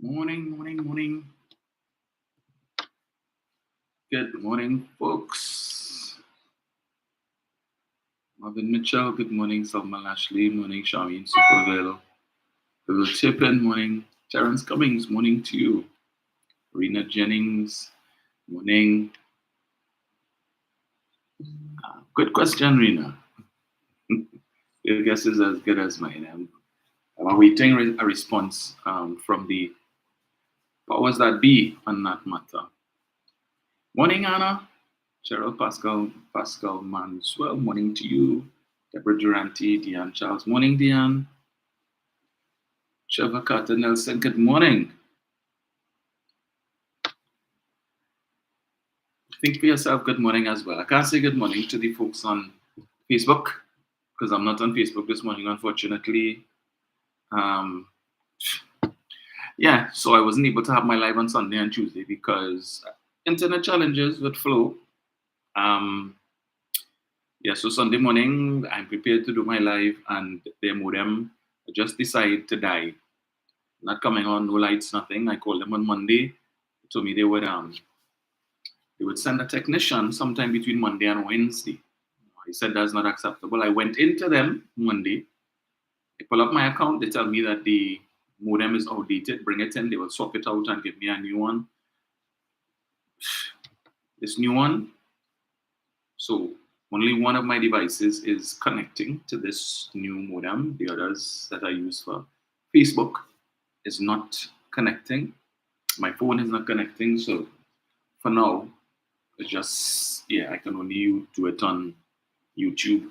Morning, morning, morning. Good morning, folks. Marvin Mitchell, good morning. Salman Ashley, morning. Charmaine Superville, Bill Tippin, morning. Terrence Cummings, morning to you. Rena Jennings, morning. Good question, Rena. Your guess is as good as mine. I'm awaiting a response from the powers that be on that matter. Morning, Anna. Cheryl Pascal Manswell, morning to you. Deborah Durante, Deanne Charles, morning, Deanne. Trevor Carter Nelson, good morning. Think for yourself, good morning as well. I can't say good morning to the folks on Facebook because I'm not on Facebook this morning, unfortunately. Um, yeah, so I wasn't able to have my live on Sunday and Tuesday because internet challenges with Flow. Yeah, so Sunday morning, I'm prepared to do my live, and their modem just decided to die. Not coming on, no lights, nothing. I called them on Monday. They told me they would send a technician sometime between Monday and Wednesday. I said that's not acceptable. I went into them Monday. They pull up my account. They tell me that the modem is outdated. Bring it in. They will swap it out and give me a new one. This new one. So only one of my devices is connecting to this new modem. The others that I use for Facebook is not connecting. My phone is not connecting. So for now, it's just, yeah, I can only do it on YouTube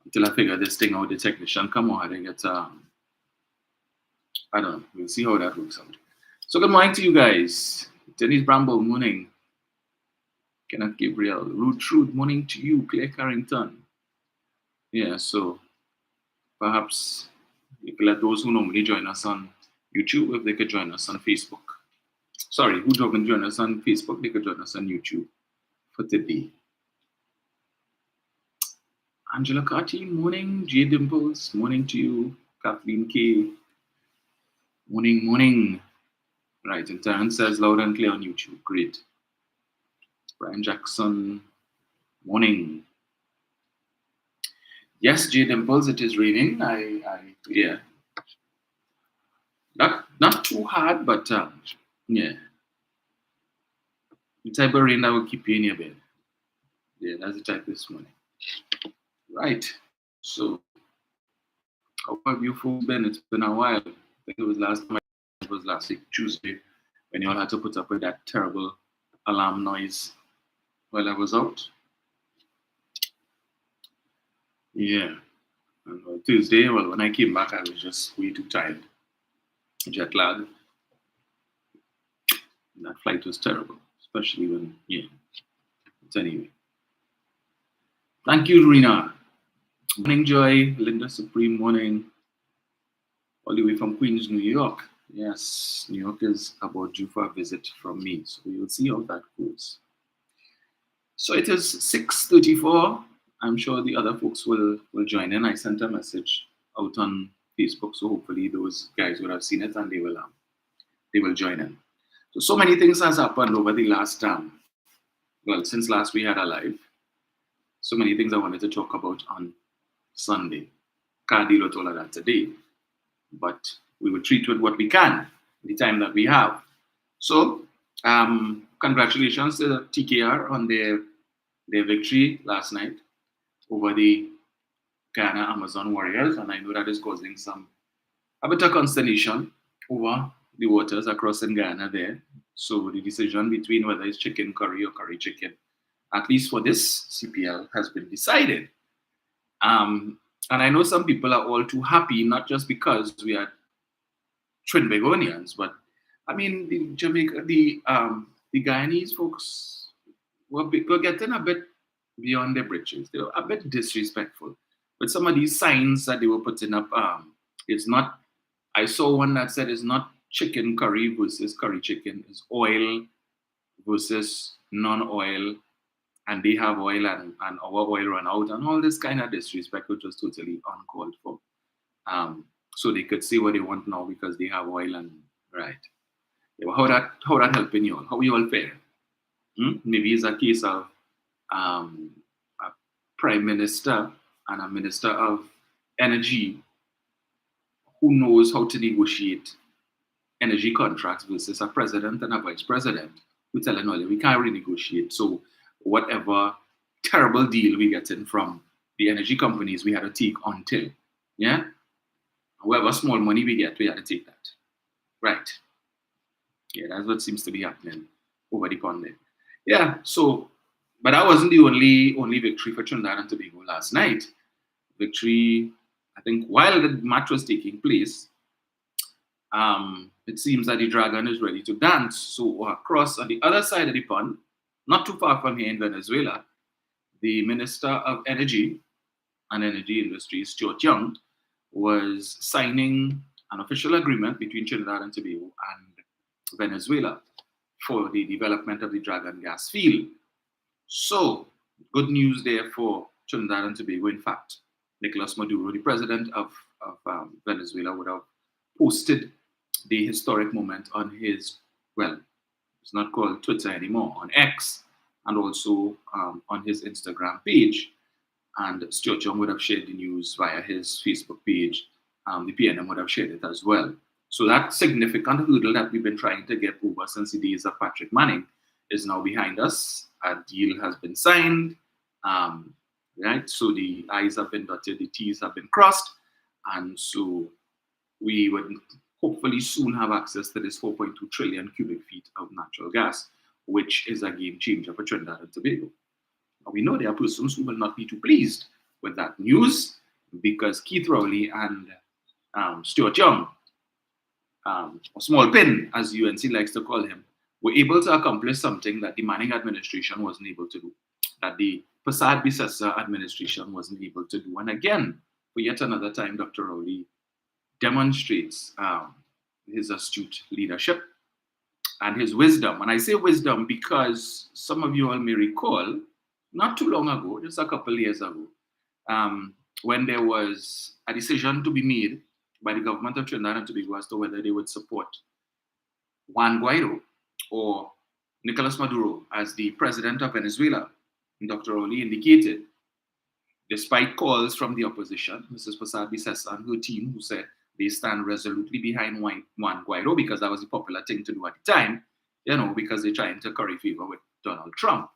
until I figure this thing out. The technician come on and get, I don't know. We'll see how that works out. So good morning to you guys. Denise Bramble, morning. Kenneth Gabriel, Rude, morning to you. Claire Carrington. Yeah, so perhaps you could let those who normally join us on YouTube, if they could join us on Facebook. Sorry, who don't join us on Facebook, they could join us on YouTube for today. Angela Carty, morning. J Dimples, morning to you. Kathleen K, morning. Right, and Terrence says loud and clear on YouTube. Great. Brian Jackson, morning. Yes, J Dimples, it is raining. Yeah. Not too hard, but yeah. The type of rain that will keep you in your bed. Yeah, that's the type this morning. Right. So how have you folks been? It's been a while. I think it was last week, Tuesday, when you all had to put up with that terrible alarm noise while I was out. Yeah. And Tuesday, well, when I came back, I was just way too tired. Jet lag. And that flight was terrible, especially when, yeah. But anyway. Thank you, Rena. Morning, Joy. Linda Supreme, morning. All the way from Queens, New York. Yes, New York is about due for a visit from me, so we will see how that goes. So it is 6:34. I'm sure the other folks will join in. I sent a message out on Facebook, so hopefully those guys would have seen it and they will join in. So many things has happened over the last well, since last we had a live. So many things I wanted to talk about on Sunday. Can't deal with all of that today, but we will treat with what we can, the time that we have. So, congratulations to TKR on their victory last night over the Ghana Amazon Warriors, and I know that is causing a bit of consternation over the waters across in Ghana there. So the decision between whether it's chicken curry or curry chicken, at least for this CPL, has been decided. And I know some people are all too happy, not just because we are Trinbagonians, but I mean the Guyanese folks were getting a bit beyond their britches. They were a bit disrespectful. But some of these signs that they were putting up, it's not. I saw one that said it's not chicken curry versus curry chicken. It's oil versus non-oil, and they have oil and our oil run out, and all this kind of disrespect, which was totally uncalled for. So they could say what they want now because they have oil and Right. Yeah, well, how that helping you all? How you all fare? Maybe it's a case of um, a prime minister and a minister of energy who knows how to negotiate energy contracts versus a president and a vice president who telling all we can't renegotiate. So whatever terrible deal we get in from the energy companies, we had to take until, yeah? However small money we get, we had to take that. Right. Yeah, that's what seems to be happening over the pond there. Yeah, so, but that wasn't the only victory for Trinidad and Tobago last night. Victory, I think, while the match was taking place, it seems that the Dragon is ready to dance. So across on the other side of the pond, not too far from here in Venezuela, the Minister of Energy and Energy Industries, Stuart Young, was signing an official agreement between Trinidad and Tobago and Venezuela for the development of the Dragon gas field. So, good news there for Trinidad and Tobago. In fact, Nicolas Maduro, the president of Venezuela, would have posted the historic moment on his, well, it's not called Twitter anymore, on X, and also on his Instagram page. And Stuart Young would have shared the news via his Facebook page. The PNM would have shared it as well. So that significant hurdle that we've been trying to get over since the days of Patrick Manning is now behind us. A deal has been signed, right? So the I's have been dotted, the T's have been crossed, and so we would hopefully soon have access to this 4.2 trillion cubic feet of natural gas, which is a game changer for Trinidad and Tobago. Now, we know there are persons who will not be too pleased with that news because Keith Rowley and Stuart Young, or Small Pin, as UNC likes to call him, were able to accomplish something that the Manning administration wasn't able to do, that the Prasad Bisesa administration wasn't able to do. And again, for yet another time, Dr. Rowley demonstrates his astute leadership and his wisdom. And I say wisdom because some of you all may recall, not too long ago, just a couple of years ago, when there was a decision to be made by the government of Trinidad and Tobago as to whether they would support Juan Guaido or Nicolas Maduro as the president of Venezuela. And Dr. Rowley indicated, despite calls from the opposition, Mrs. Prasad Bisesa and her team, who said they stand resolutely behind Juan Guaido because that was the popular thing to do at the time, because they're trying to curry favor with Donald Trump,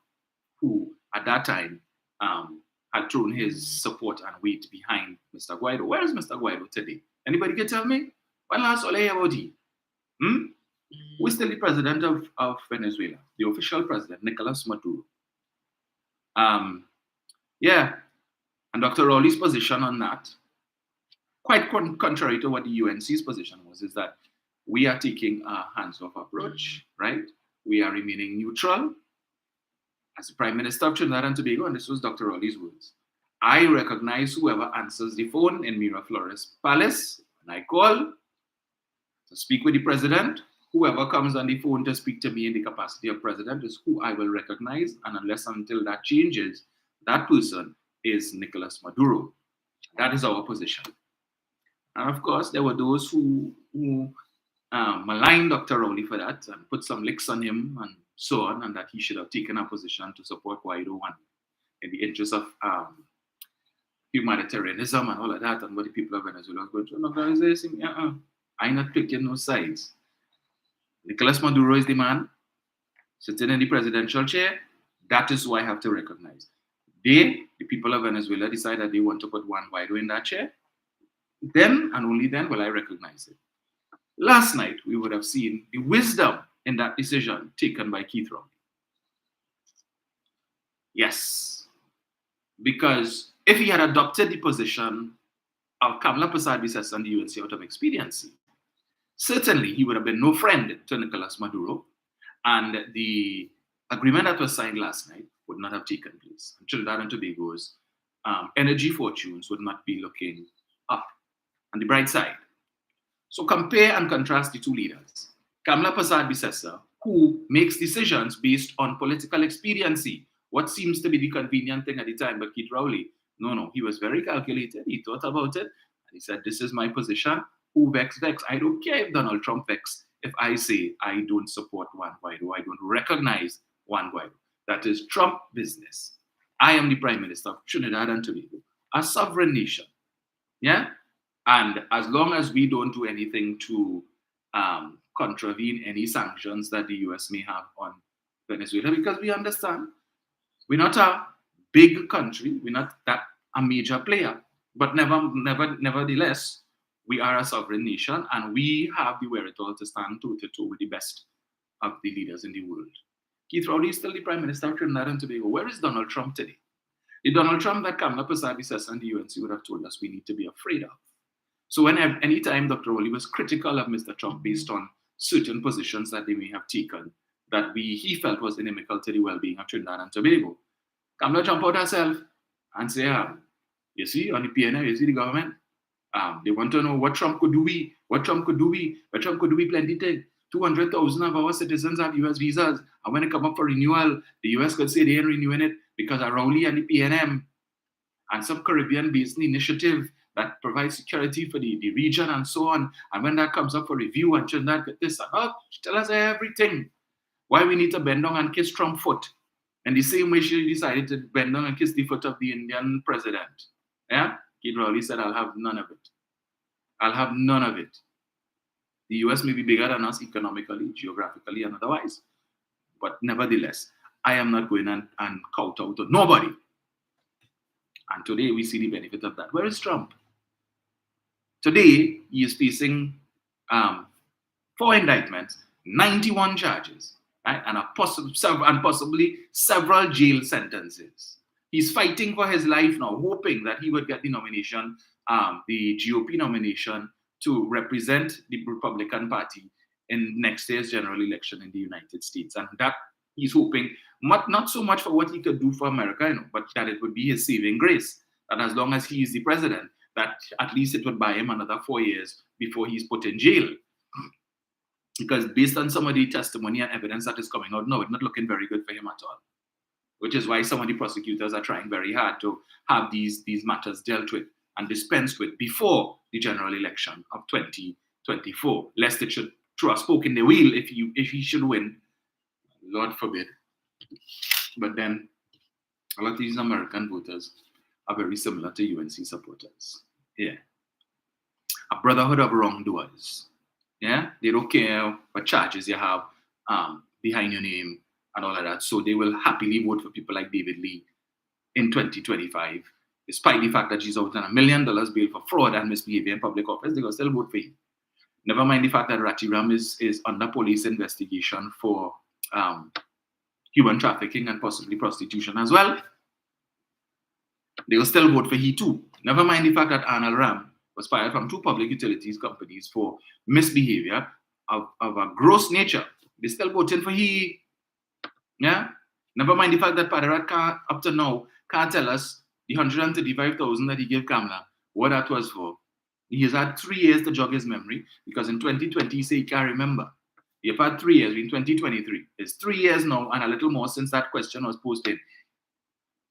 who at that time had thrown his support and weight behind Mr. Guaido. Where is Mr. Guaido today? Anybody can tell me? When last all I about him? Who is still the president of Venezuela? The official president, Nicolas Maduro. Yeah, and Dr. Rowley's position on that, quite contrary to what the UNC's position was, is that we are taking a hands-off approach, right? We are remaining neutral. As the Prime Minister of Trinidad and Tobago, and this was Dr. Rowley's words, I recognize whoever answers the phone in Miraflores Palace when I call to speak with the president. Whoever comes on the phone to speak to me in the capacity of president is who I will recognize, and until that changes, that person is Nicolas Maduro. That is our position. And of course, there were those who maligned Dr. Rowley for that and put some licks on him and so on, and that he should have taken a position to support Guaido in the interest of humanitarianism and all of that, and what the people of Venezuela are going through. I'm not picking no sides. Nicolas Maduro is the man sitting in the presidential chair. That is who I have to recognize. The people of Venezuela, decide that they want to put Juan Guaido in that chair. Then and only then will I recognize it. Last night, we would have seen the wisdom in that decision taken by Keith Rowley. Yes, because if he had adopted the position of Kamla Prasad Bisesa and the UNC out of expediency, certainly he would have been no friend to Nicolas Maduro, and the agreement that was signed last night would not have taken place. And Trinidad and Tobago's energy fortunes would not be looking up on the bright side. So compare and contrast the two leaders. Kamla Prasad Bisesa, who makes decisions based on political expediency, what seems to be the convenient thing at the time, but Keith Rowley, no, he was very calculated. He thought about it, and he said, this is my position. Who vex? I don't care if Donald Trump vex. if I say I don't support Juan Guaido, I don't recognize Juan Guaido. That is Trump business. I am the Prime Minister of Trinidad and Tobago, a sovereign nation. Yeah? And as long as we don't do anything to contravene any sanctions that the US may have on Venezuela, because we understand we're not a big country, we're not that a major player, but nevertheless, we are a sovereign nation and we have the wherewithal to stand toe to toe with the best of the leaders in the world. Keith Rowley is still the Prime Minister of Trinidad and Tobago. Where is Donald Trump today? The Donald Trump that Kamala Persaud says and the UNC would have told us we need to be afraid of. So anytime Dr. Rowley was critical of Mr. Trump based on certain positions that they may have taken that he felt was inimical to the well-being of Trinidad and Tobago, Kamala jump out herself and say, you see, on the PNL, you see the government, they want to know what Trump could do but Trump could do plenty things. 200,000 of our citizens have US visas, and when it come up for renewal, the US could say they ain't renewing it because of Rowley and the PNM and some Caribbean-based initiative that provides security for the region and so on. And when that comes up for review and Trinidad get this and she tell us everything. Why we need to bend down and kiss Trump's foot. And the same way she decided to bend down and kiss the foot of the Indian president. Yeah? Keith Rowley said, I'll have none of it. I'll have none of it. The US may be bigger than us economically, geographically, and otherwise. But nevertheless, I am not going and kowtow to nobody. And today we see the benefit of that. Where is Trump? Today, he is facing 4 indictments, 91 charges, right? And possibly several jail sentences. He's fighting for his life now, hoping that he would get the nomination, the GOP nomination, to represent the Republican Party in next year's general election in the United States. And that he's hoping, not so much for what he could do for America, but that it would be his saving grace. That as long as he is the president, that at least it would buy him another 4 years before he's put in jail. Because based on some of the testimony and evidence that is coming out now, it's not looking very good for him at all. Which is why some of the prosecutors are trying very hard to have these matters dealt with and dispensed with before the general election of 2024, lest it should throw a spoke in the wheel if he should win. Lord forbid. But then a lot of these American voters are very similar to UNC supporters. Yeah. A brotherhood of wrongdoers. Yeah. They don't care what charges you have behind your name and all of that. So they will happily vote for people like David Lee in 2025. Despite the fact that she's out on $1 million bail for fraud and misbehavior in public office, they will still vote for him. Never mind the fact that Ratiram is under police investigation for human trafficking and possibly prostitution as well. They will still vote for he too. Never mind the fact that Arnold Ram was fired from 2 public utilities companies for misbehavior of a gross nature. They still voting for he. Yeah? Never mind the fact that Padarat up to now can't tell us the 135,000 that he gave Kamala, what that was for. He has had 3 years to jog his memory because in 2020 he said he can't remember. He have had 3 years in 2023. It's 3 years now and a little more since that question was posted.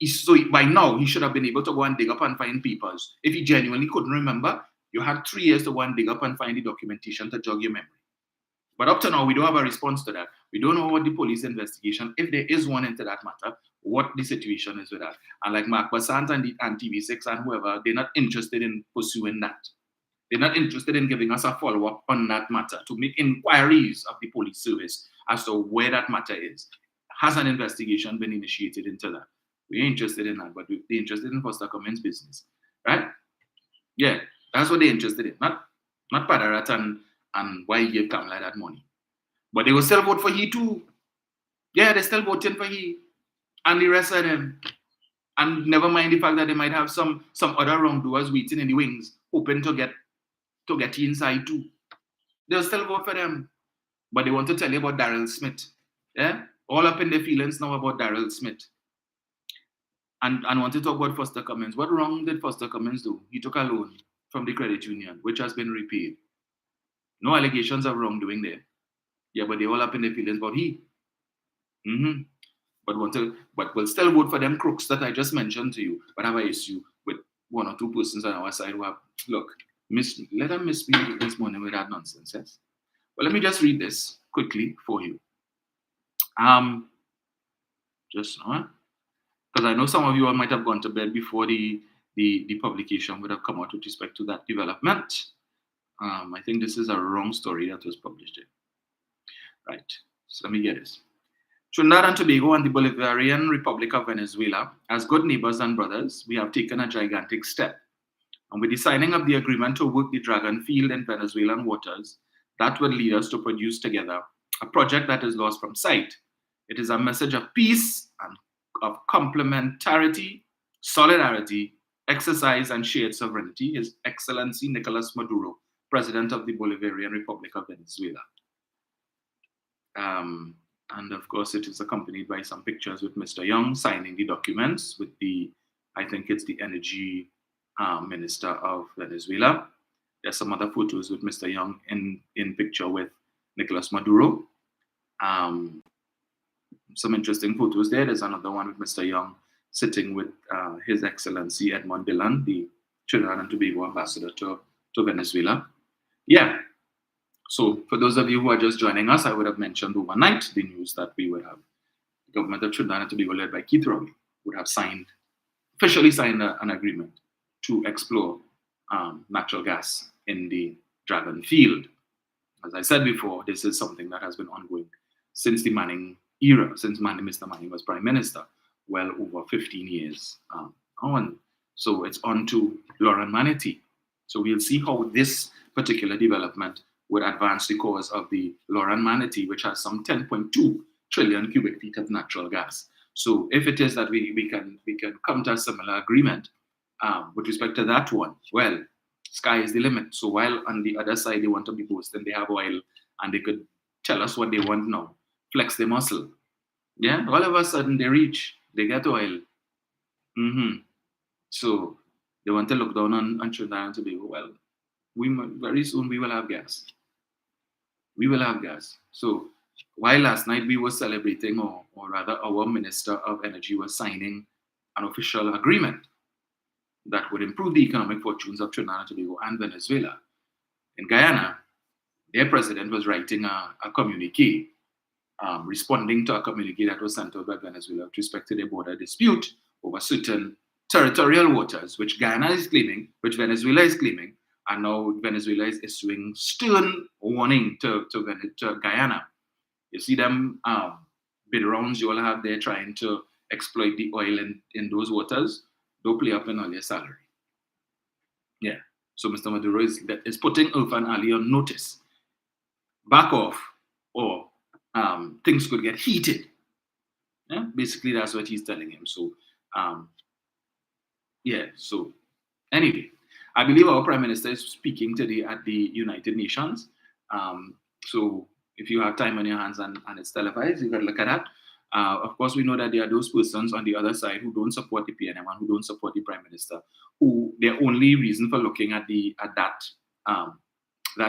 So by now he should have been able to go and dig up and find papers. If he genuinely couldn't remember, you had 3 years to go and dig up and find the documentation to jog your memory. But up to now, we don't have a response to that. We don't know what the police investigation, if there is one into that matter, what the situation is with that. And like Mark Basant and TV6 and whoever, they're not interested in pursuing that. They're not interested in giving us a follow-up on that matter to make inquiries of the police service as to where that matter is. Has an investigation been initiated into that? We're interested in that, but they're interested in Foster Cummings' business, right? Yeah, that's what they're interested in. Not Padarat and why he gave Kamala that money. But they will still vote for he too. Yeah, they're still voting for he. And the rest of them. And never mind the fact that they might have some other wrongdoers waiting in the wings, hoping to get inside too. They'll still vote for them. But they want to tell you about Daryl Smith. Yeah? All up in their feelings now about Daryl Smith. And want to talk about Foster Cummings. What wrong did Foster Cummings do? He took a loan from the credit union, which has been repaid. No allegations of wrongdoing there. Yeah, but they all up in their feelings about he. But will still vote for them crooks that I just mentioned to you. But have an issue with 1 or 2 persons on our side who have, look, let them misbehave this morning with that nonsense, yes? Well, let me just read this quickly for you. Just because I know some of you all might have gone to bed before the publication would have come out with respect to that development. I think this is a wrong story that was published here. Right. So let me get this. Trinidad and Tobago and the Bolivarian Republic of Venezuela, as good neighbors and brothers, we have taken a gigantic step. And with the signing of the agreement to work the Dragon Field in Venezuelan waters, that will lead us to produce together a project that is lost from sight. It is a message of peace and of complementarity, solidarity, exercise, and shared sovereignty. His Excellency Nicolas Maduro, President of the Bolivarian Republic of Venezuela. And of course, it is accompanied by some pictures with Mr. Young signing the documents with I think it's the Energy Minister of Venezuela. There's some other photos with Mr. Young in picture with Nicolas Maduro. Some interesting photos there. There's another one with Mr. Young sitting with His Excellency Edmond Dillon, the Trinidad and Tobago ambassador to Venezuela. Yeah. So for those of you who are just joining us, I would have mentioned overnight the news that we would have the government of Trinidad and Tobago, led by Keith Rowley, would have officially signed an agreement to explore natural gas in the Dragon Field. As I said before, this is something that has been ongoing since the Manning era, since Mr. Manning was Prime Minister, well over 15 years on. So it's on to Lauren Manatee. So we'll see how this particular development would advance the cause of the Lauren Manatee, which has some 10.2 trillion cubic feet of natural gas. So if it is that we can come to a similar agreement with respect to that one, well, sky is the limit. So while on the other side they want to be boasting they have oil and they could tell us what they want now, flex their muscle. Yeah, all of a sudden they get oil. So they want to look down on Trinidad and Tobago. Well, very soon we will have gas. We will have gas. So while last night we were celebrating, or rather our Minister of Energy was signing an official agreement that would improve the economic fortunes of Trinidad and Tobago and Venezuela, in Guyana, their president was writing a communique, responding to a communique that was sent out by Venezuela with respect to their border dispute over certain territorial waters, which Guyana is claiming, which Venezuela is claiming, and now Venezuela is issuing stern warning to Guyana. You see them bid rounds you all have there trying to exploit the oil in those waters. Don't play up in all your salary. Yeah. So Mr. Maduro is putting Irfan Ali on notice. Back off, or things could get heated. Yeah. Basically, that's what he's telling him. So, yeah. So, anyway, I believe our Prime Minister is speaking today at the United Nations. So, if you have time on your hands and it's televised, you can look at that. Of course, we know that there are those persons on the other side who don't support the PNM and who don't support the Prime Minister, who their only reason for looking at that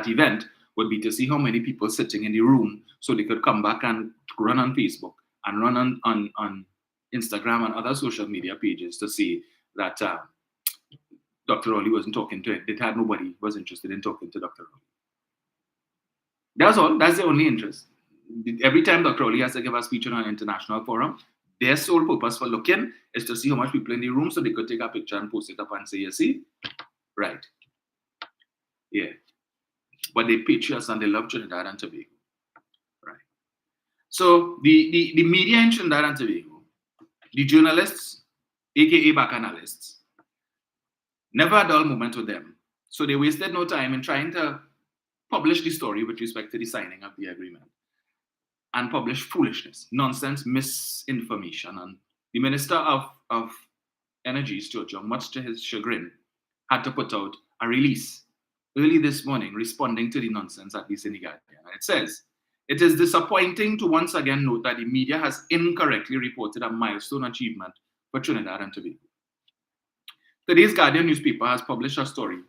event would be to see how many people sitting in the room, so they could come back and run on Facebook and run on Instagram and other social media pages to see that Dr. Rowley wasn't talking to it. They had nobody was interested in talking to Dr. Rowley. That's all. That's the only interest. Every time Dr. Rowley has to give a speech on an international forum, their sole purpose for looking is to see how much people in the room so they could take a picture and post it up and say, you see? Right. Yeah. But they patriots and they love Trinidad and Tobago. Right. So the media in Trinidad and Tobago, the journalists, aka bacchanalists, never a dull moment with them. So they wasted no time in trying to publish the story with respect to the signing of the agreement and publish foolishness, nonsense, misinformation. And the Minister of Energy, Stuart Young, much to his chagrin, had to put out a release early this morning responding to the nonsense, at least in the Guardian. And it says, it is disappointing to once again note that the media has incorrectly reported a milestone achievement for Trinidad and Tobago. Today's Guardian newspaper has published a story.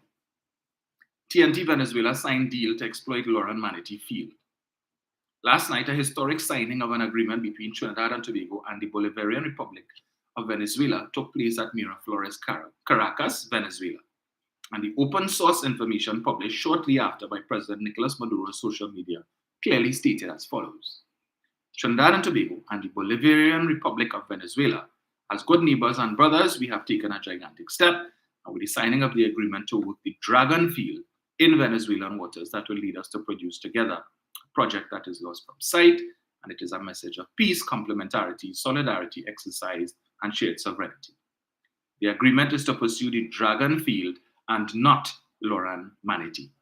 TNT Venezuela signed deal to exploit Lauren Manatee Field. Last night, a historic signing of an agreement between Trinidad and Tobago and the Bolivarian Republic of Venezuela took place at Miraflores, Caracas, Venezuela. And the open source information published shortly after by President Nicolas Maduro's social media clearly stated as follows. Trinidad and Tobago and the Bolivarian Republic of Venezuela, as good neighbors and brothers, we have taken a gigantic step, and with the signing of the agreement to work the Dragon field in Venezuelan waters that will lead us to produce together a project that is lost from sight, and it is a message of peace, complementarity, solidarity, exercise, and shared sovereignty. The agreement is to pursue the Dragon field and not Loran Manatee.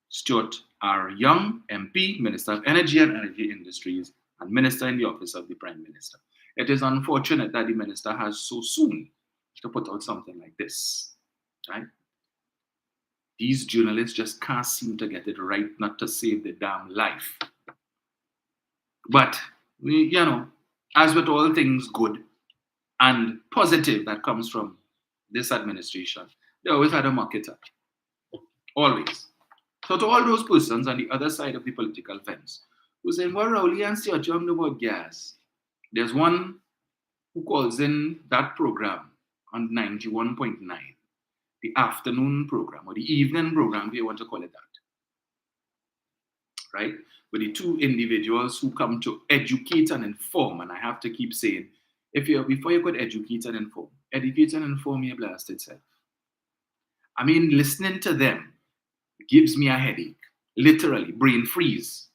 Stuart R. Young, MP, Minister of Energy and Energy Industries, and Minister in the Office of the Prime Minister. It is unfortunate that the Minister has so soon to put out something like this, right? These journalists just can't seem to get it right not to save the damn life. But, as with all things good and positive that comes from this administration, they always had a muck it up. Always. So to all those persons on the other side of the political fence who say, well, Rowley and Stuart Young know about gas. There's one who calls in that program on 91.9, the afternoon program or the evening program, if you want to call it that. Right? With the two individuals who come to educate and inform, and I have to keep saying, before you could educate and inform your blasted self. I mean, listening to them gives me a headache, literally, brain freeze.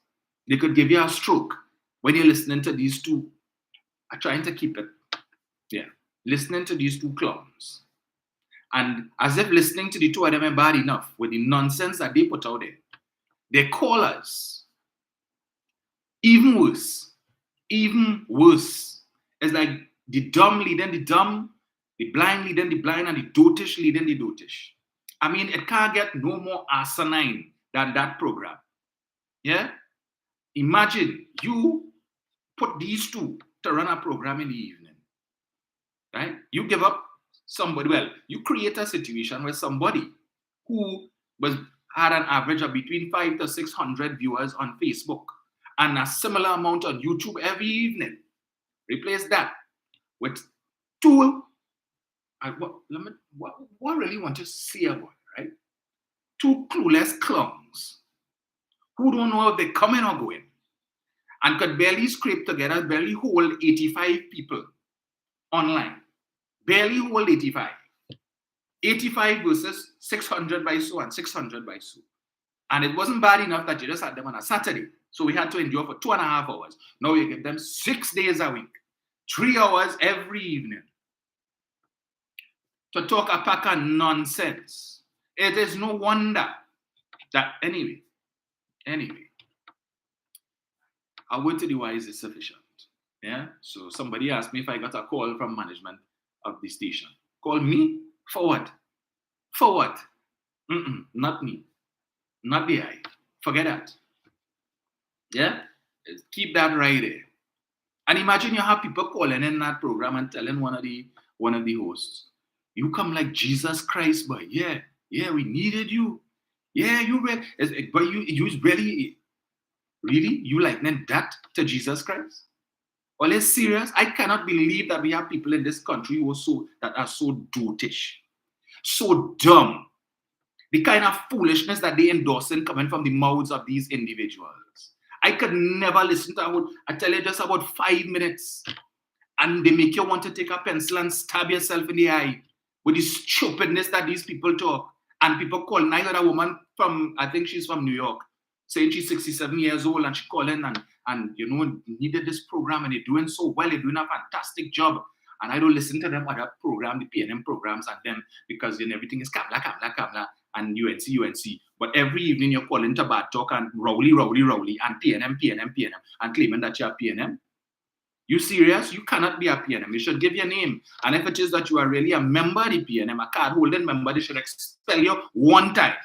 They could give you a stroke when you're listening to these two. I'm trying to keep it, listening to these two clowns. And as if listening to the two of them ain't bad enough with the nonsense that they put out there, they call us even worse. It's like the dumb leading the dumb, the blind leading the blind, and the dotish leading the dotish. I mean, it can't get no more asinine than that program. Yeah? Imagine you put these two to run a program in the evening. Right? You give up somebody, you create a situation where somebody who had an average of between 500 to 600 viewers on Facebook and a similar amount on YouTube every evening. Replace that with two. What I really want to say about it, right? Two clueless clowns who don't know if they're coming or going and could barely scrape together, barely hold 85 people online. Barely hold 85. 85 versus 600 by so and 600 by so. And it wasn't bad enough that you just had them on a Saturday. So we had to endure for 2.5 hours. Now you give them 6 days a week, 3 hours every evening to talk a pack of nonsense. It is no wonder that anyway, a word to the wise is sufficient. Yeah. So somebody asked me if I got a call from management of the station. Call me for what? For what? Not me. Not the I. Forget that. Yeah? Keep that right there. And imagine you have people calling in that program and telling one of the hosts, you come like Jesus Christ, boy. Yeah, we needed you. Yeah, you were, but you really you likening that to Jesus Christ? Well, it's serious. I cannot believe that we have people in this country who are so dotish, so dumb. The kind of foolishness that they endorsing coming from the mouths of these individuals. I could never listen to I tell you just about 5 minutes, and they make you want to take a pencil and stab yourself in the eye with the stupidness that these people talk. And people call. I got a woman from, I think she's from New York, saying she's 67 years old, and she called in and needed this program, and they're doing so well, they're doing a fantastic job. And I don't listen to them other program, the PNM programs and them, because everything is Kamla, and UNC. But every evening you're calling to bad talk and Rowley, and PNM, and claiming that you're PNM. You serious? You cannot be a PNM. You should give your name. And if it is that you are really a member of the PNM, a card-holding member, they should expel you one time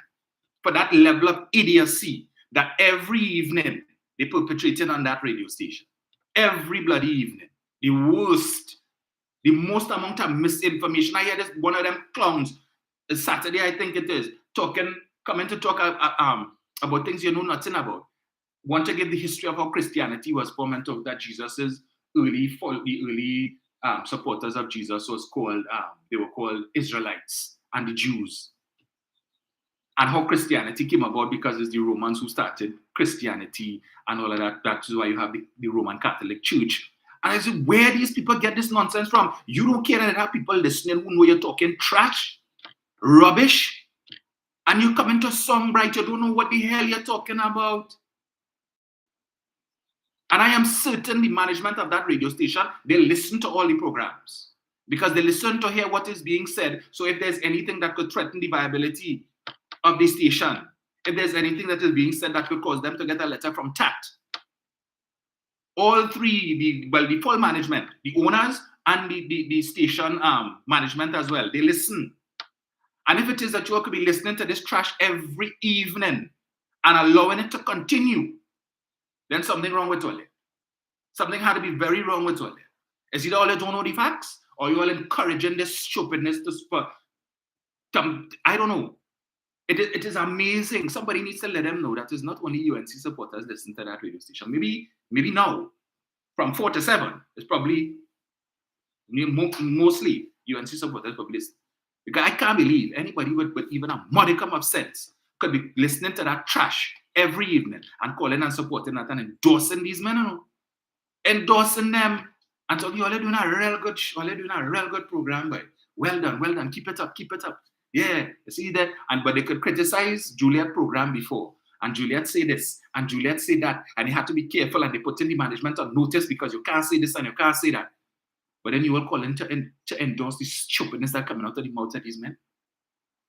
for that level of idiocy that every evening they perpetrating on that radio station. Every bloody evening. The worst. The most amount of misinformation. I hear this one of them clowns, Saturday I think it is, coming to talk about things you know nothing about. Want to give the history of how Christianity was formed and talk that the early supporters of Jesus was called, they were called Israelites and the Jews. and how Christianity came about, because it's the Romans who started Christianity and all of that. That's why you have the Roman Catholic Church. And I said, where these people get this nonsense from? You don't care that there are people listening who know you're talking trash, rubbish, and you come into Songbright, you don't know what the hell you're talking about. And I am certain the management of that radio station, they listen to all the programs because they listen to hear what is being said. So if there's anything that could threaten the viability of the station, if there's anything that is being said that could cause them to get a letter from TAT, all three, the full management, the owners and the station management as well, they listen. And if it is that you could be listening to this trash every evening and allowing it to continue, then something wrong with all it. Something had to be very wrong with all it. It's either all you don't know the facts or you're all encouraging this stupidness to I don't know. It is amazing. Somebody needs to let them know that it's not only UNC supporters listen to that radio station. Maybe now, from 4 to 7, it's probably mostly UNC supporters probably listen. Because I can't believe anybody with even a modicum of sense could be listening to that trash every evening and calling and supporting that and endorsing these men, you know? Endorsing them and talking, you're doing a real good show, you're doing a real good program, boy. Well done, keep it up. Yeah, you see that? But they could criticize Juliet's program before, and Juliet say this, and Juliet say that, and they had to be careful, and they put in the management on notice because you can't say this and you can't say that. But then you will call in to endorse the stupidness that coming out of the mouths of these men.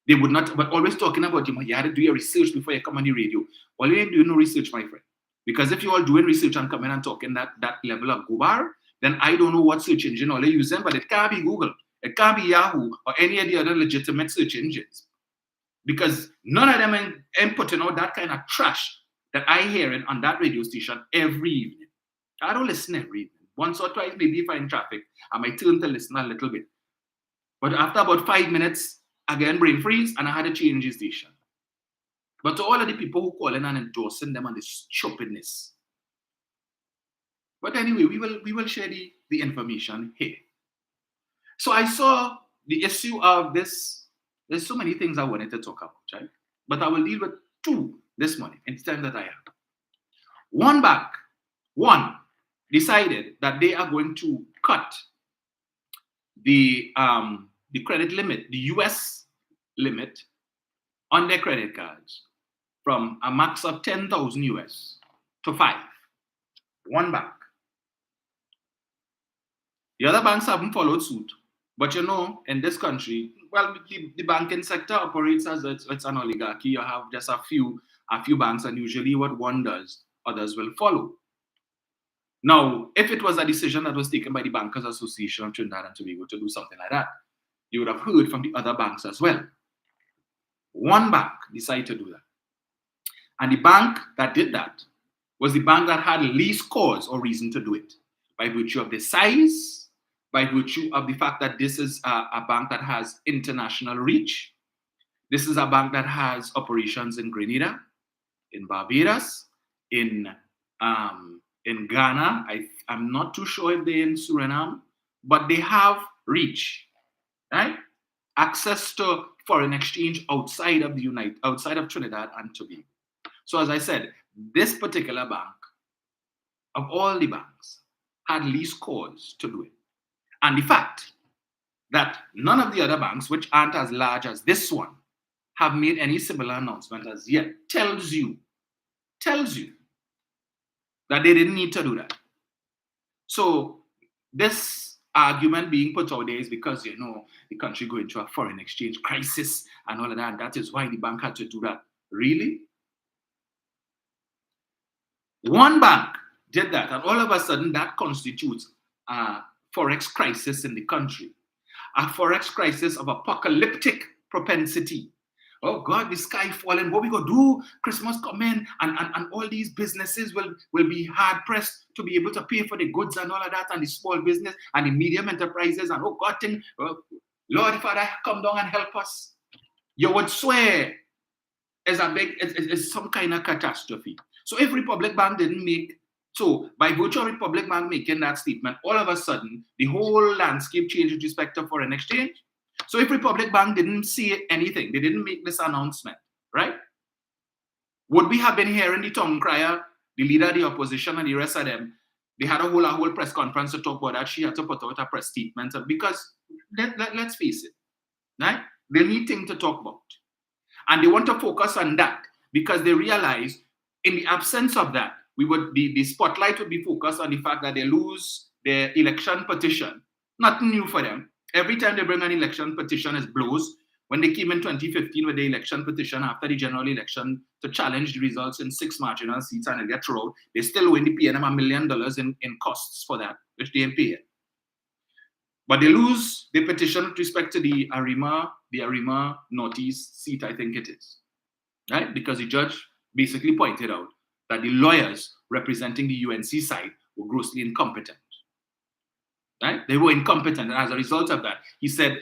They would not, but always talking about, you had to do your research before you come on the radio. All you ain't doing no research, my friend. Because if you're all doing research and coming and talking that level of gobar, then I don't know what search engine all you're using, but it can't be Google. It can't be Yahoo or any of the other legitimate search engines. Because none of them ain't putting out that kind of trash that I hear it on that radio station every evening. I don't listen every evening. Once or twice, maybe if I'm in traffic, I might turn to listen a little bit. But after about 5 minutes, again, brain freeze, and I had to change the station. But to all of the people who call in and endorsing them on this stupidness. But anyway, we will share the information here. So I saw the issue of this. There's so many things I wanted to talk about, right? But I will deal with 2 this morning in the time that I have. One decided that they are going to cut the credit limit, the US limit on their credit cards from a max of 10,000 US to 5. One bank. The other banks haven't followed suit. But in this country, well, the banking sector operates as it's an oligarchy. You have just a few banks, and usually what one does, others will follow. Now, if it was a decision that was taken by the Bankers Association of Trinidad and Tobago to do something like that, you would have heard from the other banks as well. One bank decided to do that. And the bank that did that was the bank that had least cause or reason to do it, by virtue of the size, by virtue of the fact that this is a bank that has international reach. This is a bank that has operations in Grenada, in Barbados, in Ghana. I'm not too sure if they're in Suriname, but they have reach, right? Access to foreign exchange outside of Trinidad and Tobago. So as I said, this particular bank, of all the banks, had least cause to do it. And the fact that none of the other banks, which aren't as large as this one, have made any similar announcement as yet, tells you that they didn't need to do that. So this argument being put out there is because, the country going through a foreign exchange crisis and all of that, and that is why the bank had to do that. Really? One bank did that, and all of a sudden that constitutes a forex crisis in the country, a forex crisis of apocalyptic propensity. Oh God, the sky falling, what we gonna do? Christmas coming, and all these businesses will be hard pressed to be able to pay for the goods and all of that, and the small business and the medium enterprises, and oh God, Lord Father, come down and help us. You would swear it's some kind of catastrophe. So if Republic Bank didn't make, so by virtue of Republic Bank making that statement, all of a sudden, the whole landscape changed with respect to foreign exchange. So if Republic Bank didn't say anything, they didn't make this announcement, right? Would we have been hearing the tongue crier, the leader of the opposition and the rest of them? They had a whole press conference to talk about that. She had to put out a press statement because let's face it, right? They need things to talk about. And they want to focus on that because they realize in the absence of that, the spotlight would be focused on the fact that they lose their election petition. Nothing new for them. Every time they bring an election petition, it blows. When they came in 2015 with the election petition after the general election to challenge the results in 6 marginal seats and get through, they still win the PNM $1 million in costs for that, which they didn't pay. But they lose the petition with respect to the Arima Northeast seat, I think it is, right? Because the judge basically pointed out that the lawyers representing the UNC side were grossly incompetent, right? They were incompetent, and as a result of that, he said,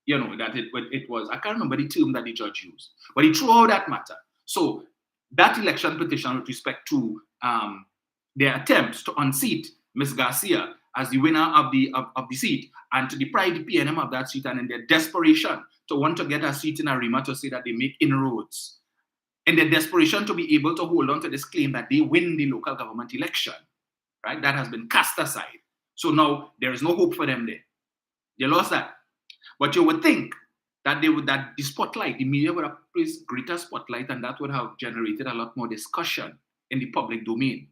that it was, I can't remember the term that the judge used, but he threw out that matter. So that election petition with respect to their attempts to unseat Ms. Garcia as the winner of the seat and to deprive the PNM of that seat, and in their desperation to want to get a seat in Arima to say that they make inroads, in their desperation to be able to hold on to this claim that they win the local government election, right? That has been cast aside. So now there is no hope for them there. They lost that. But you would think that the spotlight, the media would have placed greater spotlight, and that would have generated a lot more discussion in the public domain.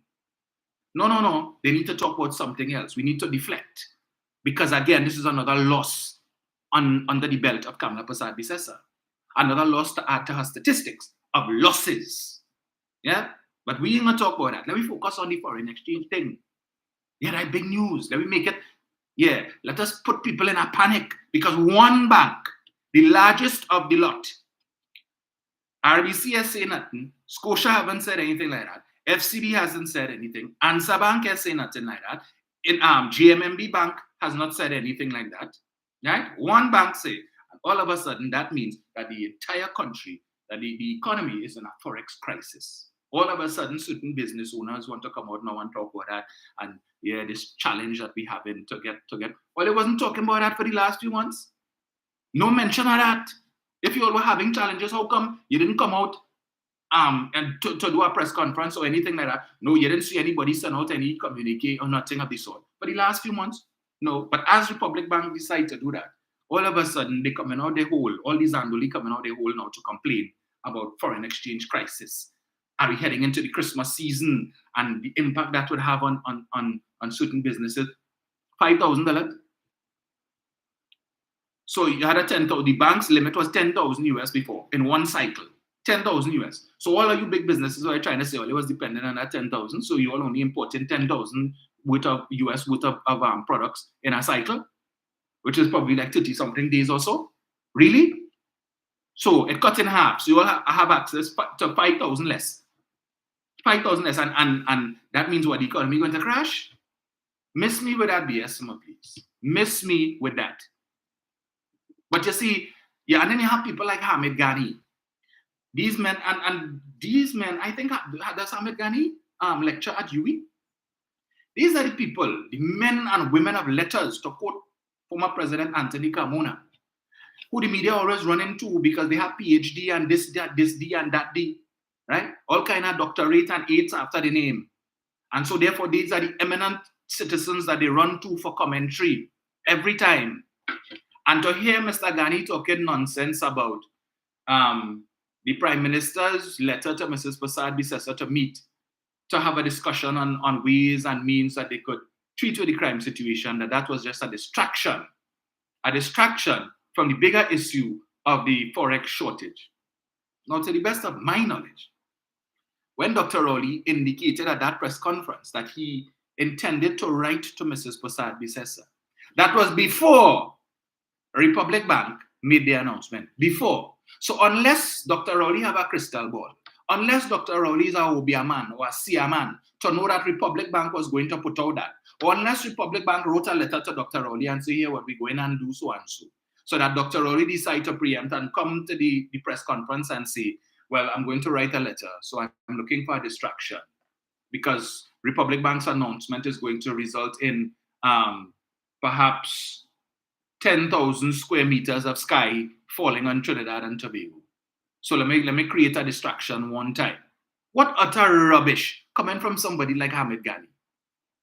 No. They need to talk about something else. We need to deflect. Because again, this is another loss under the belt of Kamla Persad-Bissessar. Another loss to add to her statistics of losses. Yeah? But we ain't going to talk about that. Let me focus on the foreign exchange thing. Yeah, that big news. Let me make it. Yeah, let us put people in a panic. Because one bank, the largest of the lot, RBC has said nothing. Scotia haven't said anything like that. FCB hasn't said anything. Ansa Bank has said nothing like that. In GMMB Bank has not said anything like that. Right? One bank say, and all of a sudden that means that the entire country, that the economy is in a forex crisis. All of a sudden, certain business owners want to come out now and talk about that, and yeah, this challenge that we have in to get. Well, it wasn't talking about that for the last few months. No mention of that. If you all were having challenges, how come you didn't come out and to do a press conference or anything like that? No, you didn't see anybody send out any communique or nothing of the sort. For the last few months, no. But as Republic Bank decided to do that, all of a sudden they coming out their hole. All these Andoli coming out their hole now to complain about foreign exchange crisis. Are we heading into the Christmas season and the impact that would have on certain businesses? $5,000. So you had a 10,000. The bank's limit was 10,000 US before in one cycle. 10,000 US. So all of you big businesses are trying to say, well, it was dependent on that 10,000. So you all only importing 10,000 worth of US worth of products in a cycle, which is probably like 30 something days or so. Really? So it cut in half. So you all have access to 5,000 less. 5,000 less. And that means what? The economy going to crash? Miss me with that BS, please. Miss me with that. But you see, yeah, and then you have people like Hamid Ghani. These men, I think, does Hamid Ghani lecture at UWI? These are the people, the men and women of letters, to quote former President Anthony Carmona, who the media always run into because they have PhD and this D and that D, right? All kind of doctorate and aids after the name. And so therefore, these are the eminent citizens that they run to for commentary every time. And to hear Mr. Ghani talking nonsense about the Prime Minister's letter to Mrs. Persad-Bissessar to meet, to have a discussion on ways and means that they could treat with the crime situation, that was just a distraction from the bigger issue of the forex shortage. Now, to the best of my knowledge, when Dr. Rowley indicated at that press conference that he intended to write to Mrs. Persad-Bissessar, that was before Republic Bank made the announcement. Before. So unless Dr. Rowley have a crystal ball, unless Dr. Rowley is a Obia man or a Sia man to know that Republic Bank was going to put out that, or unless Republic Bank wrote a letter to Dr. Rowley and say, here, what we're going and do so and so, so that Dr. Rowley decide to preempt and come to the press conference and say, well, I'm going to write a letter, so I'm looking for a distraction, because Republic Bank's announcement is going to result in perhaps 10,000 square meters of sky falling on Trinidad and Tobago. So let me create a distraction one time. What utter rubbish coming from somebody like Hamid Ghani.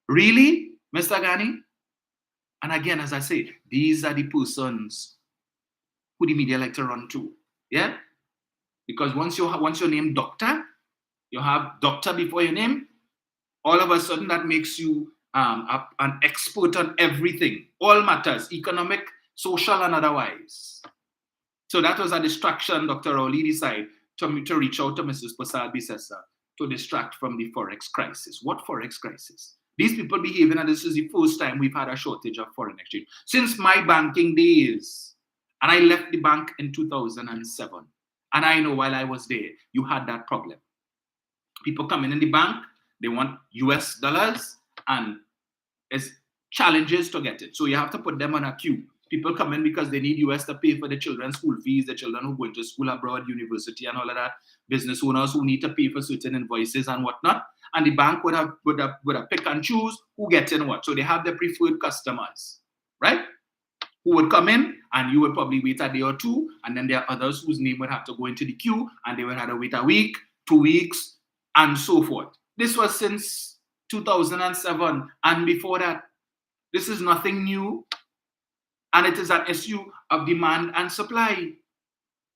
Really, Mr. Ghani? And again, as I say, these are the persons who the media like to run to. Yeah? Because once your name doctor, you have doctor before your name, all of a sudden that makes you an expert on everything, all matters, economic, social, and otherwise. So that was a distraction Dr. Rowley decided to reach out to Mrs. Prasad Bisesa to distract from the Forex crisis. What Forex crisis? These people behaving, and this is the first time we've had a shortage of foreign exchange. Since my banking days, and I left the bank in 2007, and I know while I was there, you had that problem. People coming in the bank, they want US dollars, and it's challenges to get it. So you have to put them on a queue. People come in because they need US to pay for the children's school fees, the children who go into school abroad, university, and all of that. Business owners who need to pay for certain invoices and whatnot. And the bank would have pick and choose who gets in what. So they have their preferred customers, right? Who would come in, and you would probably wait a day or two, and then there are others whose name would have to go into the queue, and they would have to wait a week, 2 weeks, and so forth. This was since 2007, and before that. This is nothing new, and it is an issue of demand and supply.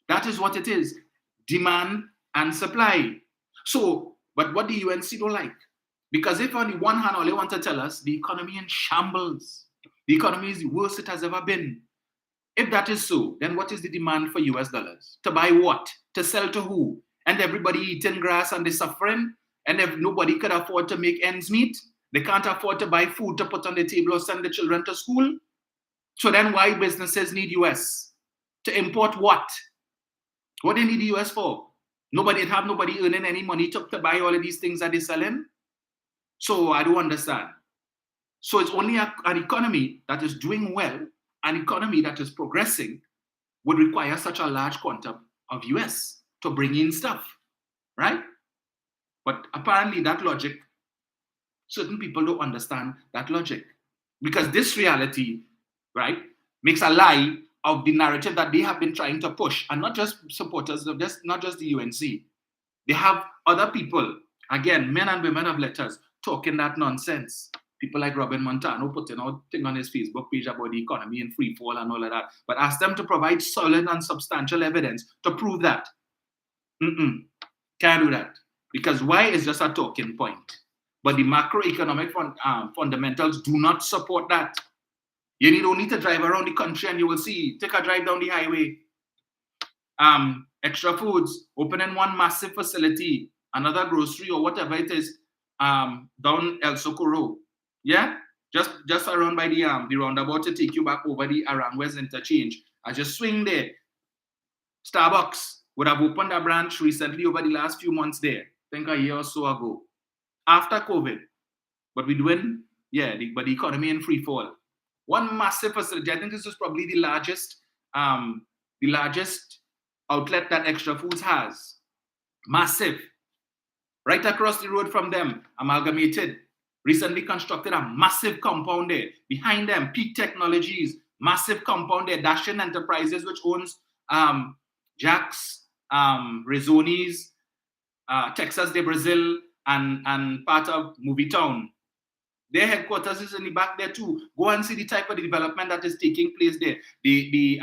That is what it is, demand and supply. So, but what the UNC don't like, because if on the one hand, all they want to tell us, the economy in shambles, the economy is the worst it has ever been. If that is so, then what is the demand for US dollars? To buy what? To sell to who? And everybody eating grass and they're suffering, and if nobody could afford to make ends meet, they can't afford to buy food to put on the table or send the children to school. So then why businesses need US? To import what? What do they need the US for? Nobody earning any money to buy all of these things that they're selling. So I don't understand. So it's only an economy that is doing well, an economy that is progressing, would require such a large quantum of US to bring in stuff, right? But apparently that logic, certain people don't understand that logic, because this reality, right, makes a lie of the narrative that they have been trying to push, and not just supporters of this, not just the UNC. They have other people, again, men and women of letters, talking that nonsense. People like Robin Montano putting out thing on his Facebook page about the economy in free fall and all of that. But ask them to provide solid and substantial evidence to prove that. Can't do that. Because why is just a talking point. But the macroeconomic fundamentals do not support that. You need only to drive around the country and you will see. Take a drive down the highway. Extra Foods opening one massive facility, another grocery or whatever it is, down El Socorro. Yeah, just around by the roundabout to take you back over the Aranguez interchange. As you swing there, Starbucks would have opened a branch recently over the last few months there. I think a year or so ago, after COVID. But we're doing, but the economy in free fall. One massive facility. I think this is probably the largest outlet that Extra Foods has. Massive. Right across the road from them, Amalgamated recently constructed a massive compound there. Behind them, Peak Technologies, massive compound there. Dashin Enterprises, which owns Jack's, Rizzoni's, Texas de Brazil, and part of Movie Town. Their headquarters is in the back there too. Go and see the type of development that is taking place there. The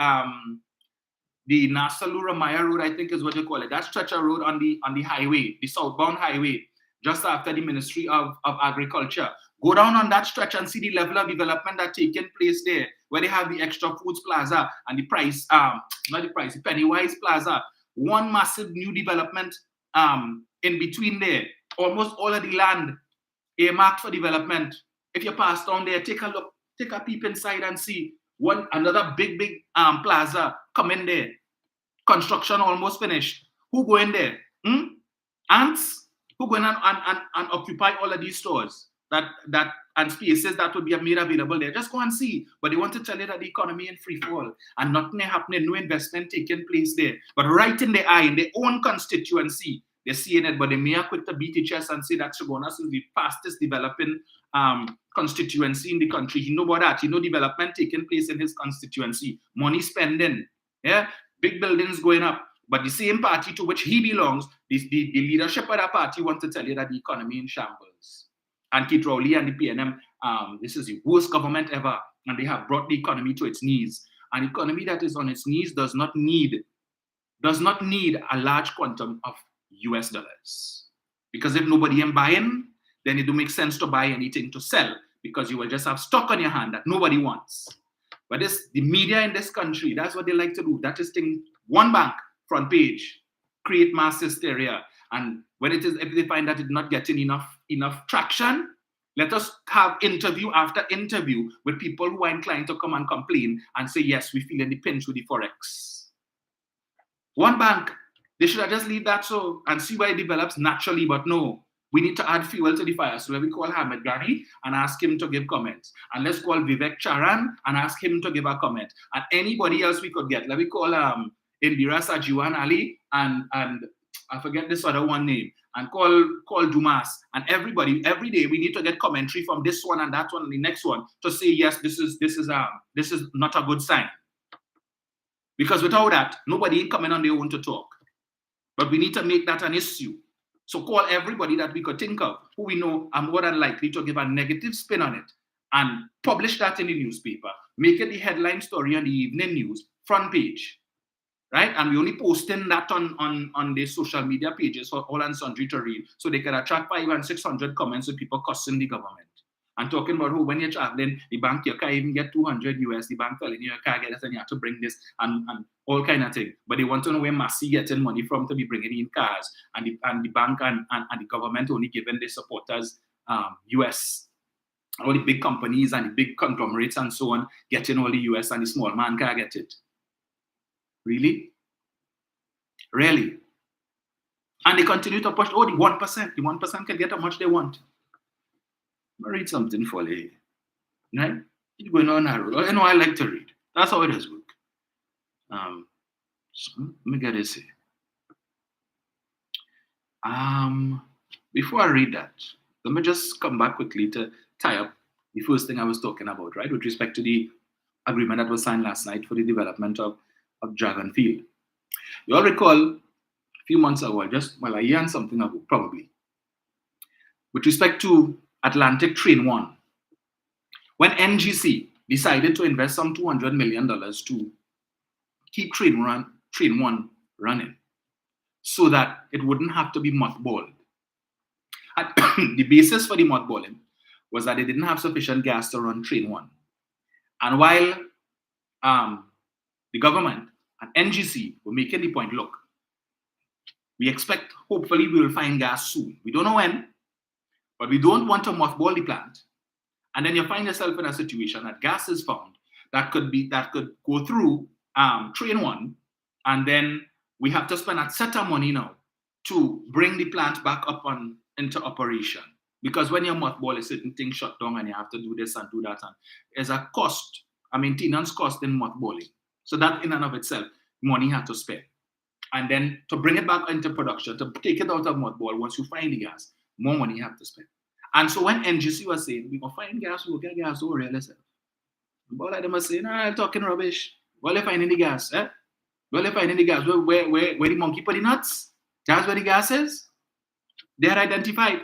Nasalura Maya Road, I think is what you call it. That stretch of road on the highway, the southbound highway, just after the Ministry of Agriculture. Go down on that stretch and see the level of development that's taking place there, where they have the Extra Foods Plaza and the Pennywise Plaza. One massive new development in between there. Almost all of the land earmarked for development. If you pass down there, take a look, take a peep inside and see another big plaza come in there. Construction almost finished. Who go in there? Ants? Who go in and occupy all of these stores that and spaces that would be made available there? Just go and see. But they want to tell you that the economy in free fall and nothing happening, no investment taking place there. But right in their eye, in their own constituency, they're seeing it, but they may have quick to beat the chest and say that Chaguanas is the fastest developing constituency in the country. You know about that. You know development taking place in his constituency. Money spending. Yeah, big buildings going up. But the same party to which he belongs, the leadership of that party wants to tell you that the economy in shambles. And Keith Rowley and the PNM, this is the worst government ever, and they have brought the economy to its knees. An economy that is on its knees does not need a large quantum of US dollars. Because if nobody is buying, then it don't make sense to buy anything to sell, because you will just have stock on your hand that nobody wants. But the media in this country, that's what they like to do. That is thing, one bank, front page, create mass hysteria. And if they find that it's not getting enough traction, let us have interview after interview with people who are inclined to come and complain and say, yes, we feel in the pinch with the Forex. One bank, they should have just leave that so and see why it develops naturally, but no. We need to add fuel to the fire. So let me call Hamid Gari and ask him to give comments. And let's call Vivek Charan and ask him to give a comment. And anybody else we could get. Let me call Indira Sajiwan Ali and I forget this other one name. And call Dumas. And everybody, every day we need to get commentary from this one and that one and the next one to say, yes, this is not a good sign. Because without that, nobody ain't coming on their own to talk. But we need to make that an issue. So call everybody that we could think of, who we know are more than likely to give a negative spin on it, and publish that in the newspaper. Make it the headline story on the evening news, front page, right? And we only posting that on the social media pages for all and sundry to read, so they can attract 500 and 600 comments with people cussing the government. And talking about when you're traveling, the bank, you can't even get 200 US, the bank telling you can't get this and you have to bring this and all kind of thing. But they want to know where Massey getting money from to be bringing in cars, and the bank and the government only giving their supporters US. All the big companies and the big conglomerates and so on getting all the US, and the small man can't get it. Really? Really? And they continue to push, the 1%. The 1% can get how much they want. I'll read something for you. Right? It's going on a road. I like to read. That's how it is work. So let me get this here. Before I read that, let me just come back quickly to tie up the first thing I was talking about, right? With respect to the agreement that was signed last night for the development of Dragon Field. You all recall a few months ago, a year and something ago, probably, with respect to Atlantic Train 1, when NGC decided to invest some $200 million to keep Train 1 running so that it wouldn't have to be mothballed. The basis for the mothballing was that they didn't have sufficient gas to run Train 1. And while the government and NGC were making the point, look, we expect, hopefully we will find gas soon. We don't know when, but we don't want to mothball the plant. And then you find yourself in a situation that gas is found that could go through Train 1, and then we have to spend a set of money now to bring the plant back up into operation. Because when you mothball, a certain thing shut down and you have to do this and do that, and there's a cost, a maintenance cost in mothballing. So that in and of itself, money had to spend. And then to bring it back into production, to take it out of mothball, once you find the gas, more money you have to spend. And so when NGC was saying, we can find gas, we'll get gas over real estate. All of them are saying, I'm talking rubbish. Well, they're finding the gas, eh? Well, they're finding the gas. Where the monkey put the nuts? That's where the gas is. They had identified.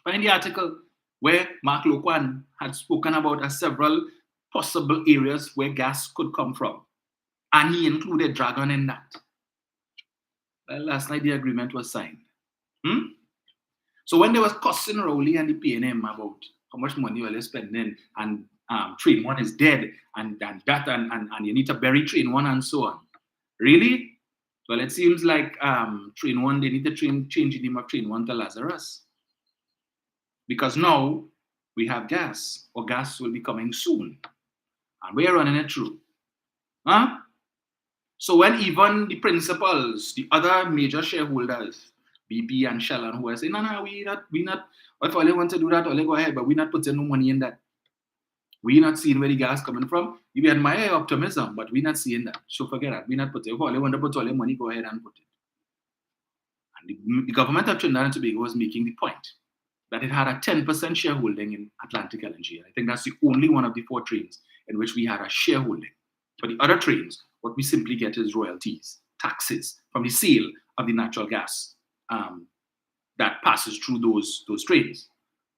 Find the article where Mark Loquan had spoken about several possible areas where gas could come from. And he included Dragon in that. Well, last night the agreement was signed. So when they was cussing Rowley and the PNM about how much money you're spending, and Train 1 is dead, and you need to bury Train 1 and so on. Really? Well, it seems like Train 1, they need to change the name of Train 1 to Lazarus. Because now we have gas, or gas will be coming soon. And we are running it through. Huh? So when even the principals, the other major shareholders, BP and Shell, and who are saying, no, we not, if all they want to do that, all they go ahead, but we're not putting no money in that. We're not seeing where the gas coming from. You admire optimism, but we're not seeing that. So forget that. We're not putting, if all they want to put all their money, go ahead and put it. And the government of Trinidad and Tobago was making the point that it had a 10% shareholding in Atlantic LNG. I think that's the only one of the 4 trains in which we had a shareholding. For the other trains, what we simply get is royalties. taxes from the sale of the natural gas that passes through those trains.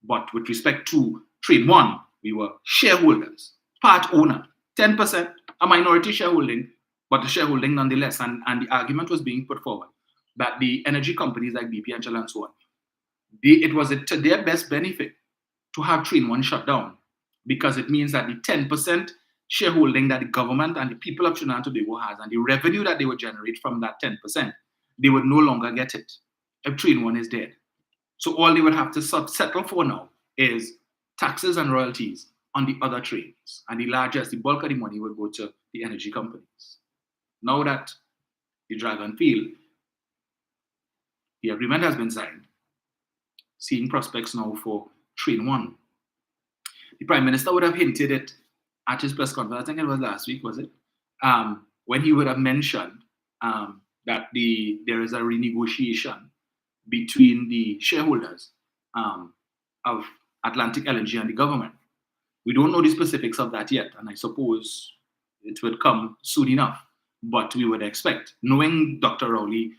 But with respect to Train 1, we were shareholders, part owner, 10%, a minority shareholding, but a shareholding nonetheless. And the argument was being put forward that the energy companies like BP and Shell and so on, it was to their best benefit to have Train 1 shut down, because it means that the 10% shareholding that the government and the people of Trinidad and Tobago has, and the revenue that they would generate from that 10%, they would no longer get it if Train 1 is dead. So all they would have to settle for now is taxes and royalties on the other trains. And the bulk of the money would go to the energy companies. Now that the Dragon Field, the agreement has been signed, seeing prospects now for Train 1. The Prime Minister would have hinted it at his press conference, I think it was last week, was it? When he would have mentioned that there is a renegotiation between the shareholders of Atlantic LNG and the government. We don't know the specifics of that yet, and I suppose it would come soon enough, but we would expect, knowing Dr. Rowley,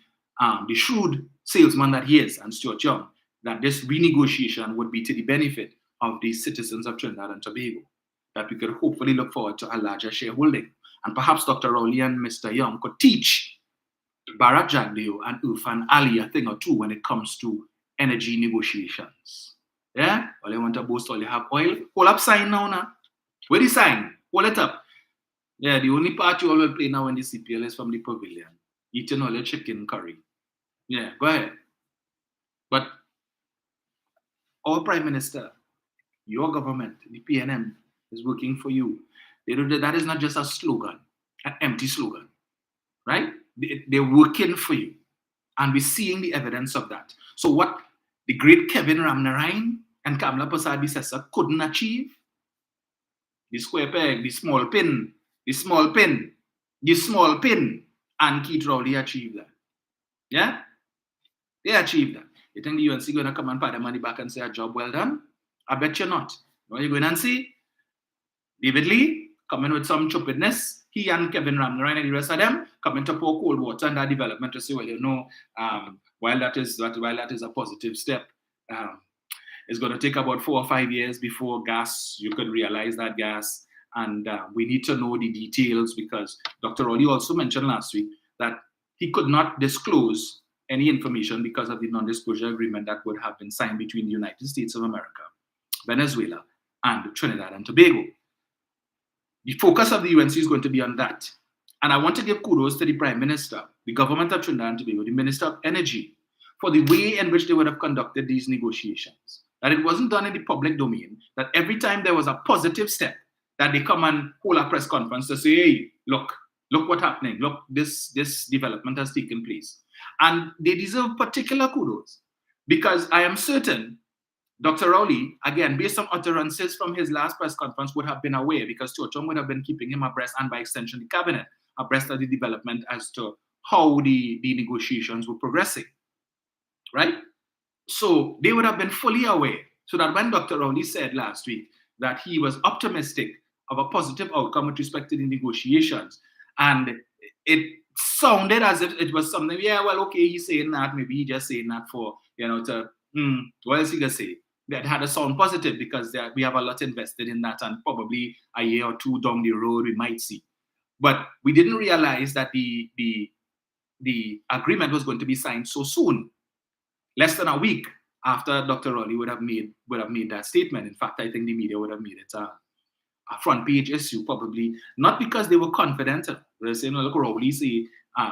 the shrewd salesman that he is, and Stuart Young, that this renegotiation would be to the benefit of the citizens of Trinidad and Tobago, that we could hopefully look forward to a larger shareholding. And perhaps Dr. Rowley and Mr. Young could teach Bharat Jagdeo and Irfan Ali a thing or two when it comes to energy negotiations. Yeah? All you want to boast, all you have oil. Hold up sign now. Where the sign? Hold it up. Yeah, the only part you all will play now in the CPL is from the pavilion. Eating all your chicken curry. Yeah, go ahead. But our Prime Minister, your government, the PNM, is working for you. That is not just a slogan, an empty slogan, right? They're working for you. And we're seeing the evidence of that. So what the great Kevin Ramnarine and Kamla Prasad Bissessa couldn't achieve, the square peg, the small pin, and Keith Rowley achieved that. Yeah? They achieved that. You think the UNC going to come and pat the money back and say a job well done? I bet you're not. You know what you're going to see? David Lee coming with some stupidness. He and Kevin Ramnarine and the rest of them coming to pour cold water on that development to say, well, while that is a positive step, it's going to take about 4 or 5 years before you could realize that gas. And we need to know the details, because Dr. Rowley also mentioned last week that he could not disclose any information because of the non-disclosure agreement that would have been signed between the United States of America, Venezuela, and Trinidad and Tobago. The focus of the UNC is going to be on that. And I want to give kudos to the Prime Minister, the government of Trinidad and Tobago, the Minister of Energy, for the way in which they would have conducted these negotiations. That it wasn't done in the public domain, that every time there was a positive step, that they come and hold a press conference to say, hey, look what's happening. Look, this development has taken place. And they deserve particular kudos, because I am certain Dr. Rowley, again, based on utterances from his last press conference, would have been aware, because Stuart Young would have been keeping him abreast, and by extension the cabinet, abreast of the development as to how the negotiations were progressing, right? So they would have been fully aware, so that when Dr. Rowley said last week that he was optimistic of a positive outcome with respect to the negotiations, and it sounded as if it was something, yeah, well, okay, he's saying that, maybe he's just saying that for, what else he gonna say? That had a sound positive, because we have a lot invested in that, and probably a year or two down the road we might see. But we didn't realize that the agreement was going to be signed so soon, less than a week after Dr. Rowley would have made that statement. In fact, I think the media would have made it a front page issue, probably not because they were confident. They're saying, look, Rowley say,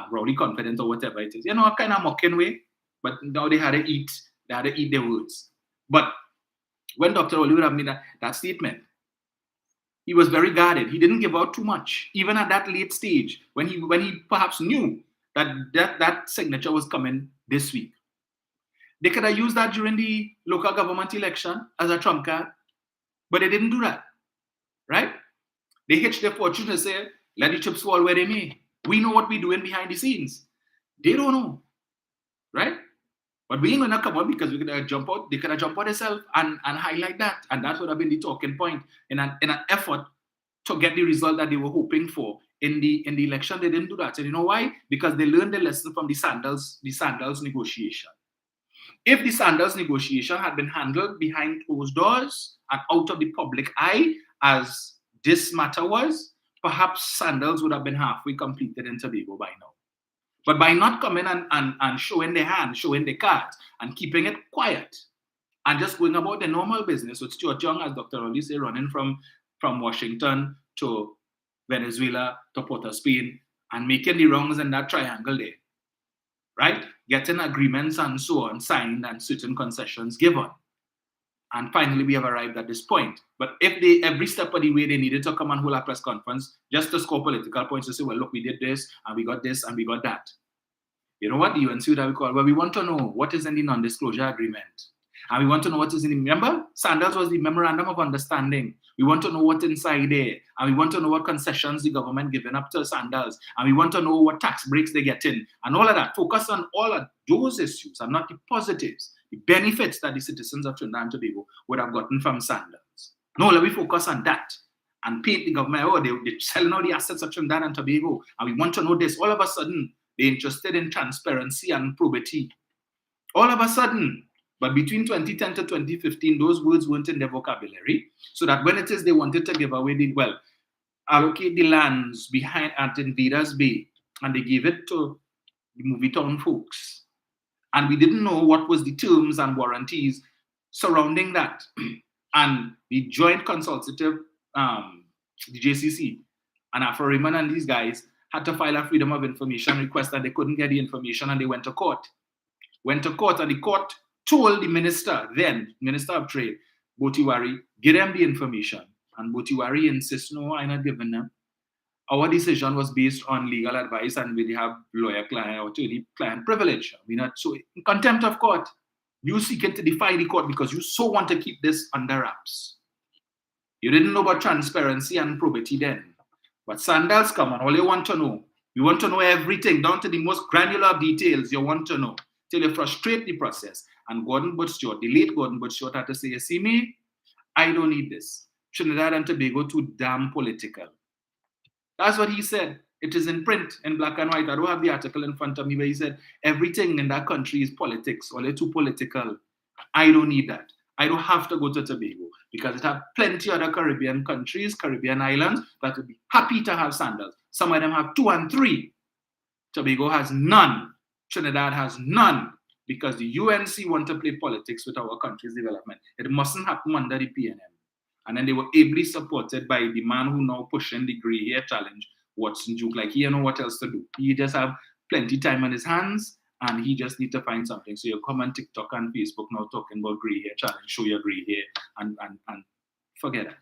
Rowley confident or whatever it is. A kind of mocking way. But now they had to eat their words. But when Dr. Rowley would have made that statement, he was very guarded. He didn't give out too much, even at that late stage, when he perhaps knew that signature was coming this week. They could have used that during the local government election as a trump card, but they didn't do that, right? They hitched their fortune and say, let the chips fall where they may. We know what we're doing behind the scenes. They don't know, right? But we ain't gonna come out, because we're gonna jump out. They could have jumped out themselves and highlight that, and that would have been the talking point in an effort to get the result that they were hoping for in the election, they didn't do that. And you know why? Because they learned the lesson from the Sandals negotiation. If the Sandals negotiation had been handled behind closed doors and out of the public eye, as this matter was, perhaps Sandals would have been halfway completed in Tobago by now. But by not coming and showing their hand, showing their cards, and keeping it quiet, and just going about the normal business with Stuart Young, as Dr. Oli said, running from Washington to Venezuela to Port of Spain, and making the rounds in that triangle there, right? Getting agreements and so on signed and certain concessions given. And finally, we have arrived at this point. But if they, every step of the way, they needed to come and hold a press conference just to score political points to say, well, look, we did this, and we got this, and we got that. You know what? The UNC would have called, well, we want to know what is in the non-disclosure agreement. And we want to know what is in the, remember? Sandals was the memorandum of understanding. We want to know what's inside there. And we want to know what concessions the government giving up to Sandals. And we want to know what tax breaks they get in. And all of that. Focus on all of those issues and not the positives, the benefits that the citizens of Trinidad and Tobago would have gotten from Sandals. No, let me focus on that. And paint the government, oh, they're selling all the assets of Trinidad and Tobago. And we want to know this. All of a sudden, they're interested in transparency and probity. All of a sudden. But between 2010 to 2015, those words weren't in their vocabulary. So that when it is they wanted to give away allocate the lands behind at Invaders Bay, and they gave it to the Movie Town folks. And we didn't know what was the terms and warranties surrounding that. And the joint consultative, the JCC, and Afro Raymond and these guys had to file a freedom of information request that they couldn't get the information, and they went to court. And the court told the minister of Trade, Botiwari, give them the information. And Botiwari insists, no, I'm not giving them. Our decision was based on legal advice, and we have lawyer-client or attorney-client privilege. We're not so in contempt of court. You seeking to defy the court because you so want to keep this under wraps. You didn't know about transparency and probity then. But Sandals come on, all you want to know. You want to know everything, down to the most granular details you want to know, till you frustrate the process. And Gordon Butchstewart, the late Gordon Butchstewart, had to say, you see me, I don't need this. Trinidad and Tobago too damn political. That's what he said. It is in print, in black and white. I don't have the article in front of me, but he said, everything in that country is politics, or they're too political. I don't need that. I don't have to go to Tobago, because it have plenty other Caribbean countries, Caribbean islands, that would be happy to have Sandals. Some of them have 2 and 3. Tobago has none. Trinidad has none. Because the UNC want to play politics with our country's development. It mustn't happen under the PNM. And then they were ably supported by the man who now pushing the grey hair challenge, Watson Duke. Like, he don't know what else to do. He just have plenty time on his hands, and he just need to find something. So you come on TikTok and Facebook now talking about grey hair challenge, show your grey hair, and forget it.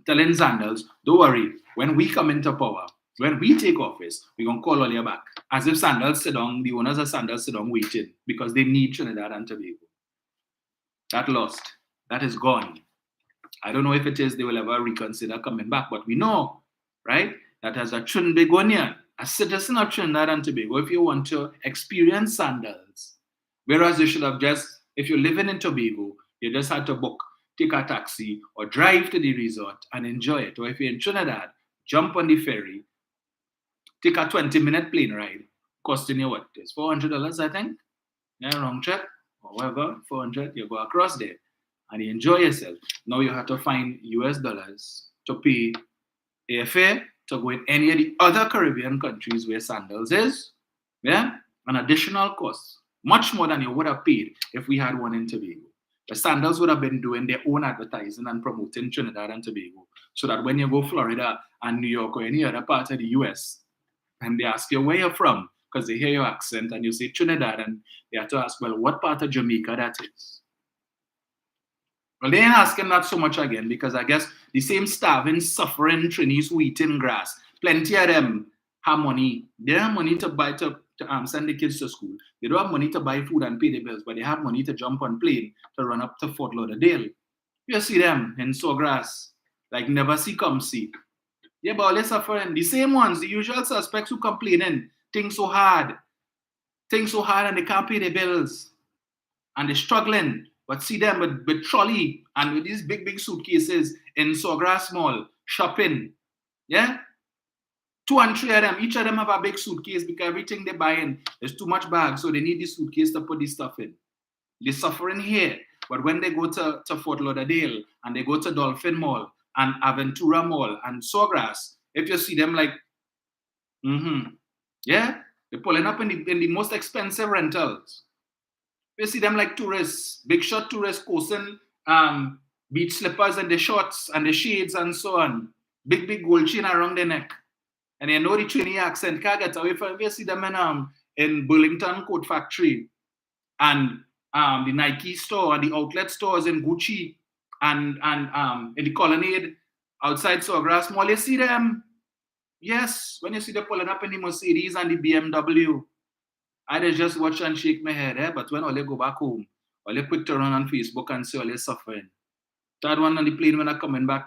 Telling Sandals, don't worry, when we come into power, when we take office, we're going to call all your back. As if Sandals sit down, the owners of Sandals sit down waiting, because they need Trinidad and Tobago. That lost. That is gone. I don't know if it is they will ever reconsider coming back, but we know, right, that as a Trinbagonian, a citizen of Trinidad and Tobago, if you want to experience Sandals, whereas you should have just, if you're living in Tobago, you just had to book, take a taxi, or drive to the resort and enjoy it. Or if you're in Trinidad, jump on the ferry, take a 20-minute plane ride, costing you what? It's $400, I think. Yeah, round trip, or whatever, 400, you go across there and you enjoy yourself. Now you have to find US dollars to pay airfare to go in any of the other Caribbean countries where Sandals is. Yeah, an additional cost, much more than you would have paid if we had one in Tobago. The Sandals would have been doing their own advertising and promoting Trinidad and Tobago, so that when you go Florida and New York or any other part of the US, and they ask you where you're from, because they hear your accent, and you say Trinidad, and they have to ask, well, what part of Jamaica that is? Well, they ain't asking that so much again, because I guess the same starving, suffering Trinis who eating grass, plenty of them have money. They have money to buy to send the kids to school. They don't have money to buy food and pay the bills, but they have money to jump on plane to run up to Fort Lauderdale. You see them in Sawgrass, like never see come see. Yeah, but all they're suffering. The same ones, the usual suspects who complaining, things so hard, and they can't pay their bills. And they're struggling. But see them with trolley and with these big suitcases in Sawgrass Mall, shopping. Yeah? 2 and 3 of them, each of them have a big suitcase because everything they buy in is too much bag, so they need this suitcase to put this stuff in. They're suffering here, but when they go to Fort Lauderdale and they go to Dolphin Mall and Aventura Mall and Sawgrass, if you see them like, yeah, they're pulling up in the most expensive rentals. You see them like tourists, big shot tourists, coasting beach slippers and the shorts and the shades and so on. Big gold chain around their neck. And you know the Trini accent can't get away from. You see them in Burlington Coat Factory and the Nike store and the outlet stores in Gucci and in the Colonnade outside Sawgrass Mall. You see them. Yes, when you see them pulling up in the Mercedes and the BMW, I just watch and shake my head, but when all they go back home, all they quick to run on Facebook and see all they suffering. Third one on the plane when I'm coming back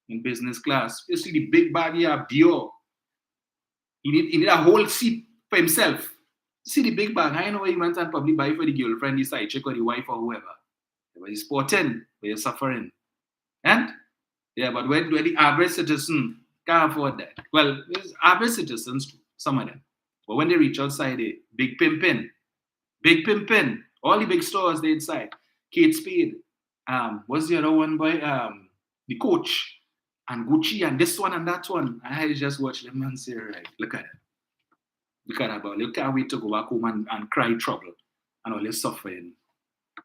in business class, you see the big bag here, Dior. He need a whole seat for himself. See the big bag, I know where he went and probably buy for the girlfriend, the side chick or the wife or whoever. But he's sporting, but you're suffering. And yeah, but when the average citizen can't afford that. Well, there's average citizens, some of them. But when they reach outside, they big pimpin'. All the big stores they inside. Kate Spade. What's the other one boy? The Coach and Gucci and this one and that one. I just watch them and say, right, look at it. Look at that, boy. You can't wait to go back home and cry trouble and all this suffering.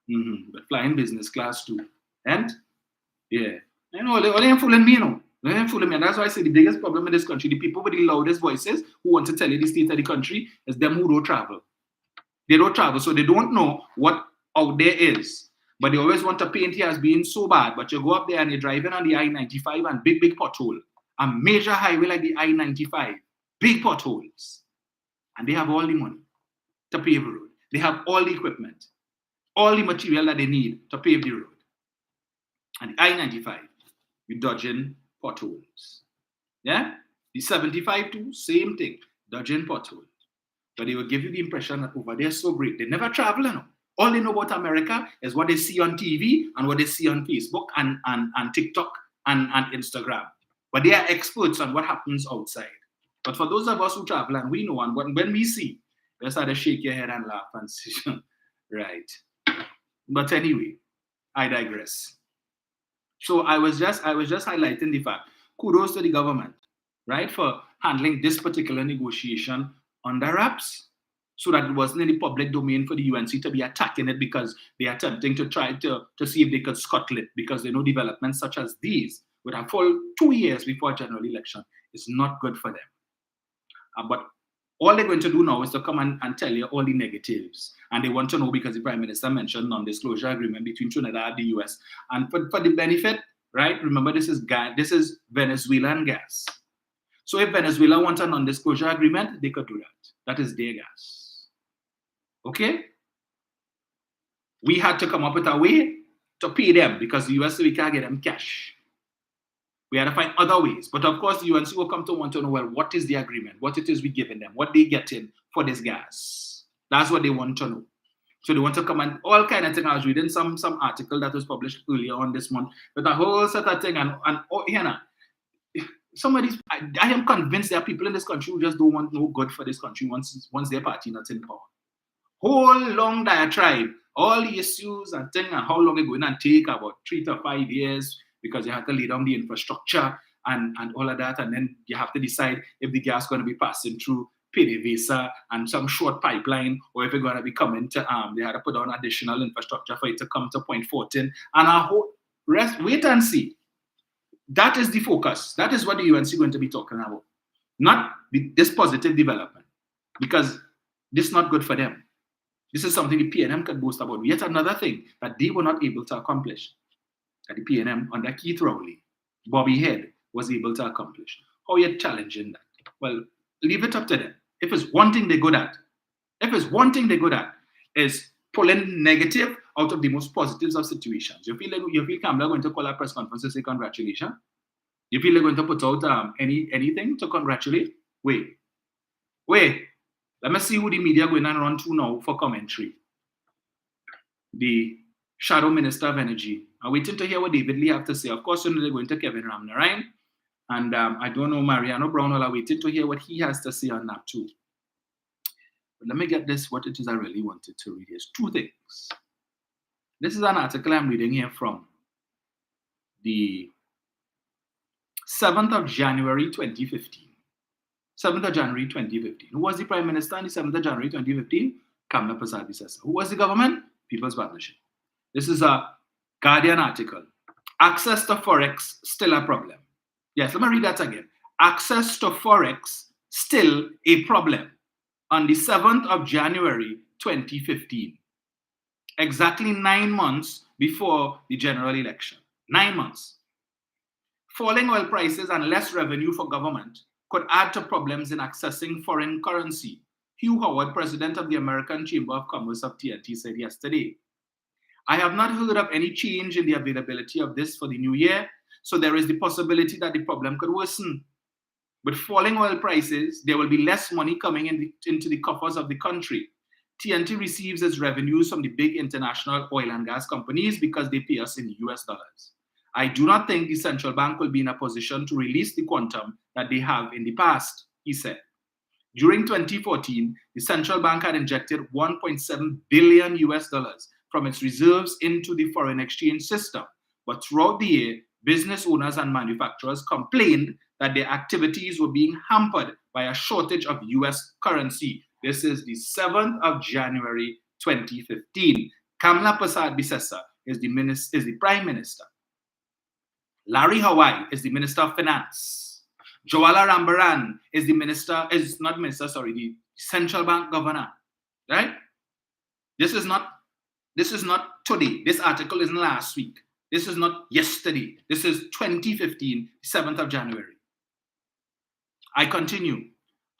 But flying business class too. And yeah. You know, they ain't fooling me, you know. They ain't fooling me. And that's why I say the biggest problem in this country, the people with the loudest voices who want to tell you the state of the country, is them who don't travel. They don't travel, so they don't know what out there is. But they always want to paint here as being so bad. But you go up there and you're driving on the I-95 and big pothole. A major highway like the I-95. Big potholes. And they have all the money to pave the road. They have all the equipment. All the material that they need to pave the road. And the I-95, you're dodging potholes. Yeah? The 75 too, same thing. Dodging potholes. But they will give you the impression that over there is so great. They never travel, you know. All they know about America is what they see on TV and what they see on Facebook and TikTok and Instagram. But they are experts on what happens outside. But for those of us who travel and we know, and when we see, you start to shake your head and laugh and say, right. But anyway, I digress. So I was just highlighting the fact, kudos to the government, right, for handling this particular negotiation under wraps, so that it wasn't in the public domain for the UNC to be attacking it because they are attempting to try to see if they could scuttle it, because they know developments such as these would have fall 2 years before a general election is not good for them. But all they're going to do now is to come and tell you all the negatives. And they want to know because the Prime Minister mentioned non-disclosure agreement between Trinidad and the US. And for the benefit, right, remember this is Venezuelan gas. So if Venezuela wants a non-disclosure agreement, they could do that. That is their gas. Okay? We had to come up with a way to pay them because the US, we can't get them cash. We had to find other ways. But of course, the UNC will come to want to know, well, what is the agreement? What it is we giving them? What they getting for this gas? That's what they want to know. So they want to come and all kind of thing. I was reading some article that was published earlier on this month with a whole set of thing. And you know, some of these, I am convinced there are people in this country who just don't want no good for this country once their party not in power. Whole long diatribe, all the issues and things and how long it's going to take, about 3 to 5 years, because you have to lay down the infrastructure and all of that, and then you have to decide if the gas is going to be passing through PDVSA and some short pipeline, or if it's going to be coming to they had to put on additional infrastructure for it to come to Point 14, and a whole rest. Wait and see. That is the focus. That is what the UNC is going to be talking about, not this positive development, because this is not good for them. This is something the PNM could boast about. Yet another thing that they were not able to accomplish, that the PNM under Keith Rowley, Bobby Head, was able to accomplish. How are you challenging that? Well, leave it up to them. If it's one thing they're good at, is pulling negative out of the most positives of situations. You feel Kamala going to call a press conference to say congratulations? You feel they're going to put out anything to congratulate? Wait. Let me see who the media going and run to now for commentary. The Shadow Minister of Energy. I'm waiting to hear what David Lee have to say. Of course, they're going to Kevin Ramnarine. And I don't know, Mariano Brownell, I waited to hear what he has to say on that too. But let me get this, what it is I really wanted to read. Is two things. This is an article I'm reading here from the 7th of January 2015. 7th of January 2015. Who was the Prime Minister on the 7th of January 2015? Kamla Persad-Bissessar. Who was the government? People's Partnership. This is a Guardian article. Access to Forex still a problem. Yes, let me read that again. Access to Forex still a problem on the 7th of January 2015. Exactly 9 months before the general election. 9 months. Falling oil prices and less revenue for government could add to problems in accessing foreign currency, Hugh Howard, president of the American Chamber of Commerce of TNT, said yesterday. I have not heard of any change in the availability of this for the new year, so there is the possibility that the problem could worsen. With falling oil prices, there will be less money coming into the coffers of the country. TNT receives its revenues from the big international oil and gas companies because they pay us in US dollars. I do not think the central bank will be in a position to release the quantum that they have in the past, he said. During 2014, the central bank had injected 1.7 billion US dollars from its reserves into the foreign exchange system. But throughout the year, business owners and manufacturers complained that their activities were being hampered by a shortage of US currency. This is the 7th of January 2015. Kamla Persad-Bissessar is the Prime Minister. Larry Hawaii is the Minister of Finance. Jwala Rambaran is the central bank governor. Right? This is not today. This article isn't last week. This is not yesterday. This is 2015, 7th of January. I continue.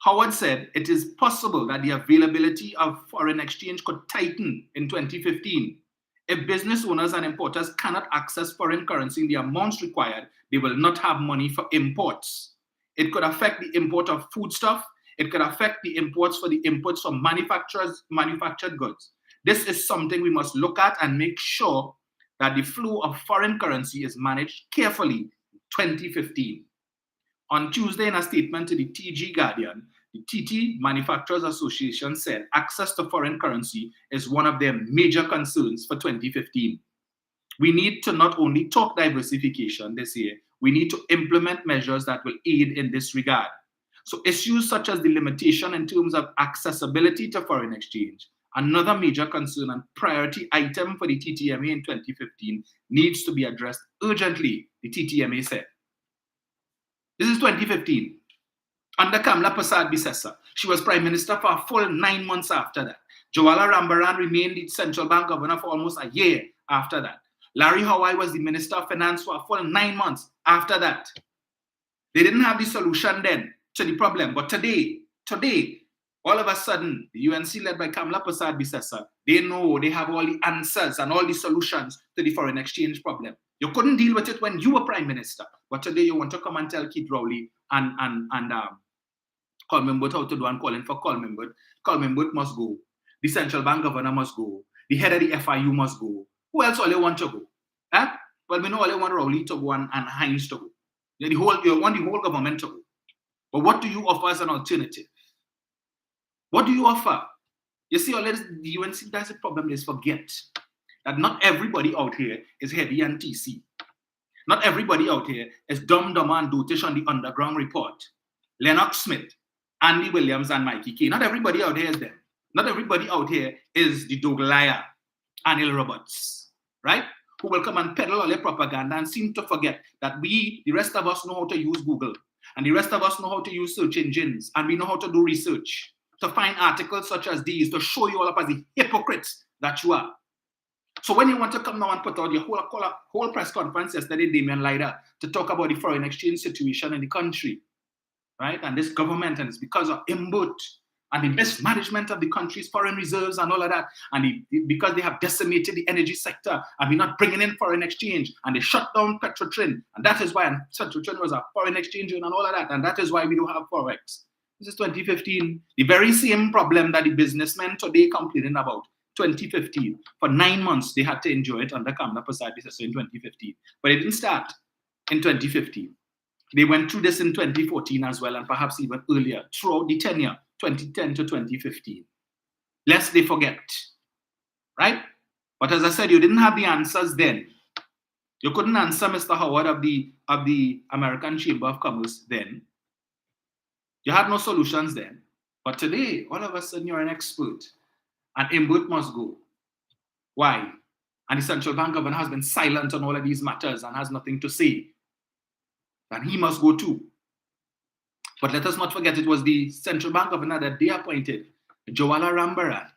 Howard said it is possible that the availability of foreign exchange could tighten in 2015. If business owners and importers cannot access foreign currency in the amounts required, they will not have money for imports. It could affect the import of foodstuff. It could affect the imports for the inputs from manufactured goods. This is something we must look at and make sure that the flow of foreign currency is managed carefully in 2015. On Tuesday, in a statement to the TG Guardian, the TT Manufacturers Association said access to foreign currency is one of their major concerns for 2015. We need to not only talk diversification this year, we need to implement measures that will aid in this regard. So issues such as the limitation in terms of accessibility to foreign exchange, another major concern and priority item for the TTMA in 2015, needs to be addressed urgently, the TTMA said. This is 2015. Under Kamla Persad-Bissessar, she was Prime Minister for a full 9 months after that. Jwala Rambaran remained the central bank governor for almost a year after that. Larry Hawaii was the Minister of Finance for a full 9 months after that. They didn't have the solution then to the problem, but today, all of a sudden, the UNC led by Kamla Persad-Bissessar, they know they have all the answers and all the solutions to the foreign exchange problem. You couldn't deal with it when you were Prime Minister, but today you want to come and tell Keith Rowley and Colman Burt how to do and calling for Colman Burt. Colman Burt must go. The central bank governor must go. The head of the FIU must go. Who else all you want to go? Well, we know all you want Rowley to go and Hines to go. You want the whole government to go. But what do you offer as an alternative? What do you offer? You see, the UNC, that's the problem, is forget that not everybody out here is heavy and TC. Not everybody out here is dumb and dotish on the underground report. Lennox Smith, Andy Williams, and Mikey Kay. Not everybody out here is them. Not everybody out here is the Doug Liar, Anil Roberts, right? Who will come and peddle all their propaganda and seem to forget that the rest of us know how to use Google. And the rest of us know how to use search engines. And we know how to do research. To find articles such as these to show you all up as the hypocrites that you are. So when you want to come now and put out your whole press conference yesterday, Damian Leiter, to talk about the foreign exchange situation in the country, right? And this government, and it's because of Imbut and the mismanagement of the country's foreign reserves and all of that, and because they have decimated the energy sector and we're not bringing in foreign exchange, and they shut down Petrotrin, and that is why Petrotrin was a foreign exchange and all of that, and that is why we don't have Forex. This is 2015. The very same problem that the businessmen today complaining about, 2015. For 9 months, they had to enjoy it under Kamla Persad-Bissessar in 2015. But it didn't start in 2015. They went through this in 2014 as well, and perhaps even earlier, throughout the tenure, 2010 to 2015. Lest they forget, right? But as I said, you didn't have the answers then. You couldn't answer Mr. Howard of the American Chamber of Commerce then. You had no solutions then. But today, all of a sudden, you're an expert. And Mbut must go. Why? And the central bank governor has been silent on all of these matters and has nothing to say. And he must go too. But let us not forget, it was the central bank governor that they appointed, Jawala Rambaran.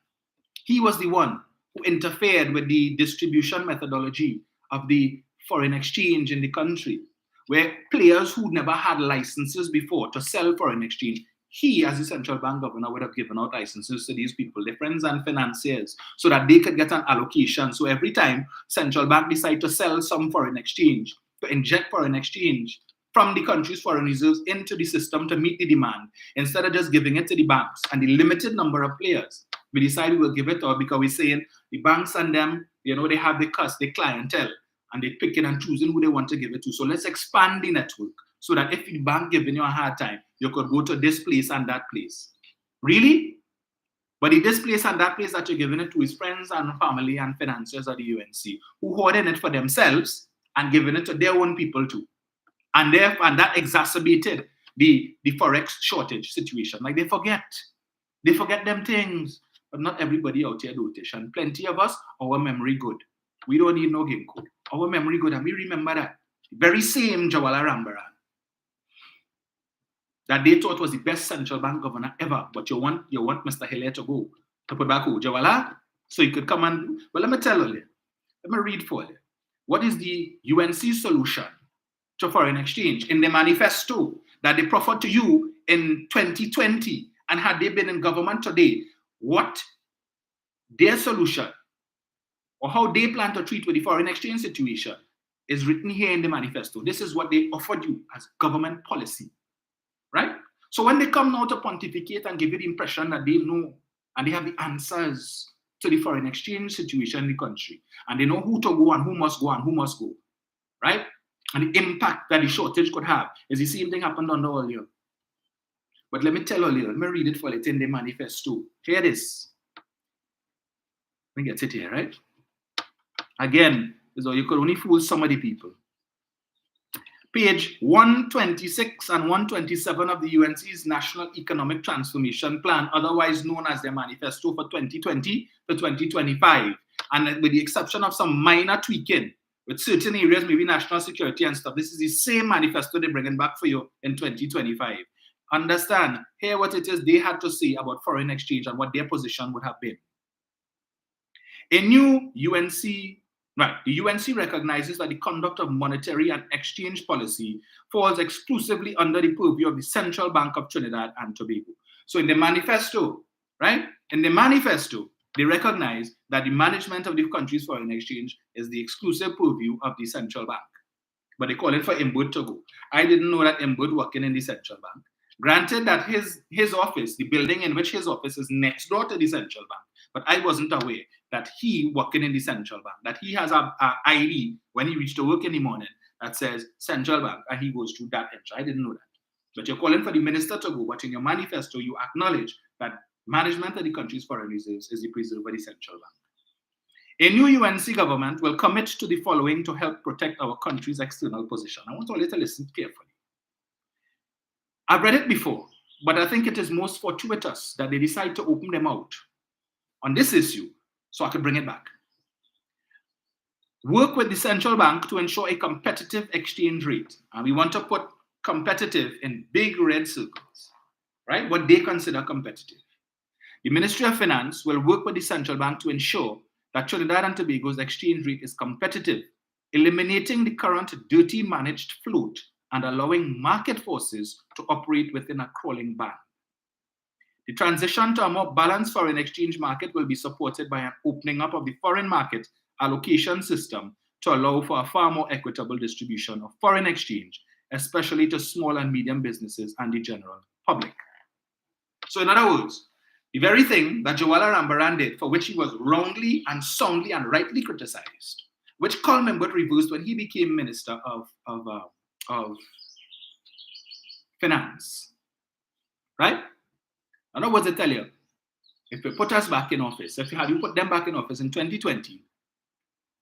He was the one who interfered with the distribution methodology of the foreign exchange in the country, where players who never had licenses before to sell foreign exchange, he, as the central bank governor, would have given out licenses to these people, their friends and financiers, so that they could get an allocation. So every time central bank decide to sell some foreign exchange, to inject foreign exchange from the country's foreign reserves into the system to meet the demand, instead of just giving it to the banks and the limited number of players, we decide we will give it out because we're saying the banks and them, they have the clientele, and they picking and choosing who they want to give it to. So let's expand the network so that if the bank giving you a hard time, you could go to this place and that place. Really? But the this place and that place that you're giving it to is friends and family and financiers of the UNC who hoarding it for themselves and giving it to their own people too. And that exacerbated the forex shortage situation. Like they forget them things. But not everybody out here do it. And plenty of us, our memory good. We don't need no game code. Our memory good, and we remember that. The very same Jawala Rambaran that they thought was the best central bank governor ever, but you want Mr. Hillier to go to put back who? Jawala? So he could come and, well, let me tell you, let me read for you. What is the UNC solution to foreign exchange in the manifesto that they proffered to you in 2020? And had they been in government today, what their solution or how they plan to treat with the foreign exchange situation is written here in the manifesto. This is what they offered you as government policy, right? So when they come now to pontificate and give you the impression that they know and they have the answers to the foreign exchange situation in the country, and they know who to go and who must go and who must go, right? And the impact that the shortage could have is the same thing happened under Olio. But let me tell you, let me read it for you in the manifesto. Here it is. Let me get it here, right? Again, so you could only fool some of the people. Page 126 and 127 of the UNC's National Economic Transformation Plan, otherwise known as their manifesto for 2020 to 2025. And with the exception of some minor tweaking with certain areas, maybe national security and stuff, this is the same manifesto they're bringing back for you in 2025. Understand, hear what it is they had to say about foreign exchange and what their position would have been. A new UNC, right, the UNC recognizes that the conduct of monetary and exchange policy falls exclusively under the purview of the Central Bank of Trinidad and Tobago. So in the manifesto, right, in the manifesto, they recognize that the management of the country's foreign exchange is the exclusive purview of the central bank. But they call it for Mbut to go. I didn't know that Mbut working in the central bank. Granted that his office, the building in which his office is next door to the central bank, but I wasn't aware that he working in the central bank, that he has a ID when he reached to work in the morning that says central bank, and he goes through that entry. I didn't know that. But you're calling for the minister to go, but in your manifesto, you acknowledge that management of the country's foreign reserves is the preserve of the central bank. A new UNC government will commit to the following to help protect our country's external position. I want all you to listen carefully. I've read it before, but I think it is most fortuitous that they decide to open them out on this issue so I could bring it back. Work with the central bank to ensure a competitive exchange rate. And we want to put competitive in big red circles, right? What they consider competitive. The Ministry of Finance will work with the central bank to ensure that Trinidad and Tobago's exchange rate is competitive, eliminating the current dirty managed float and allowing market forces to operate within a crawling band. The transition to a more balanced foreign exchange market will be supported by an opening up of the foreign market allocation system to allow for a far more equitable distribution of foreign exchange, especially to small and medium businesses and the general public. So in other words, the very thing that Jawala Rambaran did, for which he was wrongly and soundly and rightly criticized, which Colin Mbut reversed when he became Minister of finance. Right? In other words, I tell you, if you put us back in office, if you had you put them back in office in 2020,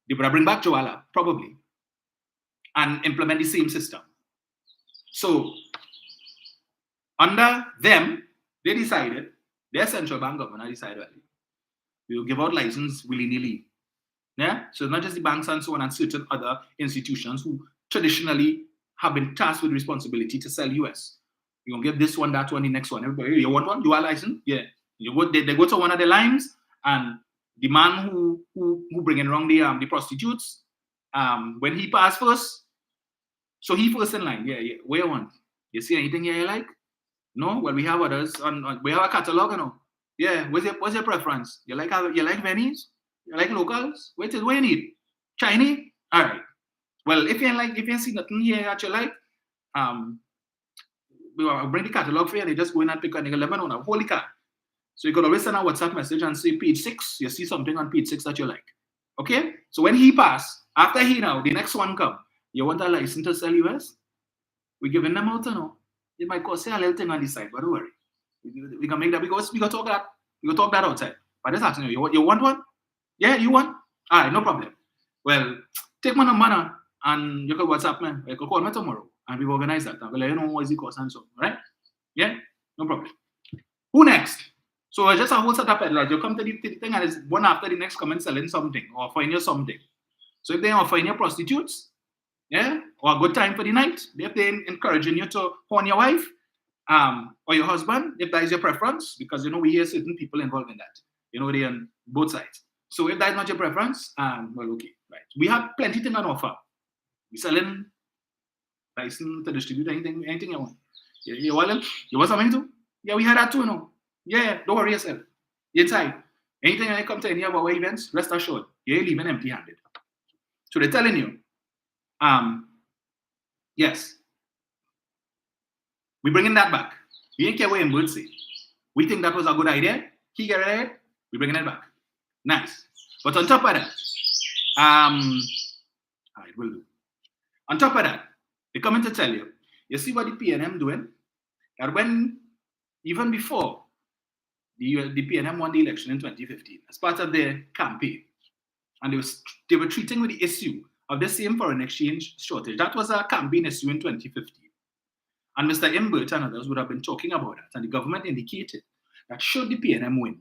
they would have bring back Joala, probably, and implement the same system. So, under them, they decided, their central bank governor decided, we will give out license willy-nilly. Yeah? So not just the banks and so on and certain other institutions who traditionally have been tasked with responsibility to sell US. You're gonna give this one, that one, the next one. Everybody, you want one? You are licensed? Yeah. You go, they go to one of the lines, and the man who bringing around the prostitutes, when he passed first, so he first in line. Yeah, yeah. Where you want? You see anything here you like? No? Well, we have others. We have a catalog, you know. Yeah. What's your preference? You like Venice? You like locals? What you need? Chinese? All right. Well, if you see nothing here that you like, we'll bring the catalog for you. They just go in and pick a nigga lemon on a holy card. So you could always send a WhatsApp message and say page 6. You see something on page 6 that you like. Okay? So when he pass, after he now, the next one come. You want a license to sell US? We're giving them out, you know. It might cost you a little thing on the side, but don't worry. We can make that because we can talk that. We can talk that outside. But just asking you want one? Yeah, you want? All right, no problem. Well, take my number and you can WhatsApp me. You can call me tomorrow and we will organize that. I will let you know what is the cost and so, right? Yeah, no problem. Who next? So it's just a whole set of peddlers. You come to the thing and it's one after the next comment selling something or offering you something. So if they are offering you prostitutes, yeah, or a good time for the night, if they're encouraging you to horn your wife or your husband, if that is your preference, because you know we hear certain people involved in that. You know, they're on both sides. So if that is not your preference, well, okay, right. We have plenty things on offer. We're selling license to distribute anything you want. You want something too? Yeah, we had that too, you know. Yeah, don't worry yourself. You're inside. Anything I come to any of our events, rest assured, you're leaving empty-handed. So they're telling you, yes, we're bringing that back. We ain't care what Mbud say. We think that was a good idea. He get it, we're bringing it back. Nice. But on top of that, it will do. On top of that, they come in to tell you, you see what the PNM doing? That when, even before the PNM won the election in 2015, as part of their campaign, and they were treating with the issue of the same foreign exchange shortage. That was a campaign issue in 2015. And Mr. Imbert and others would have been talking about that, and the government indicated that should the PNM win,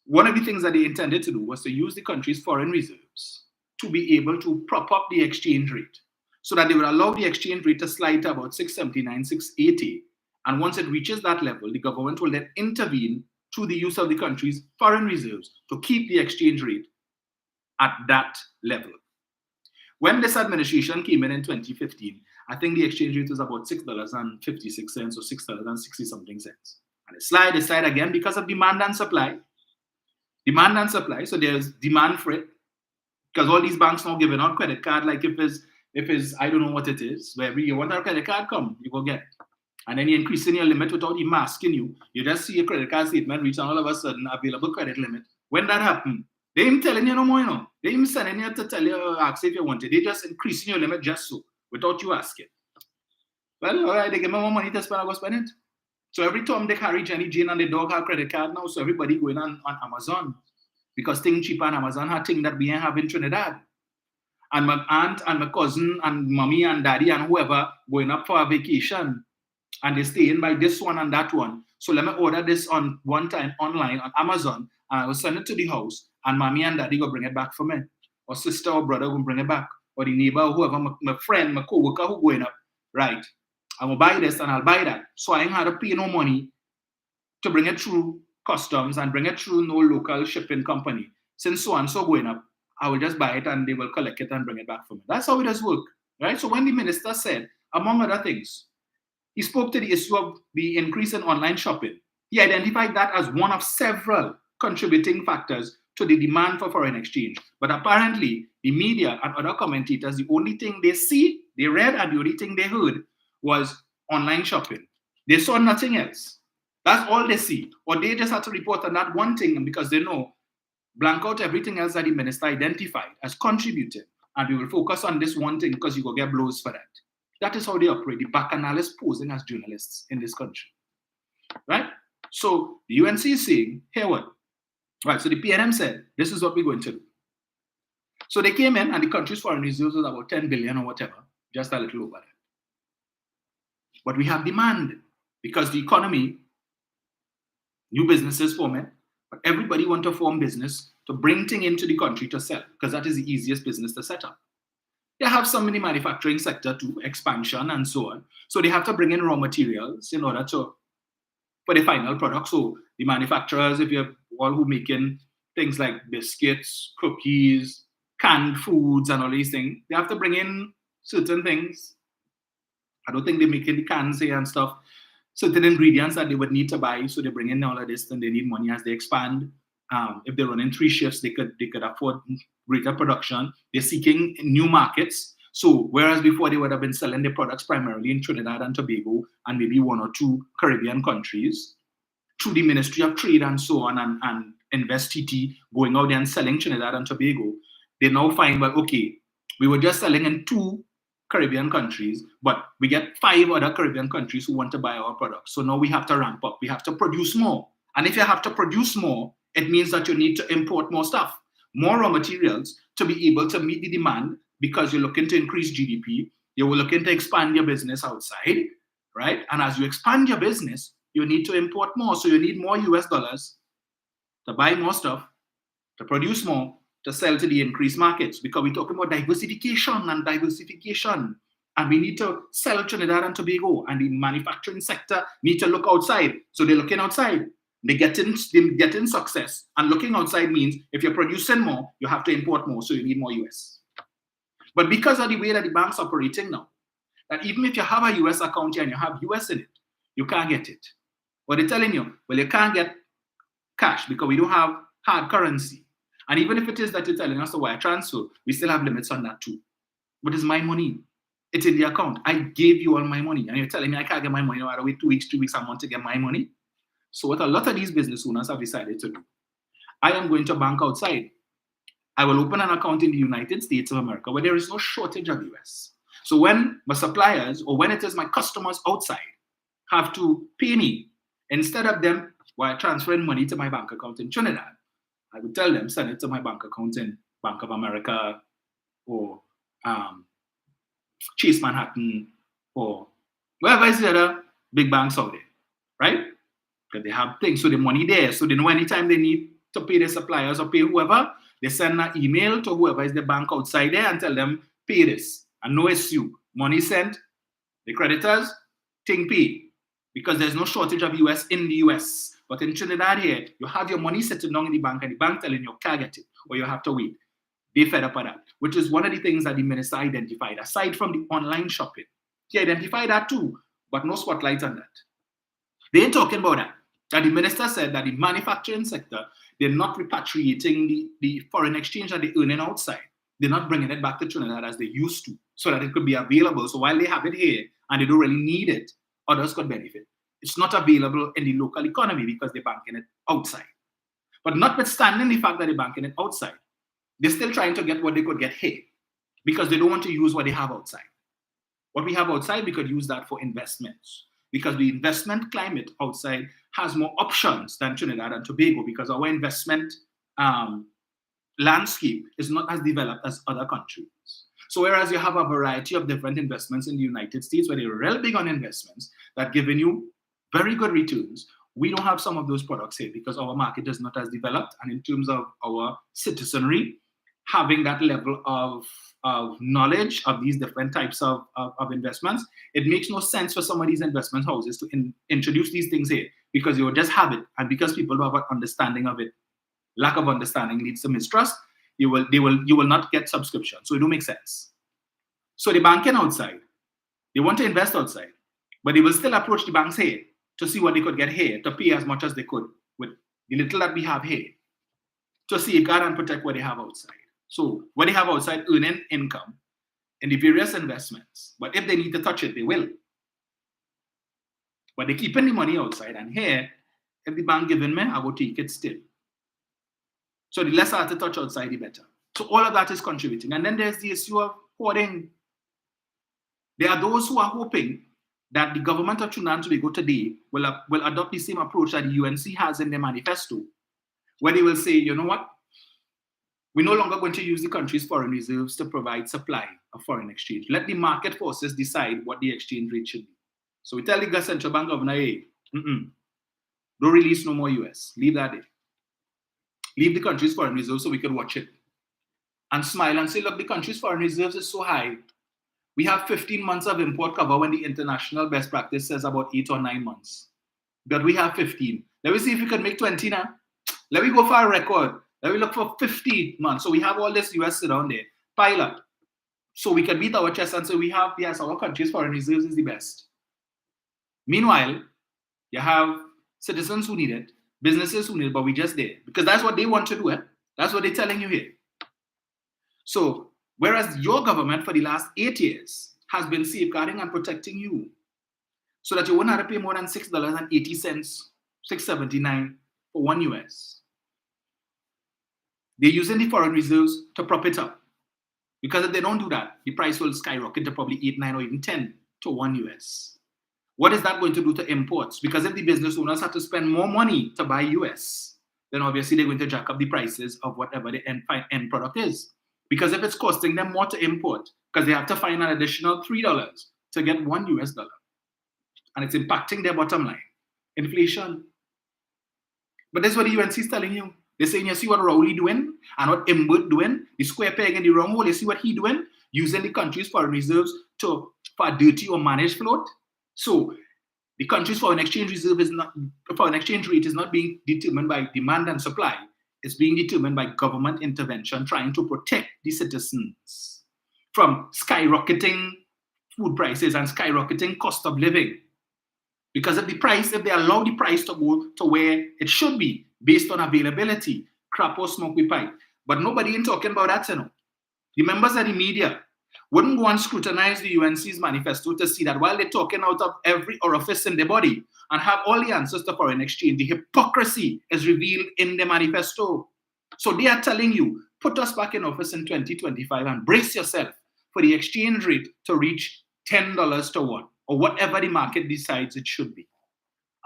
one of the things that they intended to do was to use the country's foreign reserves to be able to prop up the exchange rate so that they would allow the exchange rate to slide to about 679, 680. And once it reaches that level, the government will then intervene through the use of the country's foreign reserves to keep the exchange rate at that level. When this administration came in 2015, I think the exchange rate was about $6.56 or $6.60 something cents. And it slide again because of demand and supply. Demand and supply. So there's demand for it. Because all these banks now giving out credit card, like if it's I don't know what it is, wherever you want a credit card, come, you go get it. And then you're increasing your limit without even asking you. You just see a credit card statement reach and all of a sudden available credit limit. When that happens, they ain't telling you no more, you know. They ain't sending you to tell you, ask if you want it. They just increasing your limit just so, without you asking. Well, all right, they give me more money to spend, I go spend it. So every time they carry Jenny, Jane, and the dog have credit card now, so everybody going on Amazon. Because things cheap on Amazon have things that we ain't have in Trinidad. And my aunt and my cousin and mommy and daddy and whoever going up for a vacation. And they stay in by this one and that one. So let me order this on one time online on Amazon, and I will send it to the house, and mommy and daddy go bring it back for me. Or sister or brother will bring it back. Or the neighbor or whoever, my friend, my co-worker who going up. Right. I will buy this and I'll buy that. So I ain't had to pay no money to bring it through customs and bring it through no local shipping company. Since so and so going up, I will just buy it and they will collect it and bring it back for me. That's how it does work. Right. So when the minister said, among other things, he spoke to the issue of the increase in online shopping. He identified that as one of several contributing factors to the demand for foreign exchange. But apparently, the media and other commentators, the only thing they read, and the only thing they heard was online shopping. They saw nothing else. That's all they see. Or they just had to report on that one thing because they know, blank out everything else that the minister identified as contributing. And we will focus on this one thing because you will get blows for that. That is how they operate. The bacchanalists posing as journalists in this country, right? So the UNC is saying, here what? Right, so the PNM said, this is what we're going to do. So they came in and the country's foreign reserves was about 10 billion or whatever, just a little over that. But we have demand because the economy, new businesses forming, but everybody want to form business to bring things into the country to sell because that is the easiest business to set up. They have some in the manufacturing sector too, expansion and so on. So they have to bring in raw materials in order to, for the final product. So the manufacturers, if you're all who making things like biscuits, cookies, canned foods and all these things, they have to bring in certain things. I don't think they make the cans here and stuff. Certain ingredients that they would need to buy. So they bring in all of this and they need money as they expand. If they're running 3 shifts, they could afford greater production. They're seeking new markets. So whereas before they would have been selling their products primarily in Trinidad and Tobago and maybe 1 or 2 Caribbean countries, through the Ministry of Trade and so on and Invest TT going out there and selling Trinidad and Tobago, they now find, well, okay, we were just selling in 2 Caribbean countries, but we get 5 other Caribbean countries who want to buy our products. So now we have to ramp up. We have to produce more. And if you have to produce more, it means that you need to import more stuff, more raw materials to be able to meet the demand because you're looking to increase GDP. You're looking to expand your business outside, right? And as you expand your business, you need to import more. So you need more US dollars to buy more stuff, to produce more, to sell to the increased markets, because we're talking about diversification. And we need to sell Trinidad and Tobago, and the manufacturing sector need to look outside. So they're looking outside. They're getting success. And looking outside means if you're producing more, you have to import more. So you need more US. But because of the way that the bank's operating now, that even if you have a US account here and you have US in it, you can't get it. What they're telling you, well, you can't get cash because we don't have hard currency. And even if it is that you're telling us to wire transfer, we still have limits on that too. But it's my money. It's in the account. I gave you all my money. And you're telling me I can't get my money. I wait 2 weeks, 3 weeks, I want to get my money. So what a lot of these business owners have decided to do, I am going to bank outside. I will open an account in the United States of America where there is no shortage of US. So when my suppliers or when it is my customers outside have to pay me, instead of them wire transferring money to my bank account in Trinidad, I would tell them, send it to my bank account in Bank of America or Chase Manhattan or wherever is the other big banks out there, right? Because they have things, so the money there. So they know anytime they need to pay their suppliers or pay whoever, they send an email to whoever is the bank outside there and tell them, pay this. And no issue. Money sent, the creditors, thing pay. Because there's no shortage of US in the US. But in Trinidad here, you have your money sitting down in the bank and the bank telling you can't get it or you have to wait. They fed up on that, which is one of the things that the minister identified, aside from the online shopping. He identified that too, but no spotlight on that. They ain't talking about that. And the minister said that the manufacturing sector, they're not repatriating the foreign exchange that they're earning outside. They're not bringing it back to Trinidad as they used to, so that it could be available. So while they have it here and they don't really need it, others could benefit. It's not available in the local economy because they're banking it outside. But notwithstanding the fact that they're banking it outside, they're still trying to get what they could get here because they don't want to use what they have outside. What we have outside, we could use that for investments because the investment climate outside has more options than Trinidad and Tobago because our investment landscape is not as developed as other countries. So whereas you have a variety of different investments in the United States where they're real big on investments that giving you very good returns, we don't have some of those products here because our market is not as developed. And in terms of our citizenry, having that level of knowledge of these different types of investments, it makes no sense for some of these investment houses to introduce these things here because you will just have it. And because people don't have an understanding of it, lack of understanding leads to mistrust, you will not get subscription. So it don't make sense. So the banking outside, they want to invest outside, but they will still approach the banks here to see what they could get here, to pay as much as they could with the little that we have here, to safeguard and protect what they have outside. So what they have outside, earning income in the various investments. But if they need to touch it, they will. But they're keeping the money outside. And here, if the bank giving me, I will take it still. So the less I have to touch outside, the better. So all of that is contributing. And then there's the issue of hoarding. There are those who are hoping that the government of Trinidad and Tobago today will adopt the same approach that the UNC has in their manifesto, where they will say, you know what, we're no longer going to use the country's foreign reserves to provide supply of foreign exchange. Let the market forces decide what the exchange rate should be. So we tell the central bank governor, hey, don't release no more US. Leave that there. Leave the country's foreign reserves so we can watch it. And smile and say, look, the country's foreign reserves is so high. We have 15 months of import cover when the international best practice says about 8 or 9 months. But we have 15. Let me see if we can make 20 now. Let me go for a record. Let me look for 50 months. So we have all this US around there. Pile up. So we can beat our chest and say we have, yes, our country's foreign reserves is the best. Meanwhile, you have citizens who need it, businesses who need it, but we just there. Because that's what they want to do. That's what they're telling you here. So, whereas your government for the last 8 years has been safeguarding and protecting you so that you won't have to pay more than $6.80, $6.79 for 1 US. They're using the foreign reserves to prop it up. Because if they don't do that, the price will skyrocket to probably 8, 9, or even 10 to 1 US. What is that going to do to imports? Because if the business owners have to spend more money to buy US, then obviously they're going to jack up the prices of whatever the end product is. Because if it's costing them more to import, because they have to find an additional $3 to get $1 US, and it's impacting their bottom line. Inflation. But that's what the UNC is telling you. They're saying, you see what Rowley doing and what Imbert doing, the square peg in the wrong hole, you see what he doing? Using the country's foreign reserves for a dirty or managed float. So the country's foreign exchange rate is not being determined by demand and supply. It's being determined by government intervention trying to protect the citizens from skyrocketing food prices and skyrocketing cost of living. Because if they allow the price to go to where it should be based on availability, crap or smoke we pipe. But nobody ain't talking about that, you know. The members of the media wouldn't go and scrutinize the UNC's manifesto to see that while they're talking out of every orifice in their body and have all the answers to foreign exchange, the hypocrisy is revealed in the manifesto. So they are telling you, put us back in office in 2025 and brace yourself for the exchange rate to reach $10 to 1, or whatever the market decides it should be.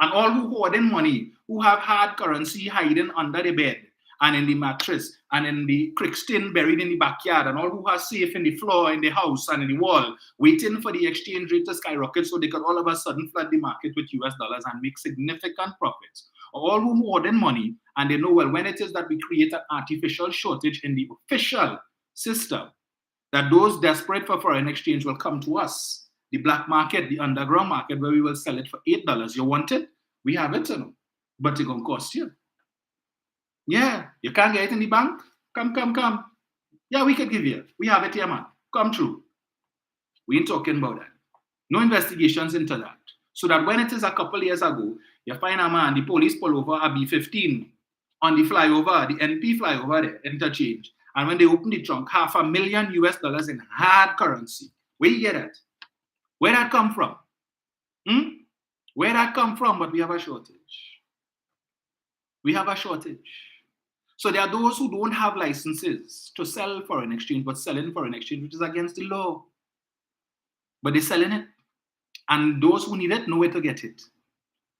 And all who hoard in money, who have hard currency hiding under the bed and in the mattress and in the crickstin buried in the backyard, and all who are safe in the floor, in the house and in the wall, waiting for the exchange rate to skyrocket so they could all of a sudden flood the market with US dollars and make significant profits. All who hoard in money, and they know, well, when it is that we create an artificial shortage in the official system, that those desperate for foreign exchange will come to us. The black market, the underground market, where we will sell it for $8. You want it? We have it, you know, but it's going to cost you. Yeah, you can't get it in the bank? Come. Yeah, we can give you. We have it here, man. Come through. We ain't talking about that. No investigations into that. So that when it is a couple years ago, you find a man, the police pull over a B-15 on the flyover, the NP flyover there, interchange. And when they open the trunk, $500,000 US in hard currency. Where you get it? Where that come from? Where that come from? But we have a shortage. We have a shortage. So there are those who don't have licenses to sell foreign exchange, but selling foreign exchange, which is against the law. But they're selling it. And those who need it know where to get it.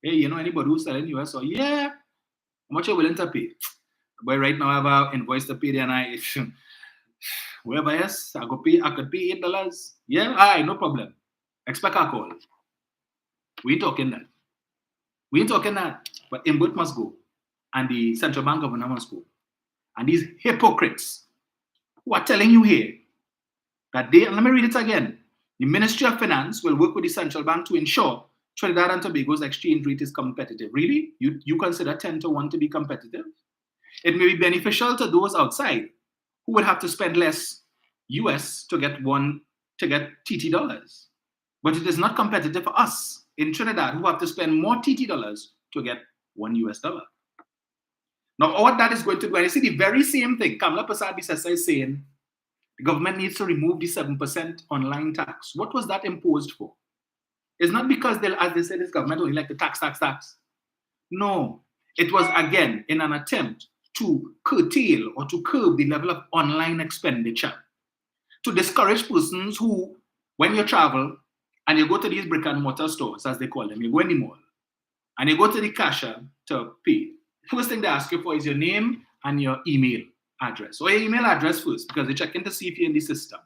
Hey, you know anybody who's selling US? Or yeah, how much are you willing to pay? But right now I have an invoice to pay there, and I wherever yes, I could pay $8. Yeah, all right, no problem. Expect a call. We ain't talking that. But Imbert must go. And the central bank governor must go. And these hypocrites who are telling you here that and let me read it again. The Ministry of Finance will work with the central bank to ensure Trinidad and Tobago's exchange rate is competitive. Really? You consider 10 to 1 to be competitive? It may be beneficial to those outside who would have to spend less US to get TT dollars. But it is not competitive for us in Trinidad who have to spend more TT dollars to get $1 US. Now, what that is going to do, and you see the very same thing, Kamla Persad-Bissessar is saying the government needs to remove the 7% online tax. What was that imposed for? It's not because, as they said, this government only like to tax. No, it was, again, in an attempt to curtail or to curb the level of online expenditure, to discourage persons who, when you travel, and you go to these brick and mortar stores, as they call them. You go in the mall, and you go to the cashier to pay. First thing they ask you for is your name and your email address, or your email address first, because they're checking to see if you're in the system.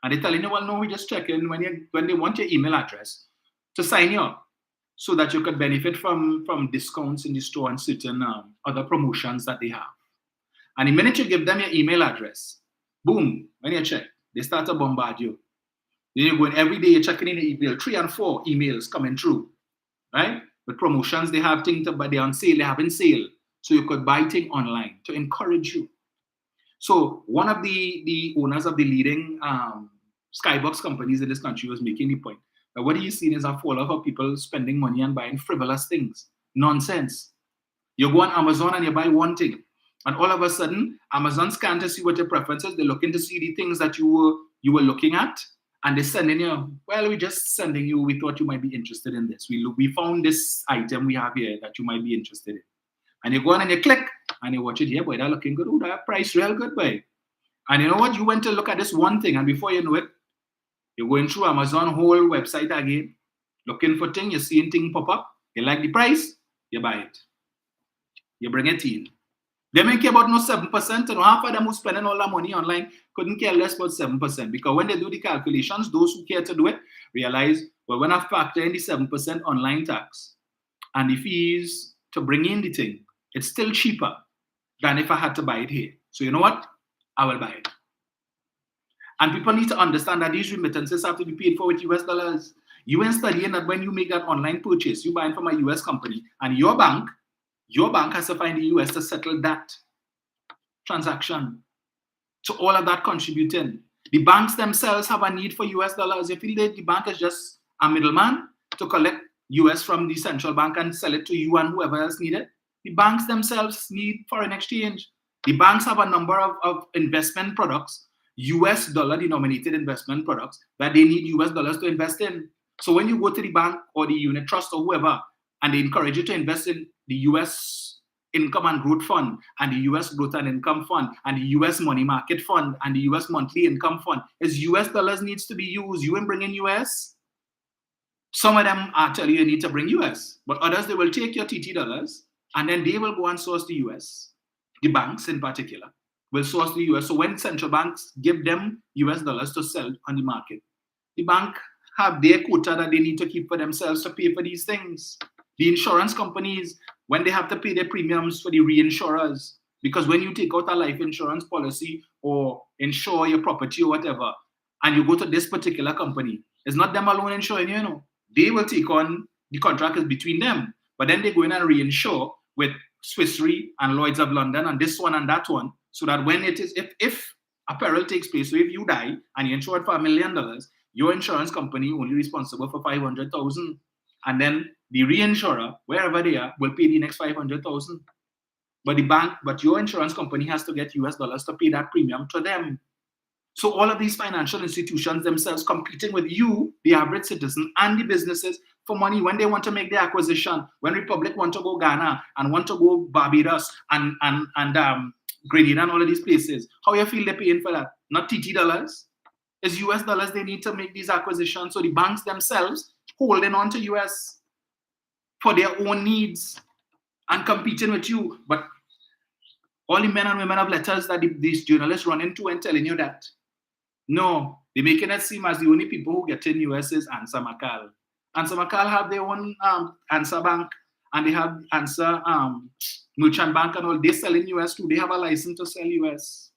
And they're telling you, well, no, we just checking when they want your email address to sign you up, so that you could benefit from discounts in the store and certain other promotions that they have. And the minute you give them your email address, boom, when you check, they start to bombard you. Then you're going every day, you're checking in the email, 3 and 4 emails coming through, right? With promotions, they have things, but they're on sale, they have in sale. So you could buy things online to encourage you. So one of the owners of the leading skybox companies in this country was making the point that what he's seen is a fall off of people spending money and buying frivolous things. Nonsense. You go on Amazon and you buy one thing, and all of a sudden, Amazon scan to see what your preferences. They're looking to see the things that you were looking at, and they're sending you, well, we're just sending you, we thought you might be interested in this. We found this item we have here that you might be interested in. And you go on and you click, and you watch it here, boy, that's looking good. Oh, that price real good, boy. And you know what? You went to look at this one thing, and before you know it, you're going through Amazon whole website again, looking for things, you're seeing things pop up, you like the price, you buy it. You bring it in. They don't care about no 7%, and half of them who spending all that money online couldn't care less about 7%, because when they do the calculations, those who care to do it realize, well, when I factor in the 7% online tax and the fees to bring in the thing, it's still cheaper than if I had to buy it here. So you know what? I will buy it. And people need to understand that these remittances have to be paid for with US dollars. You ain't studying that when you make that online purchase, you buying from a US company, and your bank has to find the US to settle that transaction. So all of that contributing. The banks themselves have a need for US dollars. You feel that the bank is just a middleman to collect US from the central bank and sell it to you and whoever else need it. The banks themselves need foreign exchange. The banks have a number of investment products, US dollar denominated investment products, that they need US dollars to invest in. So when you go to the bank or the unit trust or whoever, and they encourage you to invest in the US Income and Growth Fund, and the US Growth and Income Fund, and the US Money Market Fund, and the US Monthly Income Fund, is US dollars needs to be used. You ain't bringing US. Some of them are telling you need to bring US, but others, they will take your TT dollars, and then they will go and source the US. The banks in particular will source the US. So when central banks give them US dollars to sell on the market, the bank have their quota that they need to keep for themselves to pay for these things. The insurance companies, when they have to pay their premiums for the reinsurers, because when you take out a life insurance policy or insure your property or whatever, and you go to this particular company, it's not them alone insuring you, you know. They will take on, the contract is between them, but then they go in and reinsure with Swiss Re and Lloyd's of London and this one and that one, so that when it is, if a peril takes place, so if you die and you're insured for $1 million, your insurance company only responsible for 500,000, and then the reinsurer, wherever they are, will pay the next 500,000. But your insurance company has to get US dollars to pay that premium to them. So all of these financial institutions themselves competing with you, the average citizen, and the businesses for money when they want to make their acquisition. When Republic want to go Ghana and want to go Barbados and Grenada and all of these places, how you feel they're paying for that? Not TT dollars. It's US dollars they need to make these acquisitions. So the banks themselves holding on to US for their own needs and competing with you. But all the men and women of letters that these journalists run into and telling you that, no, they're making it seem as the only people who get in US is Answer Macal. Answer Macal have their own Answer Bank, and they have Answer Merchant Bank and all. They sell in US too. They have a license to sell US.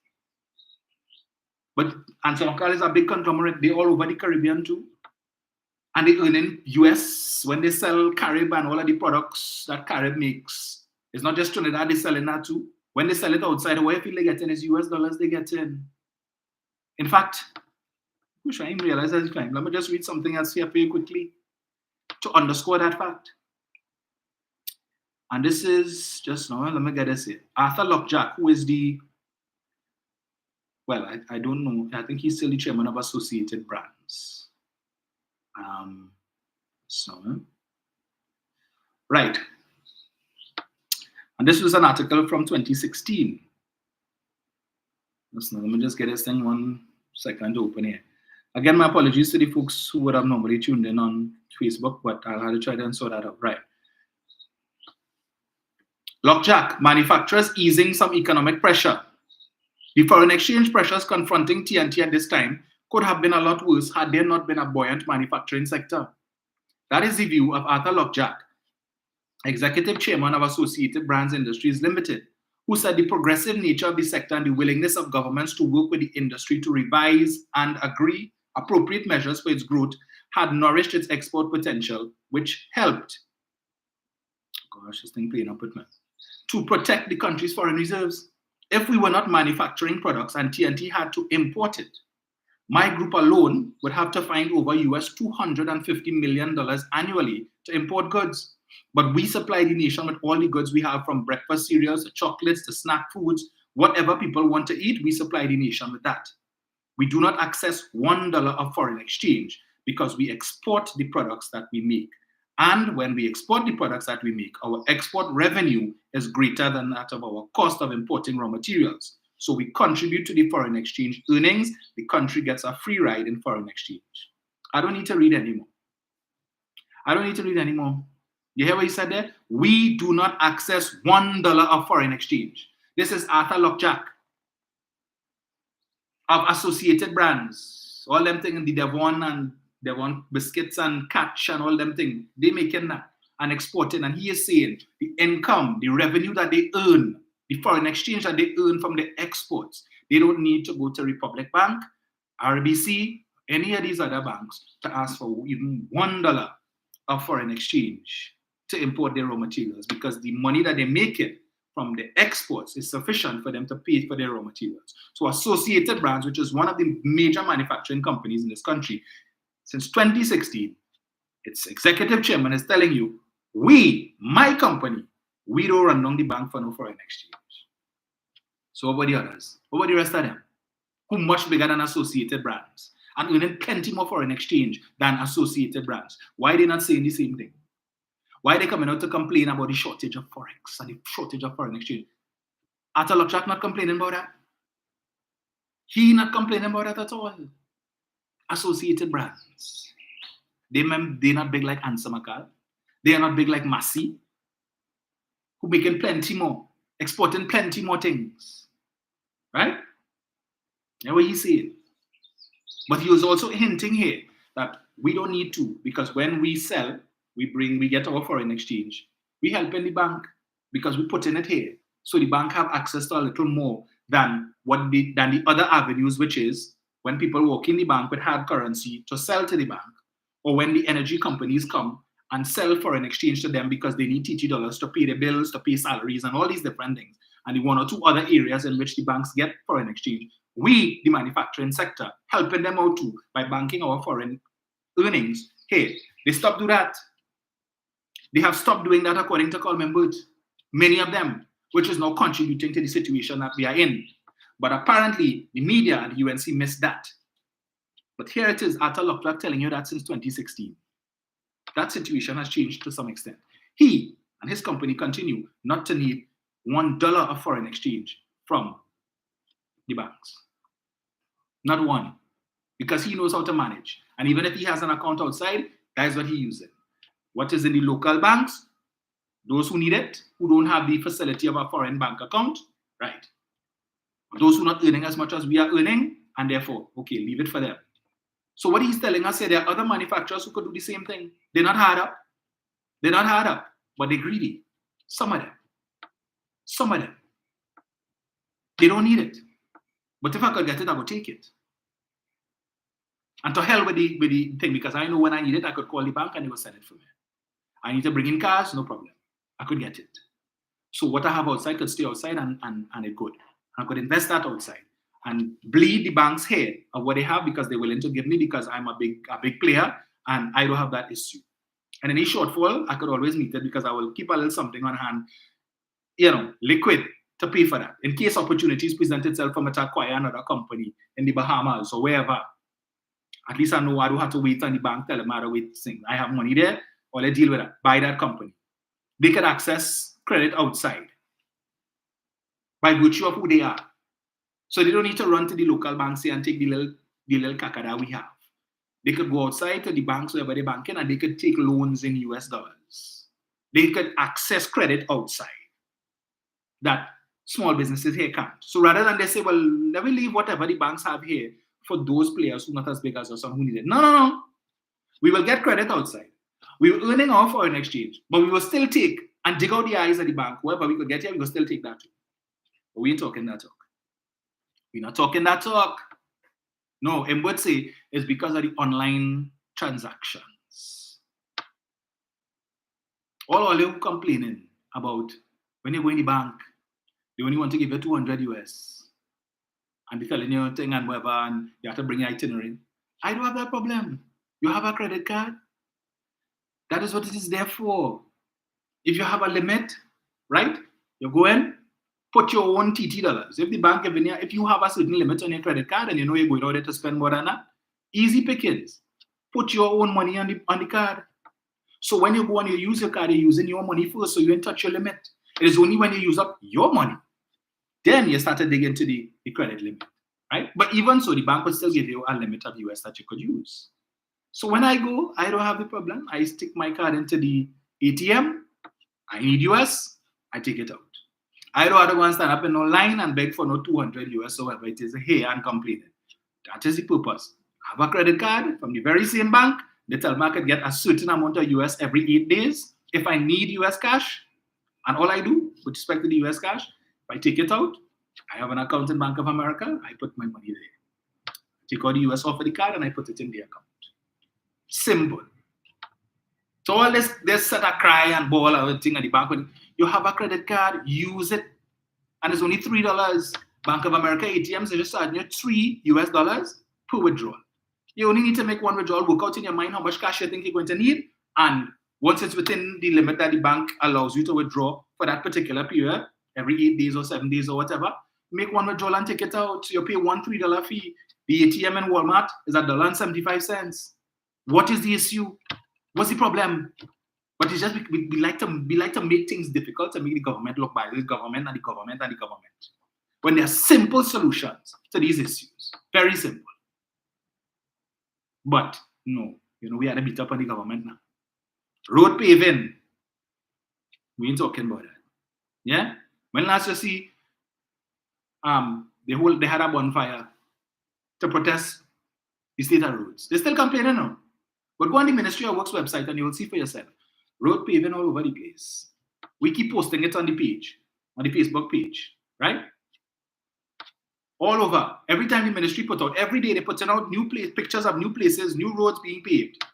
But Answer Macal is a big conglomerate. They're all over the Caribbean too. And they earn in US when they sell Carib and all of the products that Carib makes. It's not just Trinidad, they're selling that too. When they sell it outside, what you feel they get in is US dollars they get in. In fact, I'm trying to realize that time. Let me just read something else here for you quickly to underscore that fact. And this is just now, let me get this here. Arthur Lockjack, who is the, well, I don't know. I think he's still the chairman of Associated Brands. Right. And this was an article from 2016. Listen, let me just get this thing 1 second to open here. Again, my apologies to the folks who would have normally tuned in on Facebook, but I'll have to try to sort that out. Right. Lockjack, manufacturers easing some economic pressure. The foreign exchange pressures confronting TNT at this time could have been a lot worse had there not been a buoyant manufacturing sector. That is the view of Arthur Lockjack, executive chairman of Associated Brands Industries Limited, who said the progressive nature of the sector and the willingness of governments to work with the industry to revise and agree appropriate measures for its growth had nourished its export potential, which helped, gosh, this thing playing up with me, to protect the country's foreign reserves. If we were not manufacturing products and TNT had to import it, my group alone would have to find over US $250 million annually to import goods. But we supply the nation with all the goods we have, from breakfast cereals to chocolates to snack foods. Whatever people want to eat, we supply the nation with that. We do not access $1 of foreign exchange because we export the products that we make. And when we export the products that we make, our export revenue is greater than that of our cost of importing raw materials. So we contribute to the foreign exchange earnings. The country gets a free ride in foreign exchange. I don't need to read anymore. You hear what he said there? We do not access $1 of foreign exchange. This is Arthur Lockjack of Associated Brands. All them things, the Devon biscuits and catch and all them things, they making that and exporting. And he is saying the income, the revenue that they earn, the foreign exchange that they earn from the exports, they don't need to go to Republic Bank, RBC, any of these other banks to ask for even $1 of foreign exchange to import their raw materials, because the money that they make it from the exports is sufficient for them to pay for their raw materials. So Associated Brands, which is one of the major manufacturing companies in this country, since 2016, its executive chairman is telling you, my company, we don't run down the bank for no foreign exchange. So what about the others? What about the rest of them? Who much bigger than Associated Brands and earning plenty more foreign exchange than Associated Brands? Why are they not saying the same thing? Why are they coming out to complain about the shortage of forex and the shortage of foreign exchange? Arthur Lockjack not complaining about that. He not complaining about that at all. Associated Brands. They're not big like Ansa McCall. They are not big like Massey, who making plenty more, exporting plenty more things. Right? That's what he's saying. But he was also hinting here that we don't need to, because when we sell, we get our foreign exchange. We help in the bank because we put in it here. So the bank have access to a little more than the other avenues, which is when people walk in the bank with hard currency to sell to the bank, or when the energy companies come and sell foreign exchange to them because they need TT dollars to pay their bills, to pay salaries, and all these different things. And the one or two other areas in which the banks get foreign exchange. We, the manufacturing sector, helping them out too by banking our foreign earnings. Hey, they stopped doing that. They have stopped doing that according to Coleman Bird. Many of them, which is now contributing to the situation that we are in. But apparently, the media and the UNC missed that. But here it is, Arthur Lockjack telling you that since 2016. That situation has changed to some extent. He and his company continue not to need $1 of foreign exchange from the banks. Not one. Because he knows how to manage. And even if he has an account outside, that is what he uses. What is in the local banks? Those who need it, who don't have the facility of a foreign bank account, right? Those who are not earning as much as we are earning, and therefore, okay, leave it for them. So what he's telling us here, there are other manufacturers who could do the same thing. They're not hard up. They're not hard up, but they're greedy. Some of them. Some of them. They don't need it. But if I could get it, I would take it. And to hell with the thing, because I know when I need it, I could call the bank and they will send it for me. I need to bring in cars, no problem. I could get it. So what I have outside could stay outside and it could. I could invest that outside and bleed the bank's head of what they have because they're willing to give me because I'm a big player and I don't have that issue. And any shortfall, I could always meet it because I will keep a little something on hand, liquid to pay for that. In case opportunities present itself for me to acquire another company in the Bahamas or wherever, at least I know I don't have to wait on the bank, tell them I don't wait. I have money there, or I deal with it, buy that company. They can access credit outside by virtue of who they are. So they don't need to run to the local banks here and take the little caca that we have. They could go outside to the banks wherever they're banking and they could take loans in US dollars. They could access credit outside that small businesses here can't. So rather than they say, well, let me leave whatever the banks have here for those players who are not as big as us and who need it. No. We will get credit outside. We were earning our foreign exchange, but we will still take and dig out the eyes of the bank. Whoever we could get here, we will still take that too. But we ain't talking that talk. We're not talking that talk. No, and would say it's because of the online transactions. All you complaining about when you go in the bank, they only want to give you 200 US. And they're telling you thing and whatever, and you have to bring your itinerary. I don't have that problem. You have a credit card. That is what it is there for. If you have a limit, right? You go in, put your own TT dollars. If the bank giving you, if you have a certain limit on your credit card and you know you're going out there to spend more than that, easy pickings. Put your own money on the card. So when you go and you use your card, you're using your money first, so you don't touch your limit. It is only when you use up your money, then you start to dig into the credit limit, right? But even so, the bank will still give you a limit of US that you could use. So when I go, I don't have the problem. I stick my card into the ATM. I need US, I take it out. I don't have to go and stand up in no line and beg for no 200 US or whatever it is here and complain. That is the purpose. I have a credit card from the very same bank. They tell me I could get a certain amount of US every 8 days. If I need US cash, and all I do with respect to the US cash, if I take it out, I have an account in Bank of America, I put my money there. Take out the US off of the card and I put it in the account. Simple. So all this set a cry and ball everything at the bank. When you have a credit card, use it. And it's only $3. Bank of America ATMs, they just charge you $3 per withdrawal. You only need to make one withdrawal, work out in your mind how much cash you think you're going to need. And once it's within the limit that the bank allows you to withdraw for that particular period, every 8 days or 7 days or whatever, make one withdrawal and take it out. So you pay one $3 fee. The ATM in Walmart is $1.75. What is the issue? What's the problem? But it's just we like to make things difficult to make the government look bad. The government and the government and the government. When there are simple solutions to these issues, very simple. But no, we had to beat up on the government now. Road paving, we ain't talking about that. Yeah? When last you see, they had a bonfire to protest the state of roads. They're still complaining now. But go on the Ministry of Works website and you will see for yourself. Road paving all over the place. We keep posting it on the page, on the Facebook page, right? All over. Every time the ministry put out, every day they put out pictures of new places, new roads being paved.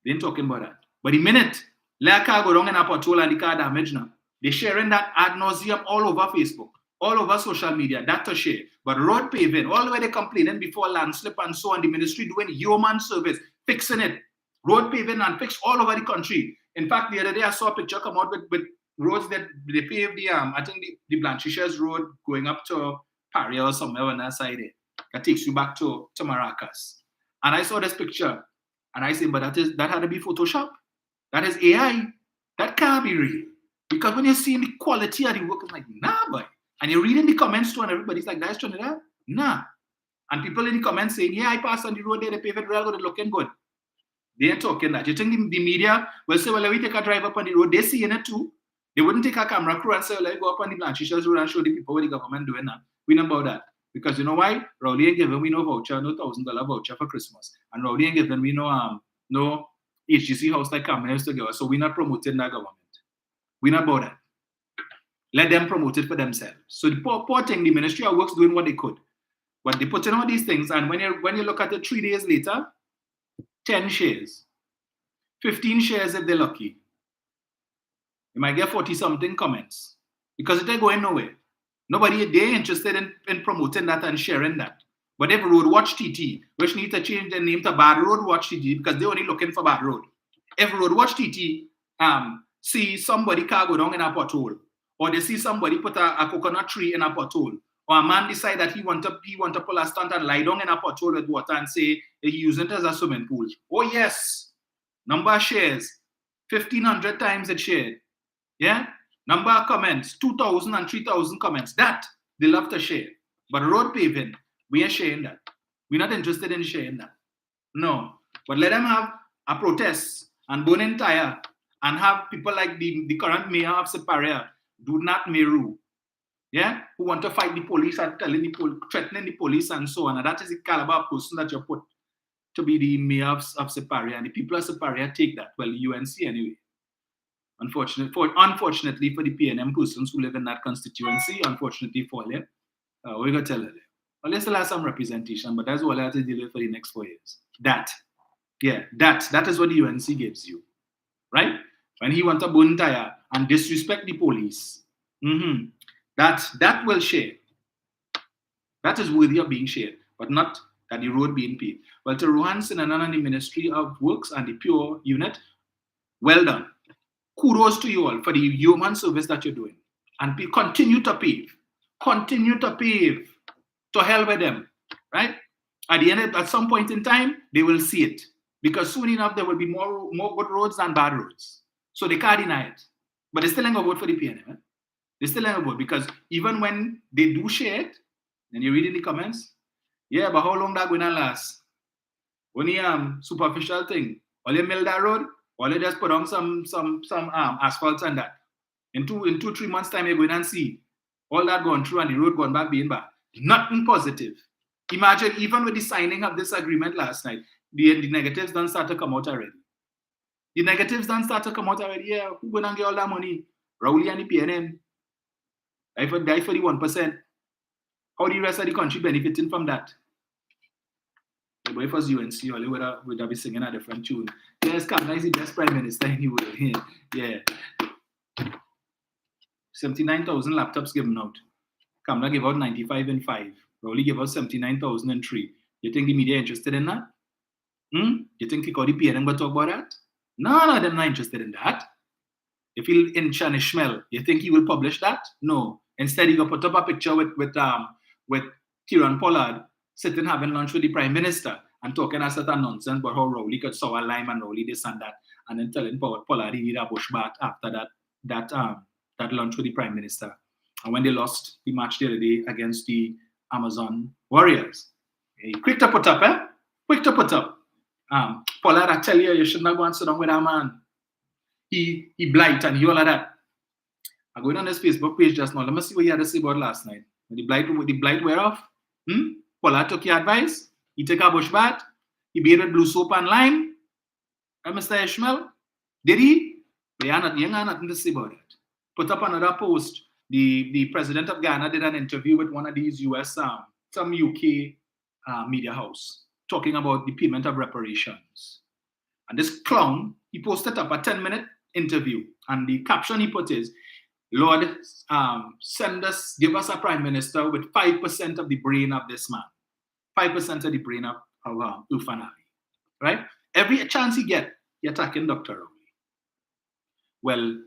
They ain't talking about that. But the minute let a car go wrong in a pothole and the car damaged now, they're sharing that ad nauseum all over Facebook, all over social media, that to share. But road paving, all the way they complaining before landslip and so on, the ministry doing yeoman service, fixing it. Road paving and fixed all over the country. In fact, the other day I saw a picture come out with roads that they paved I think the Blanchisseuse Road going up to Paria or somewhere on that side there. That takes you back to Maracas. And I saw this picture and I said, but that had to be Photoshop. That is AI. That can't be real. Because when you're seeing the quality of the work, it's like, nah, boy. And you're reading the comments too, and everybody's like, that's Trinidad? Nah. And people in the comments saying, yeah, I passed on the road there, they paved it real good, it's looking good. They ain't talking that. You think the media will say, well, let me take a drive up on the road. They're seeing it too. They wouldn't take a camera crew and say, well, let me go up on the Blanchisseuse Road and show the people what the government doing now. We know about that. Because you know why? Rowley ain't giving me no voucher, no $1,000 voucher for Christmas. And Rowley ain't giving me no HGC house like Cameron together. So we're not promoting that government. We're not about that. Let them promote it for themselves. So the poor thing, the Ministry of Works doing what they could. But they put in all these things, and when you look at it 3 days later, 10 shares, 15 shares if they're lucky. You might get 40-something comments because it ain't going nowhere. Nobody, they're interested in promoting that and sharing that. But if Road Watch TT, which need to change their name to Bad Road Watch TT because they're only looking for bad road. If Road Watch TT see somebody car go down in a pothole, or they see somebody put a coconut tree in a pothole, or a man decide that he want to pull a stunt and lie down in a pothole with water and say he using it as a swimming pool. Oh yes, number of shares, 1,500 times it shared. Yeah, number of comments, 2,000 and 3,000 comments. That they love to share. But road paving, we are sharing that. We're not interested in sharing that. No. But let them have a protest and burning tire and have people like the current mayor of Separia, Dunat Meru, yeah, who want to fight the police and threatening the police and so on. And that is the caliber of person that you put to be the mayor of Separia. And the people of Separia take that. Well, the UNC anyway. Unfortunately for the PNM persons who live in that constituency, unfortunately for them, we're going to tell them. Well, they still have some representation, but that's what I have to deal with for the next 4 years. That is what the UNC gives you, right? When he wants to burn tire and disrespect the police, that will share. That is worthy of being shared, but not that the road being paved. Well, to Rohan Sinanan and the Ministry of Works and the Pure Unit, well done. Kudos to you all for the human service that you're doing. And continue to pave. Continue to pave. To hell with them, right? At some point in time, they will see it. Because soon enough, there will be more good roads than bad roads. So they can't deny it. But they still ain't gonna vote for the PNM. Eh? They still ain't gonna vote because even when they do share it, and you read in the comments, yeah, but how long that gonna last? Only superficial thing. All you mill that road, or you just put on some asphalt and that. In 2-3 months' time, you're going and see all that going through and the road going back being bad. Nothing positive. Imagine, even with the signing of this agreement last night, the negatives don't start to come out already. The negatives don't start to come out already. Yeah, who going to get all that money? Rowley and the PNM. Die for the 1%. How the rest of the country benefiting from that? The boy for UNC, only would have been singing a different tune. Yes, Kamla is the best prime minister in the world. Yeah. 79,000 laptops given out. Kamla gave out 95 and 5. Rowley gave out 79,000 and 3. You think the media interested in that? You think the PNM going to talk about that? No, they're not interested in that. If he'll in Chanishmel, you think he will publish that? No. Instead, he will put up a picture with Kieran Pollard sitting having lunch with the Prime Minister and talking a certain nonsense about how Rowley could sour lime and Rowley this and that, and then telling Pollard he need a bush bath after that lunch with the Prime Minister. And when they lost the match the other day against the Amazon Warriors, quick to put up, Quick to put up. Pollard, I tell you should not go and sit down with that man. He blight and he all of that. I'm going on his Facebook page just now. Let me see what he had to say about last night. When the blight wear off, Pollard took your advice. He took a bush bath. He bathed with blue soap and lime. Mr. Ishmael, did he? They are nothing to say about it. Put up another post. The president of Ghana did an interview with one of these US, some UK media house, talking about the payment of reparations. And this clown, he posted up a 10-minute interview. And the caption he put is, Lord, give us a prime minister with 5% of the brain of this man. 5% of the brain of Irfaan Ali. Right? Every chance he get, he attacking Dr. Rowley. Well,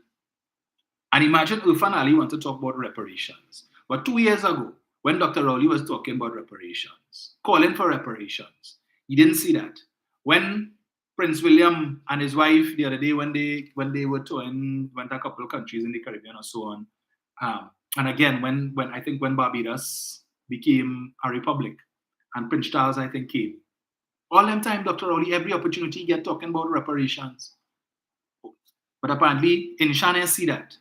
and imagine Irfaan Ali want to talk about reparations. But 2 years ago, when Dr. Rowley was talking about reparations, calling for reparations, he didn't see that. When Prince William and his wife the other day, when they were touring, went a couple of countries in the Caribbean or so on, and again when Barbados became a republic, and Prince Charles I think came, all them time Dr. Rowley every opportunity he get talking about reparations. But apparently Inshan didn't see that.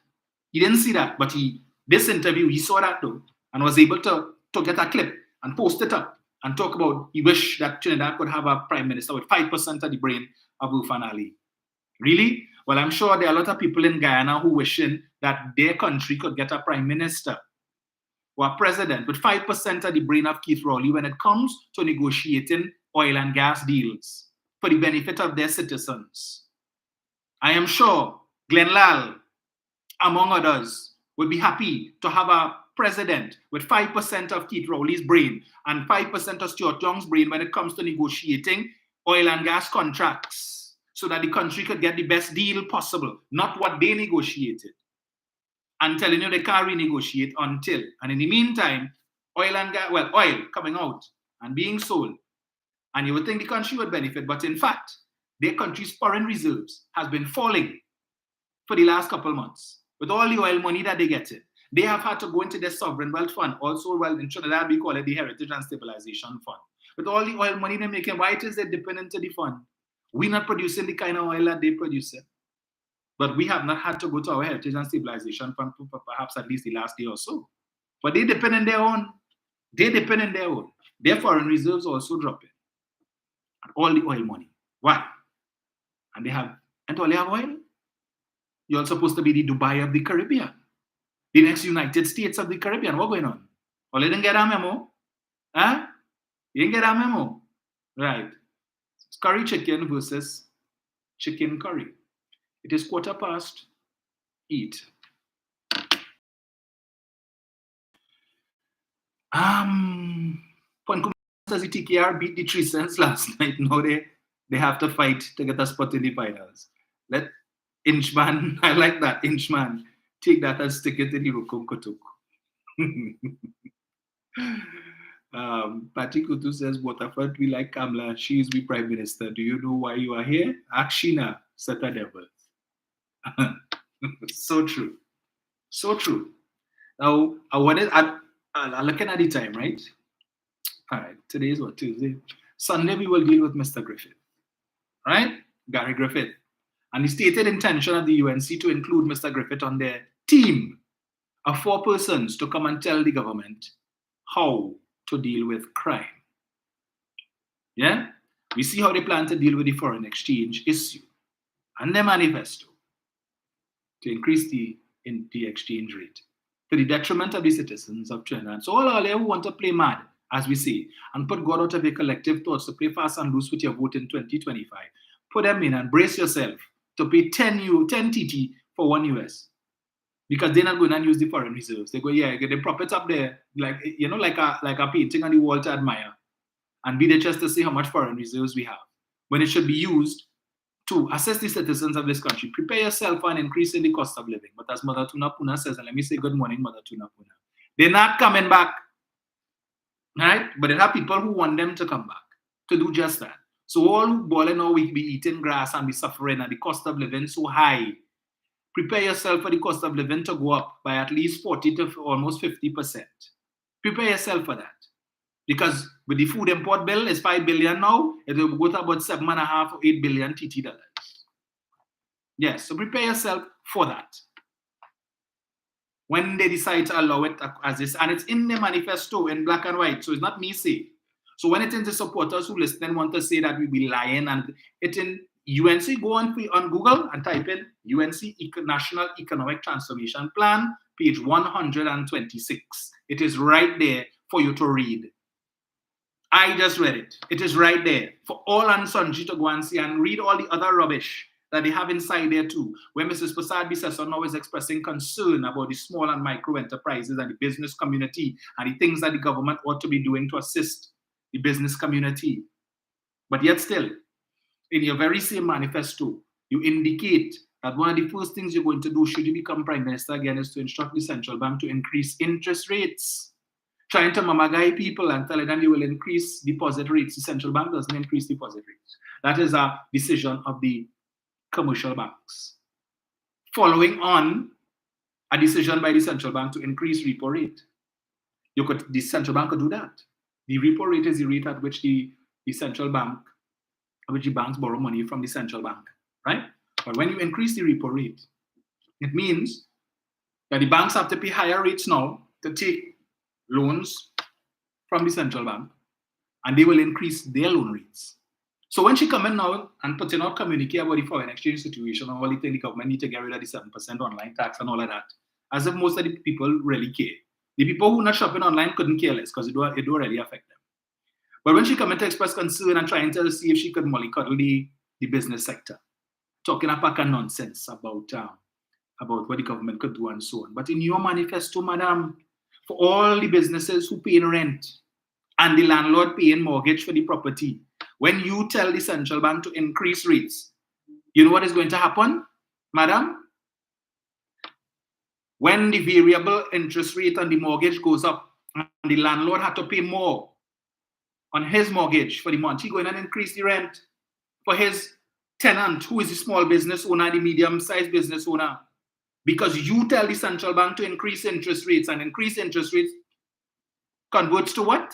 He didn't see that, but this interview he saw that though, and was able to get a clip and post it up and talk about he wish that Trinidad could have a prime minister with 5% of the brain of Irfaan Ali. Really? Well, I'm sure there are a lot of people in Guyana who wishing that their country could get a prime minister or a president with 5% of the brain of Keith Rowley when it comes to negotiating oil and gas deals for the benefit of their citizens. I am sure Glenn Lal, among others, would be happy to have a president with 5% of Keith Rowley's brain and 5% of Stuart Young's brain when it comes to negotiating oil and gas contracts so that the country could get the best deal possible, not what they negotiated. And telling you they can't renegotiate until. And in the meantime, oil coming out and being sold. And you would think the country would benefit, but in fact, their country's foreign reserves has been falling for the last couple of months. With all the oil money that they get in. They have had to go into their sovereign wealth fund. Also, in Trinidad, we call it the Heritage and Stabilization Fund. With all the oil money they're making, why it is they're dipping into the fund? We're not producing the kind of oil that they produce. But we have not had to go to our Heritage and Stabilization Fund for perhaps at least the last year or so. But they depend on their own. They depend on their own. Their foreign reserves also dropping. And all the oil money. Why? And they have oil. You're supposed to be the Dubai of the Caribbean. The next United States of the Caribbean. What's going on? Well, you didn't get a memo? Huh? You didn't get a memo? Right. It's curry chicken versus chicken curry. It is 8:15. Eat. As the TKR beat the 3 cents last night. Now they have to fight to get a spot in the finals. Let Inchman, I like that, Inchman, take that and stick it in the Rukum Kutuk. Patty Kutu says, Waterfront, we like Kamala. She is the Prime Minister. Do you know why you are here? Akshina, Seta Devil. So true. So true. Now, I'm looking at the time, right? All right, today is what, Tuesday? Sunday, we will deal with Mr. Griffith, right? Gary Griffith. And the stated intention of the UNC to include Mr. Griffith on their team of 4 persons to come and tell the government how to deal with crime. Yeah? We see how they plan to deal with the foreign exchange issue and their manifesto to increase the exchange rate to the detriment of the citizens of Trinidad. So all who want to play mad, as we say, and put God out of your collective thoughts to play fast and loose with your vote in 2025, put them in and brace yourself to pay 10 TT for 1 US. Because they're not going to use the foreign reserves. They go, yeah, they prop it up there, like a painting on the wall to admire, and be there just to see how much foreign reserves we have, when it should be used to assess the citizens of this country. Prepare yourself for an increase in the cost of living. But as Mother Tuna Puna says, and let me say good morning, Mother Tuna Puna, they're not coming back, right? But there are people who want them to come back to do just that. So all who balling all week be eating grass and be suffering, and the cost of living so high. Prepare yourself for the cost of living to go up by at least 40 to almost 50%. Prepare yourself for that. Because with the food import bill, it's 5 billion now, it will go to about 7.5 or 8 billion TT dollars. Yes, so prepare yourself for that. When they decide to allow it as this, and it's in the manifesto in black and white, so it's not me saying. So when it's in the supporters who listen and want to say that we be lying, and it's in UNC, go on Google and type in UNC National Economic Transformation Plan, page 126. It is right there for you to read. I just read it. It is right there for all and sundry to go and see and read all the other rubbish that they have inside there too, where Mrs. Prasad Bisesa now is expressing concern about the small and micro enterprises and the business community and the things that the government ought to be doing to assist the business community. But yet still, in your very same manifesto, you indicate that one of the first things you're going to do should you become Prime Minister again is to instruct the central bank to increase interest rates. Trying to mamagai people and telling them you will increase deposit rates. The central bank doesn't increase deposit rates. That is a decision of the commercial banks. Following on a decision by the central bank to increase repo rate. The central bank could do that. The repo rate is the rate at which the central bank, which the banks borrow money from the central bank, right? But when you increase the repo rate, it means that the banks have to pay higher rates now to take loans from the central bank, and they will increase their loan rates. So when she come in now and putting out communique about the foreign exchange situation, and all the government need to get rid of the 7% online tax and all of that, as if most of the people really care. The people who are not shopping online couldn't care less because it don't really affect them. But when she come in to express concern and trying to see if she could mollycoddle the business sector, talking a pack of nonsense about what the government could do and so on. But in your manifesto, madam, for all the businesses who pay rent and the landlord paying mortgage for the property, when you tell the central bank to increase rates, you know what is going to happen, madam? When the variable interest rate on the mortgage goes up and the landlord had to pay more on his mortgage for the month, he's going to increase the rent for his tenant, who is the small business owner, the medium-sized business owner. Because you tell the central bank to increase interest rates, and increase interest rates converts to what?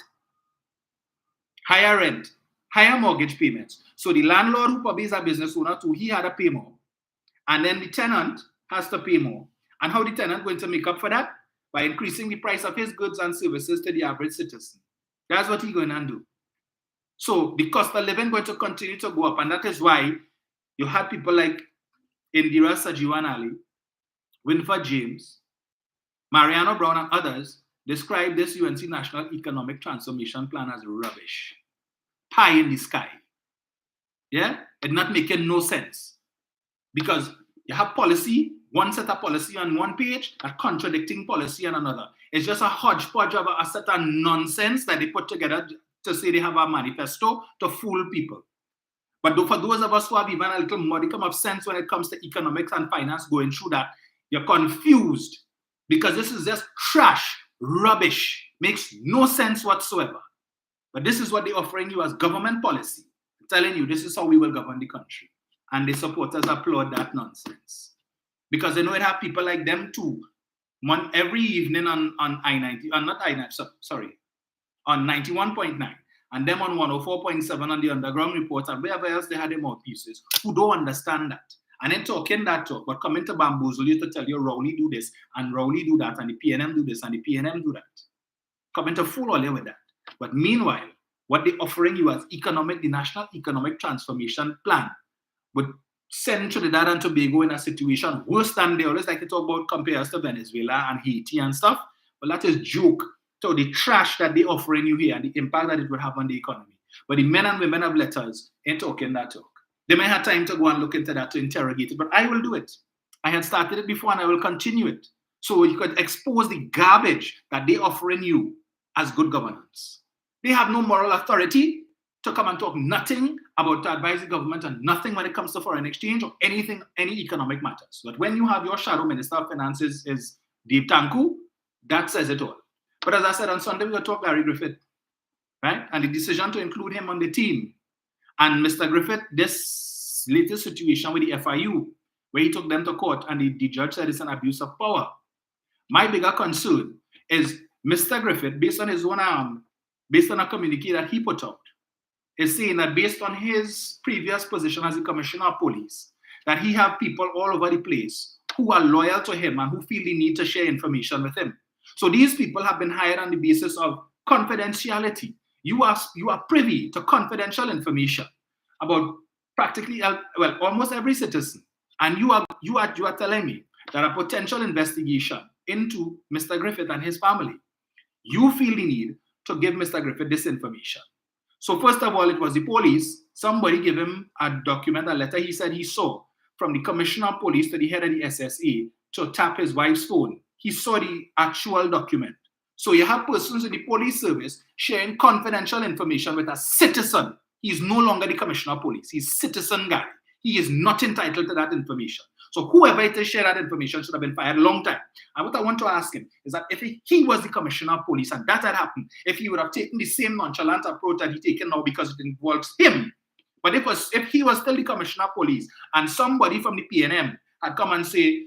higher rent, higher mortgage payments. So the landlord, who probably is a business owner too, he had to pay more. And then the tenant has to pay more. And how the tenant going to make up for that? By increasing the price of his goods and services to the average citizen. That's what he's going to do. So the cost of living going to continue to go up. And that is why you had people like Indira Sajiwanali, Winford James, Mariano Brown, and others describe this UNC National Economic Transformation Plan as rubbish. Pie in the sky. Yeah? It's not making no sense. Because you have policy, one set of policy on one page, a contradicting policy on another. It's just a hodgepodge of a set of nonsense that they put together to say they have a manifesto to fool people. But for those of us who have even a little modicum of sense when it comes to economics and finance going through that, you're confused because this is just trash, rubbish, makes no sense whatsoever. But this is what they're offering you as government policy, telling you this is how we will govern the country. And the supporters applaud that nonsense. Because they know it have people like them too. Every evening on I-90, not I-90, sorry, on 91.9, and them on 104.7 on the Underground Report, and wherever else they had their mouthpieces, who don't understand that. And then talking that talk, but coming to bamboozle you to tell you Rowley do this, and Rowley do that, and the PNM do this, and the PNM do that. Coming to fool all you with that. But meanwhile, what they're offering you as the National Economic Transformation Plan would send Trinidad and Tobago in a situation worse than they always like to talk about compared us to Venezuela and Haiti and stuff. But that is joke to the trash that they're offering you here and the impact that it would have on the economy. But the men and women of letters ain't talking that talk. They may have time to go and look into that to interrogate it, but I will do it. I had started it before and I will continue it. So you could expose the garbage that they're offering you as good governance. They have no moral authority to come and talk nothing about to advise the government and nothing when it comes to foreign exchange or anything, any economic matters. But when you have your shadow Minister of Finances is Dave Tanku, that says it all. But as I said on Sunday, we're going to talk Gary Griffith, right? And the decision to include him on the team. And Mr. Griffith, this latest situation with the FIU, where he took them to court and the judge said it's an abuse of power. My bigger concern is Mr. Griffith, based on his own based on a communique that he put out, is saying that based on his previous position as the Commissioner of Police, that he have people all over the place who are loyal to him and who feel the need to share information with him. So these people have been hired on the basis of confidentiality. You are privy to confidential information about practically, well, almost every citizen. And you are telling me that a potential investigation into Mr. Griffith and his family, you feel the need to give Mr. Griffith this information. So first of all, it was the police. Somebody gave him a document, a letter he said he saw from the Commissioner of Police to the head of the SSA to tap his wife's phone. He saw the actual document. So you have persons in the police service sharing confidential information with a citizen. He is no longer the Commissioner of Police. He's citizen guy. He is not entitled to that information. So whoever it is share that information should have been fired a long time. And what I want to ask him is that if he was the Commissioner of Police and that had happened, if he would have taken the same nonchalant approach that he's taken now because it involves him. But if he was still the Commissioner of Police and somebody from the PNM had come and say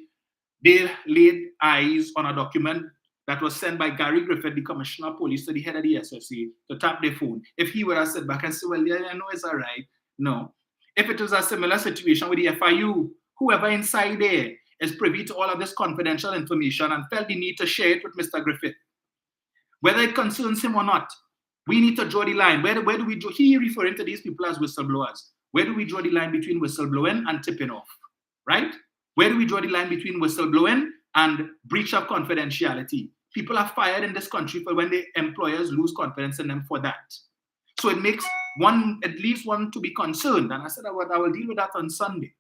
they laid eyes on a document that was sent by Gary Griffith, the Commissioner of Police, to the head of the SSA to tap their phone, if he would have said back and said, well, yeah, I know it's all right. No. If it was a similar situation with the FIU, whoever inside there is privy to all of this confidential information and felt the need to share it with Mr. Griffith, whether it concerns him or not, we need to draw the line. Where do we draw? He referring to these people as whistleblowers. Where do we draw the line between whistleblowing and tipping off, right? Where do we draw the line between whistleblowing and breach of confidentiality? People are fired in this country for when the employers lose confidence in them for that. So it makes at least one to be concerned. And I said I will deal with that on Sunday.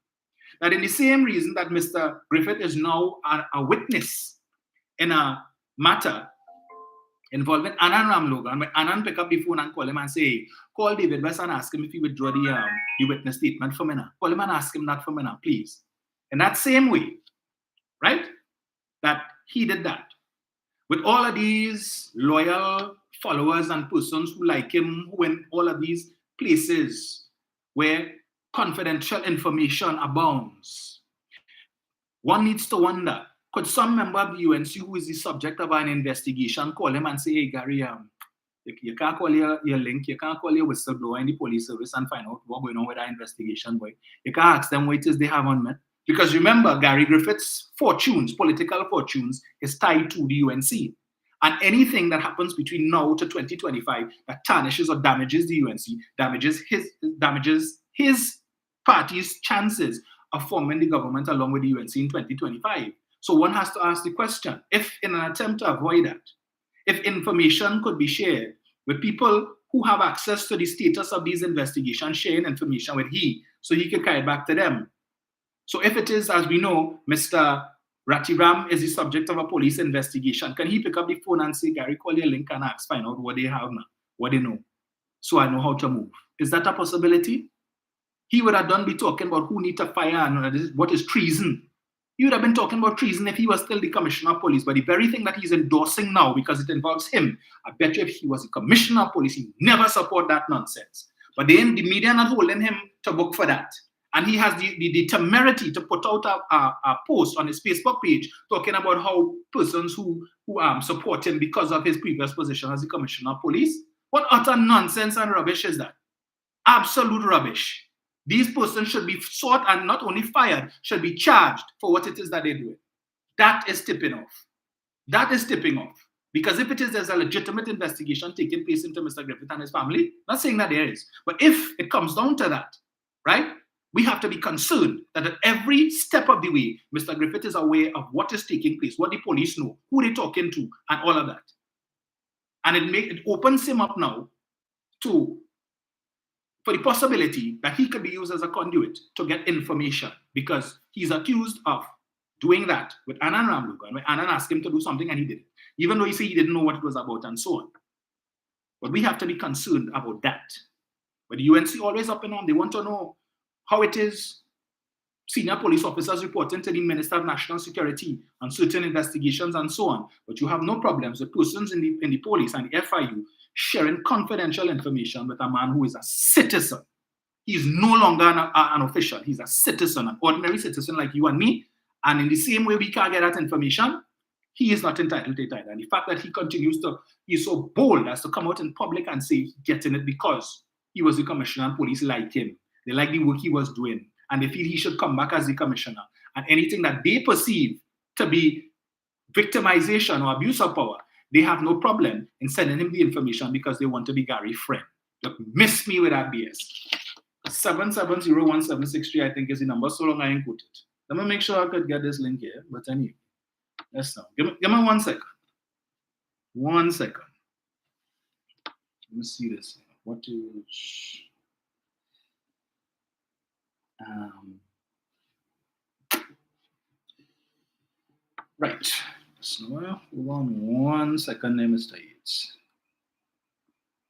That in the same reason that Mr. Griffith is now a witness in a matter involving Anand Ramlogan, when Anand pick up the phone and call him and say, call David West and ask him if he withdraw the witness statement for me now. Call him and ask him that for me now, please. In that same way, right, that he did that. With all of these loyal followers and persons who like him, who in all of these places where confidential information abounds, one needs to wonder, could some member of the UNC who is the subject of an investigation call him and say, hey, Gary, You can't call your link, you can't call your whistleblower in the police service and find out what's going on with that investigation, boy. You can't ask them what it is they have on me. Because remember, Gary Griffith's fortunes, political fortunes, is tied to the UNC. And anything that happens between now to 2025 that tarnishes or damages the UNC, damages his party's chances of forming the government along with the UNC in 2025. So one has to ask the question, if in an attempt to avoid that, if information could be shared with people who have access to the status of these investigations, sharing information with so he can carry it back to them. So if it is, as we know, Mr. Ratiram is the subject of a police investigation, can he pick up the phone and say, Gary, call your link and ask, find out what they have now, what they know, so I know how to move? Is that a possibility? He would have be talking about who need to fire and what is treason. He would have been talking about treason if he was still the commissioner of police. But the very thing that he's endorsing now, because it involves him, I bet you if he was the commissioner of police, he'd never support that nonsense. But then the media are not holding him to book for that. And he has the temerity to put out a post on his Facebook page talking about how persons who support him because of his previous position as the commissioner of police. What utter nonsense and rubbish is that? Absolute rubbish. These persons should be sought and not only fired, should be charged for what it is that they're doing. That is tipping off. That is tipping off. Because if it is, there's a legitimate investigation taking place into Mr. Griffith and his family. Not saying that there is. But if it comes down to that, right, we have to be concerned that at every step of the way, Mr. Griffith is aware of what is taking place, what the police know, who they're talking to, and all of that. And it opens him up now for the possibility that he could be used as a conduit to get information, because he's accused of doing that with Anand Ramlogan, when Anand asked him to do something and he did it, even though he said he didn't know what it was about and so on. But we have to be concerned about that. But the UNC always up and on, they want to know how it is senior police officers reporting to the Minister of National Security on certain investigations and so on. But you have no problems with persons in the police and the FIU sharing confidential information with a man who is a citizen. He is no longer an official. He's a citizen, an ordinary citizen like you and me. And in the same way we can't get that information, he is not entitled to it either. And the fact that he's so bold as to come out in public and say he's getting it because he was the commissioner and police like him. They like the work he was doing. And they feel he should come back as the commissioner. And anything that they perceive to be victimization or abuse of power, they have no problem in sending him the information because they want to be Gary's friend. Look, miss me with that BS. 7701763, I think, is the number. So long I ain't put it. Let me make sure I could get this link here. But anyway, let's now. Give me 1 second. 1 second. Let me see this. What is... right. So, hold on 1 second, Mr. Yates.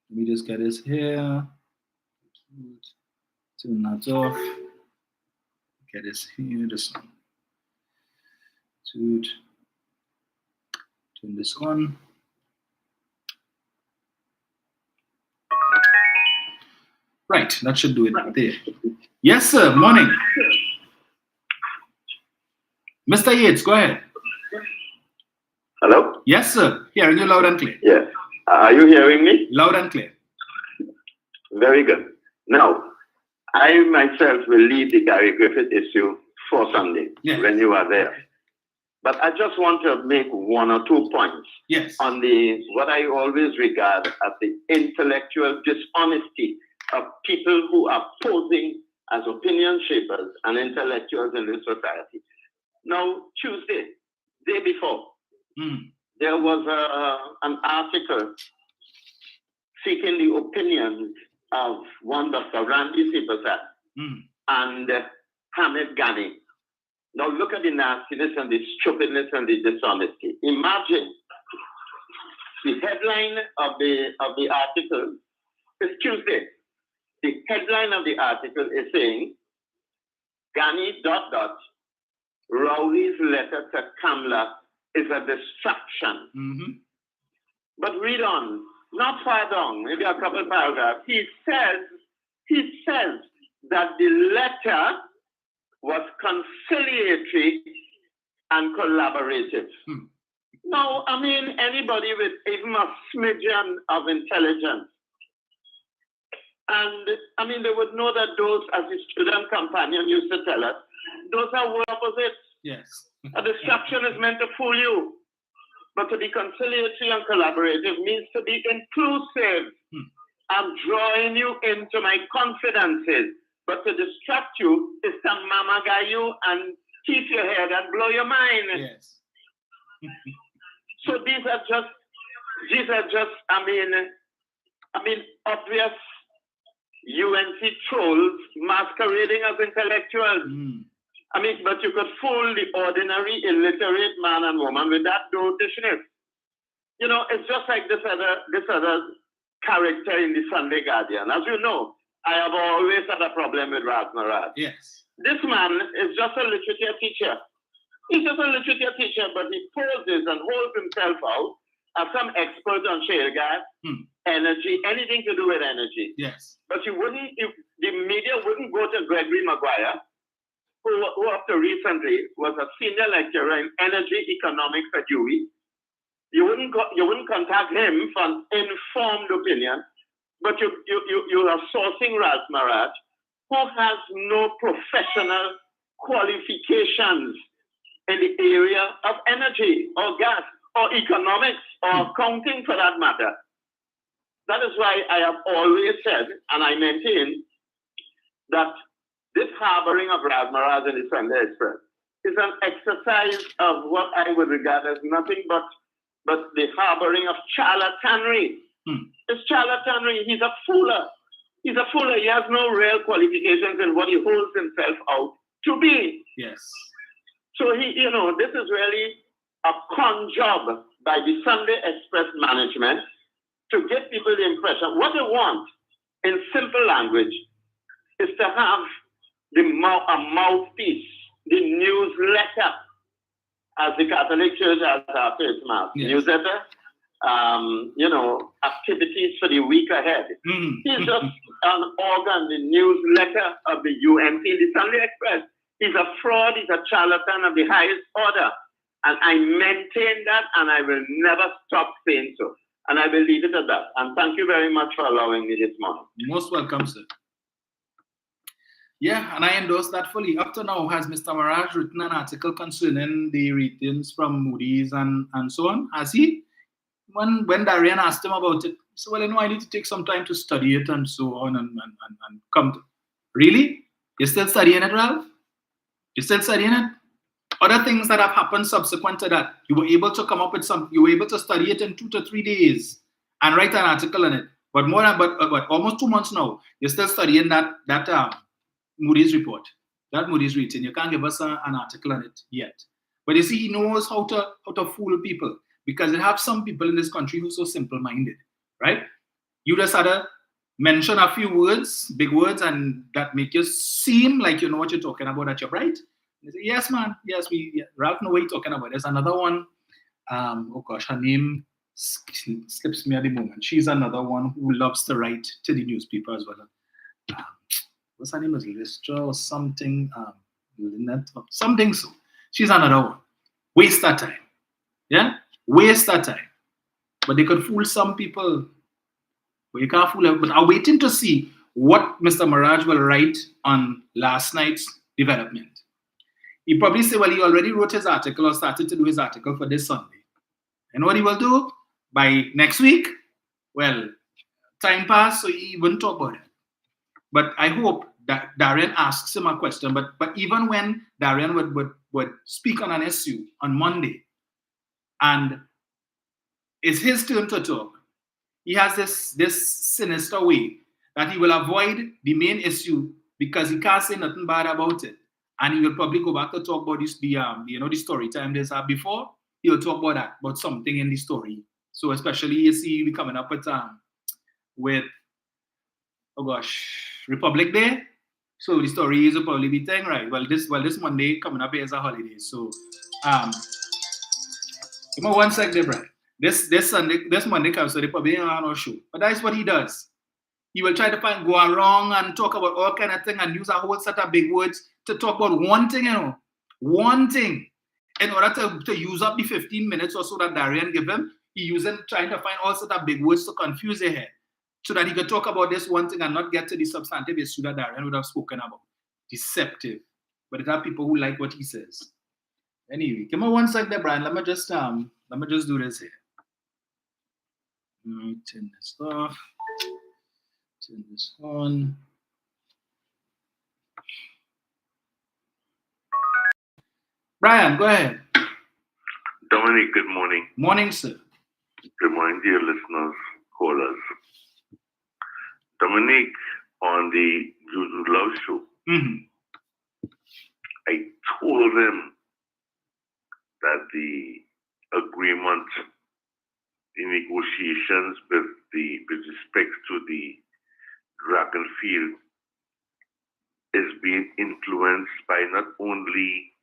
Let me just get this here. Turn that off. Get this here. This one. Turn this on. Right. That should do it right there. Yes, sir. Morning. Mr. Yates, go ahead. Hello? Yes, sir. Hearing you loud and clear. Yes. Are you hearing me? Loud and clear. Very good. Now, I myself will leave the Gary Griffith issue for Sunday when you are there. But I just want to make 1 or 2 points on what I always regard as the intellectual dishonesty of people who are posing as opinion shapers and intellectuals in this society. Now, Tuesday, day before, there was an article seeking the opinions of one Dr. Randy Sipersat and Hamid Ghani. Now look at the nastiness and the stupidness and the dishonesty. Imagine the headline of the article is Tuesday. The headline of the article is saying, Ghani ... Rowley's letter to Kamla is a distraction. But read on, not far down, maybe a couple of paragraphs. He says that the letter was conciliatory and collaborative. No, I mean anybody with even a smidgen of intelligence. And I mean, they would know that those, as the student companion used to tell us, those are word opposites. Yes. A distraction is meant to fool you. But to be conciliatory and collaborative means to be inclusive. I'm drawing you into my confidences. But to distract you is to mamaga you and keep your head and blow your mind. Yes. So these are just, I mean, obvious UNC trolls masquerading as intellectuals. I mean, but you could fool the ordinary illiterate man and woman with that dotishness. You know, it's just like this other character in the Sunday Guardian. As you know, I have always had a problem with Ras Naraj. Yes. This man is just a literature teacher. He's just a literature teacher, but he poses and holds himself out as some expert on shale gas, energy, anything to do with energy. Yes. But the media wouldn't go to Gregory Maguire, who up to recently was a senior lecturer in energy economics at UWI. You wouldn't contact him for an informed opinion, but you are sourcing Ras Naraj, who has no professional qualifications in the area of energy or gas or economics or accounting for that matter. That is why I have always said, and I maintain, that this harboring of Ras Naraj in the Sunday Express is an exercise of what I would regard as nothing but the harboring of charlatanry. It's charlatanry. He's a fooler. He's a fooler. He has no real qualifications in what he holds himself out to be. Yes. So this is really a con job by the Sunday Express management to give people the impression what they want in simple language is to have a mouthpiece, the newsletter, as the Catholic Church has our face mask. Yes. Newsletter, activities for the week ahead. He's just an organ, the newsletter of the UNC, the Sunday Express. He's a fraud, he's a charlatan of the highest order. And I maintain that, and I will never stop saying so. And I will leave it at that. And thank you very much for allowing me this morning. Most welcome, sir. Yeah, and I endorse that fully. Up to now, has Mr. Maraj written an article concerning the ratings from Moody's and so on? Has he? When Darian asked him about it, he said, well, I need to take some time to study it and so on and come to. Really? You're still studying it, Ralph? You're still studying it? Other things that have happened subsequent to that, you were able to come up with you were able to study it in 2 to 3 days and write an article on it. But almost 2 months now, you're still studying that Moody's report, that Moody's rating. You can't give us an article on it yet. But you see, he knows how to fool people, because you have some people in this country who are so simple-minded, right? You just had to mention a few words, big words, and that make you seem like you know what you're talking about, that you're right. They say, yes, man. Yes, Ralph know what you're talking about. There's another one. Her name slips me at the moment. She's another one who loves to write to the newspaper as well. What's her name? Is Listra or something? Lynette or something so. She's another one. Waste that time. Yeah? Waste that time. But they could fool some people. But you can't fool them. But I'm waiting to see what Mr. Maraj will write on last night's development. He probably say, well, he already wrote his article or started to do his article for this Sunday. And what he will do by next week, well, time passed, so he wouldn't talk about it. But I hope that Darian asks him a question. But even when Darian would speak on an issue on Monday, and it's his turn to talk, he has this sinister way that he will avoid the main issue because he can't say nothing bad about it. And he will probably go back to talk about the story time days before. He'll talk about that, about something in the story. So especially you see we coming up with Republic Day. So the stories will probably be thing, right? Well, this Monday coming up here is a holiday. So give me 1 sec there, Brian. This Monday comes, so they probably ain't on no show. But that's what he does. He will try to go wrong and talk about all kind of thing and use a whole set of big words to talk about one thing, One thing. in order to use up the 15 minutes or so that Darian gave him, he using trying to find all sorts of big words to confuse your head so that he could talk about this one thing and not get to the substantive issue that Darian would have spoken about. Deceptive. But there are people who like what he says. Anyway, come on one sec there, Brian. Let me just do this here. Turn this off. Turn this on. Brian, go ahead. Dominic, good morning. Morning, sir. Good morning, dear listeners, callers. Dominic, on the Juju Love Show, I told him that the agreement, the negotiations with respect to the Dragonfield is being influenced by not only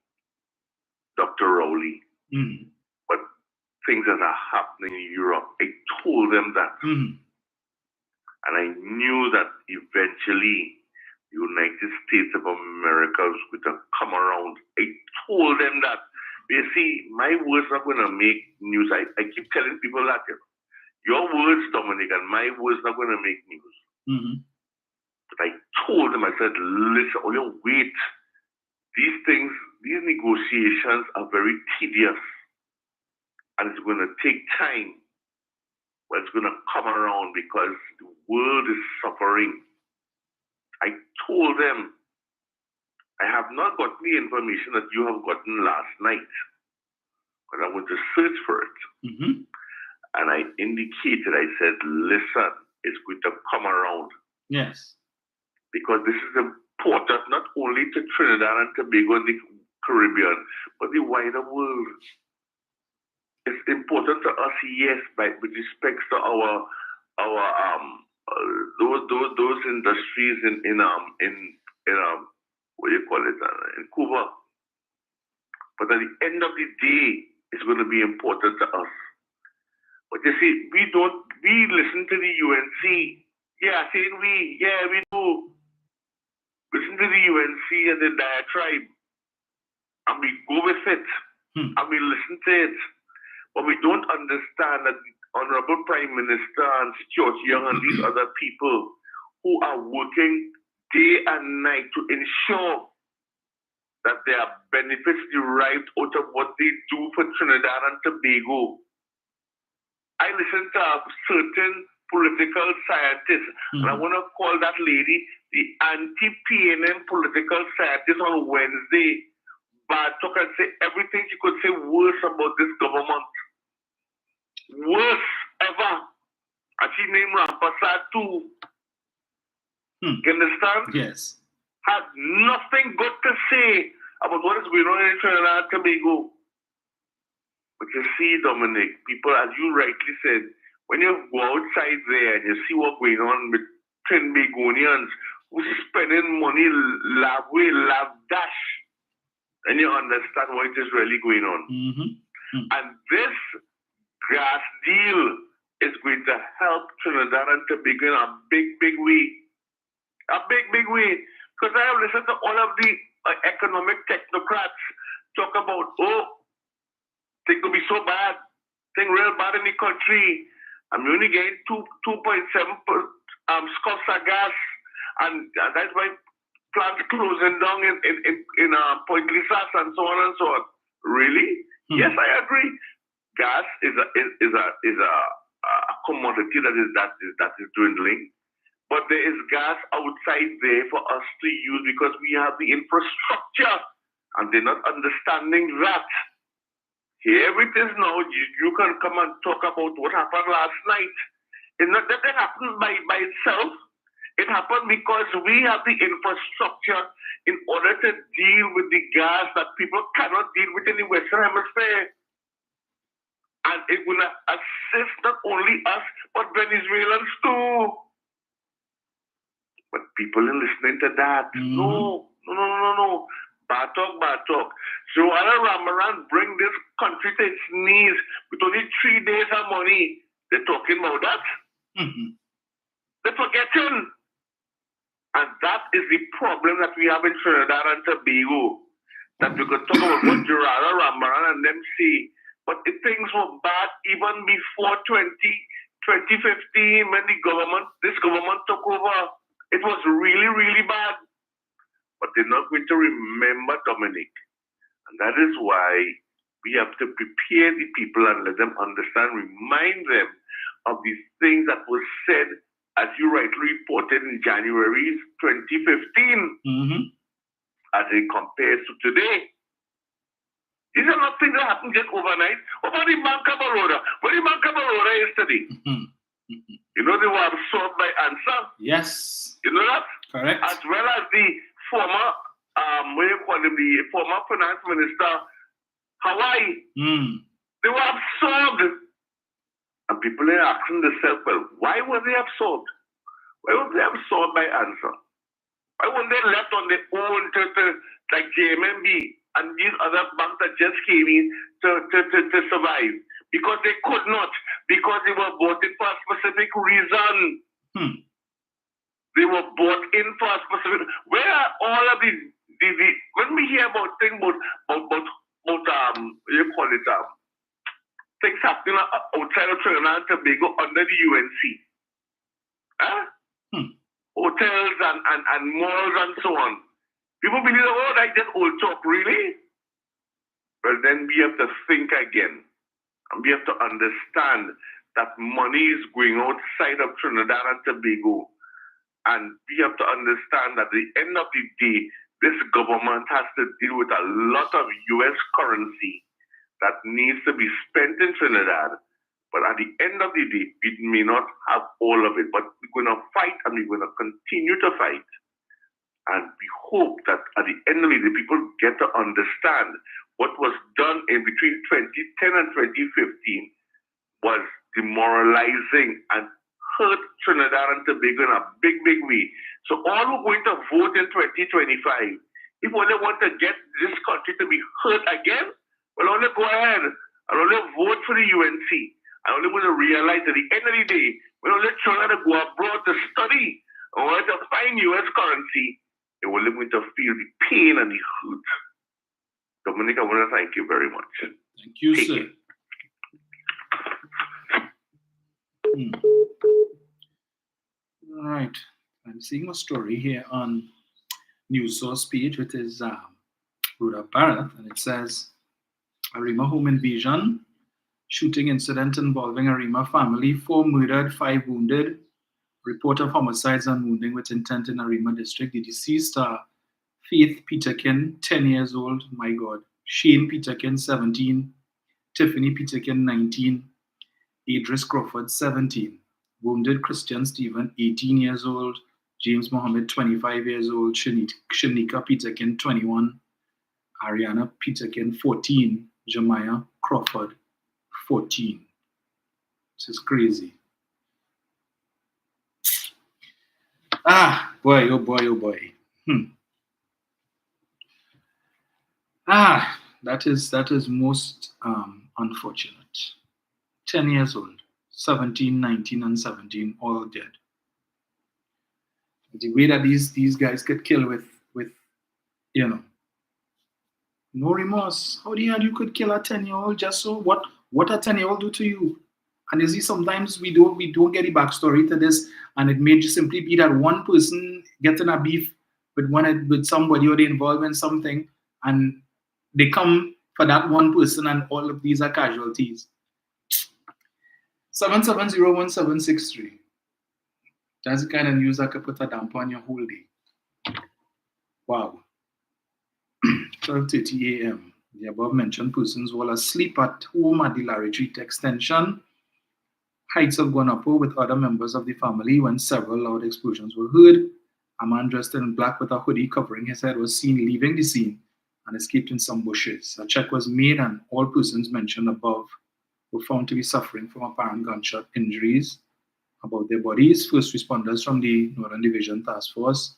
Dr. Rowley, but things that are happening in Europe. I told them that. And I knew that eventually the United States of America was going to come around. I told them that. You see, my words are going to make news. I keep telling people that. Your words, Dominic, and my words are going to make news. But I told them, I said, listen, wait. These negotiations are very tedious. And it's going to take time. But it's going to come around because the world is suffering. I told them, I have not gotten the information that you have gotten last night. But I went to search for it. And I indicated, I said, listen, it's going to come around. Yes. Because this is important not only to Trinidad and Tobago and the Caribbean, but the wider world. It's important to us, yes, with respect to our those industries in what do you call it, in Cuba. But at the end of the day, it's going to be important to us. But you see, we listen to the UNC. Yeah, saying we do. Listen to the UNC and the diatribe. And we go with it. And we listen to it. But we don't understand that the Honorable Prime Minister and Stuart Young and these other people who are working day and night to ensure that there are benefits derived out of what they do for Trinidad and Tobago. I listen to a certain political scientist, and I want to call that lady the anti-PNM political scientist on Wednesday. But talk and say everything she could say worse about this government. Worse ever. And she named Rampasa too. You understand? Yes. Had nothing good to say about what is going on in Trinidad and Tobago. But you see, Dominic, people, as you rightly said, when you go outside there and you see what's going on with Trinbagonians who's spending money lavish, and you understand what is really going on. And this gas deal is going to help Trinidad and Tobago in a big, big way. A big, big way. Because I have listened to all of the economic technocrats talk about, things will be so bad, things real bad in the country. I'm only getting 2.7 scops of gas, and that's why plants closing down in Point Lisas and so on and so on. Really? Yes, I agree. Gas is a commodity that is dwindling, but there is gas outside there for us to use because we have the infrastructure, and they're not understanding that. Here it is now. You can come and talk about what happened last night. It's not that it happened by itself. It happened because we have the infrastructure in order to deal with the gas that people cannot deal with in the Western Hemisphere. And it will assist not only us, but Venezuelans too. But people are listening to that. No. Bad talk. Joanna Ramaran bring this country to its knees with only 3 days of money. They're talking about that. They're forgetting. And that is the problem that we have in Trinidad and Tobago. That we could talk about what Joanna Ramaran them say, but things were bad even before 2015 when this government took over. It was really, really bad. But they're not going to remember, Dominic. And that is why we have to prepare the people and let them understand, remind them of these things that were said, as you rightly reported, in January 2015, as it compares to today. These are not things that happen just overnight. What about the Bank of Baroda? What the Bank of Baroda yesterday? You know, they were absorbed by ANSA. Yes. You know that? Correct. As well as the former, the former finance minister, Hawaii. They were absorbed. And people are asking themselves, well, why were they absorbed? Why were they absorbed by ANSA? Why weren't they left on their own like JMMB and these other banks that just came in to survive? Because they could not. Because they were bought in for a specific reason. They were bought in for a specific. Where are all of the when we hear about things about you call it things happening outside of Trinidad and Tobago under the UNC, hotels and malls and so on. People believe, oh, that's just old talk, really? Well, then we have to think again, and we have to understand that money is going outside of Trinidad and Tobago. And we have to understand that at the end of the day, this government has to deal with a lot of US currency that needs to be spent in Trinidad. But at the end of the day, we may not have all of it. But we're going to fight, and we're going to continue to fight. And we hope that at the end of the day, people get to understand what was done in between 2010 and 2015 was demoralizing and hurt Trinidad and Tobago in a big, big way. So all who are going to vote in 2025, if only want to get this country to be hurt again, well, only go ahead and only vote for the UNC. And only going to realize at the end of the day, we're only trying to go abroad to study or to find US currency, they will only going to feel the pain and the hurt. Dominic, I want to thank you very much. Thank you, sir. All right. I'm seeing a story here on News Source page, which is Rhoda Barrett, and it says, Arima home invasion, shooting incident involving Arima family, 4 murdered, 5 wounded, report of homicides and wounding with intent in Arima district. The deceased are Faith Peterkin, 10 years old, my God, Shane Peterkin, 17, Tiffany Peterkin, 19, Idris Crawford, 17. Wounded Christian Stephen, 18 years old. James Mohammed, 25 years old. Shanika Peterkin, 21. Ariana Peterkin, 14. Jemiah Crawford, 14. This is crazy. Boy, oh boy, oh boy. That is most unfortunate. 10 years old. 17, 19, and 17, all dead. The way that these guys get killed with no remorse. How the hell you could kill a 10-year-old just so? What a 10-year-old do to you? And you see, sometimes we don't get the backstory to this, and it may just simply be that one person getting a beef with somebody, or they involved in something, and they come for that one person, and all of these are casualties. 7701763. That's the kind of news that could put a damper on your whole day. Wow. 12:30 a.m. The above mentioned persons were asleep at home at the Larry Street extension, Heights of Guanapo, with other members of the family when several loud explosions were heard. A man dressed in black with a hoodie covering his head was seen leaving the scene and escaped in some bushes. A check was made, and all persons mentioned above were found to be suffering from apparent gunshot injuries about their bodies. First responders from the Northern Division Task Force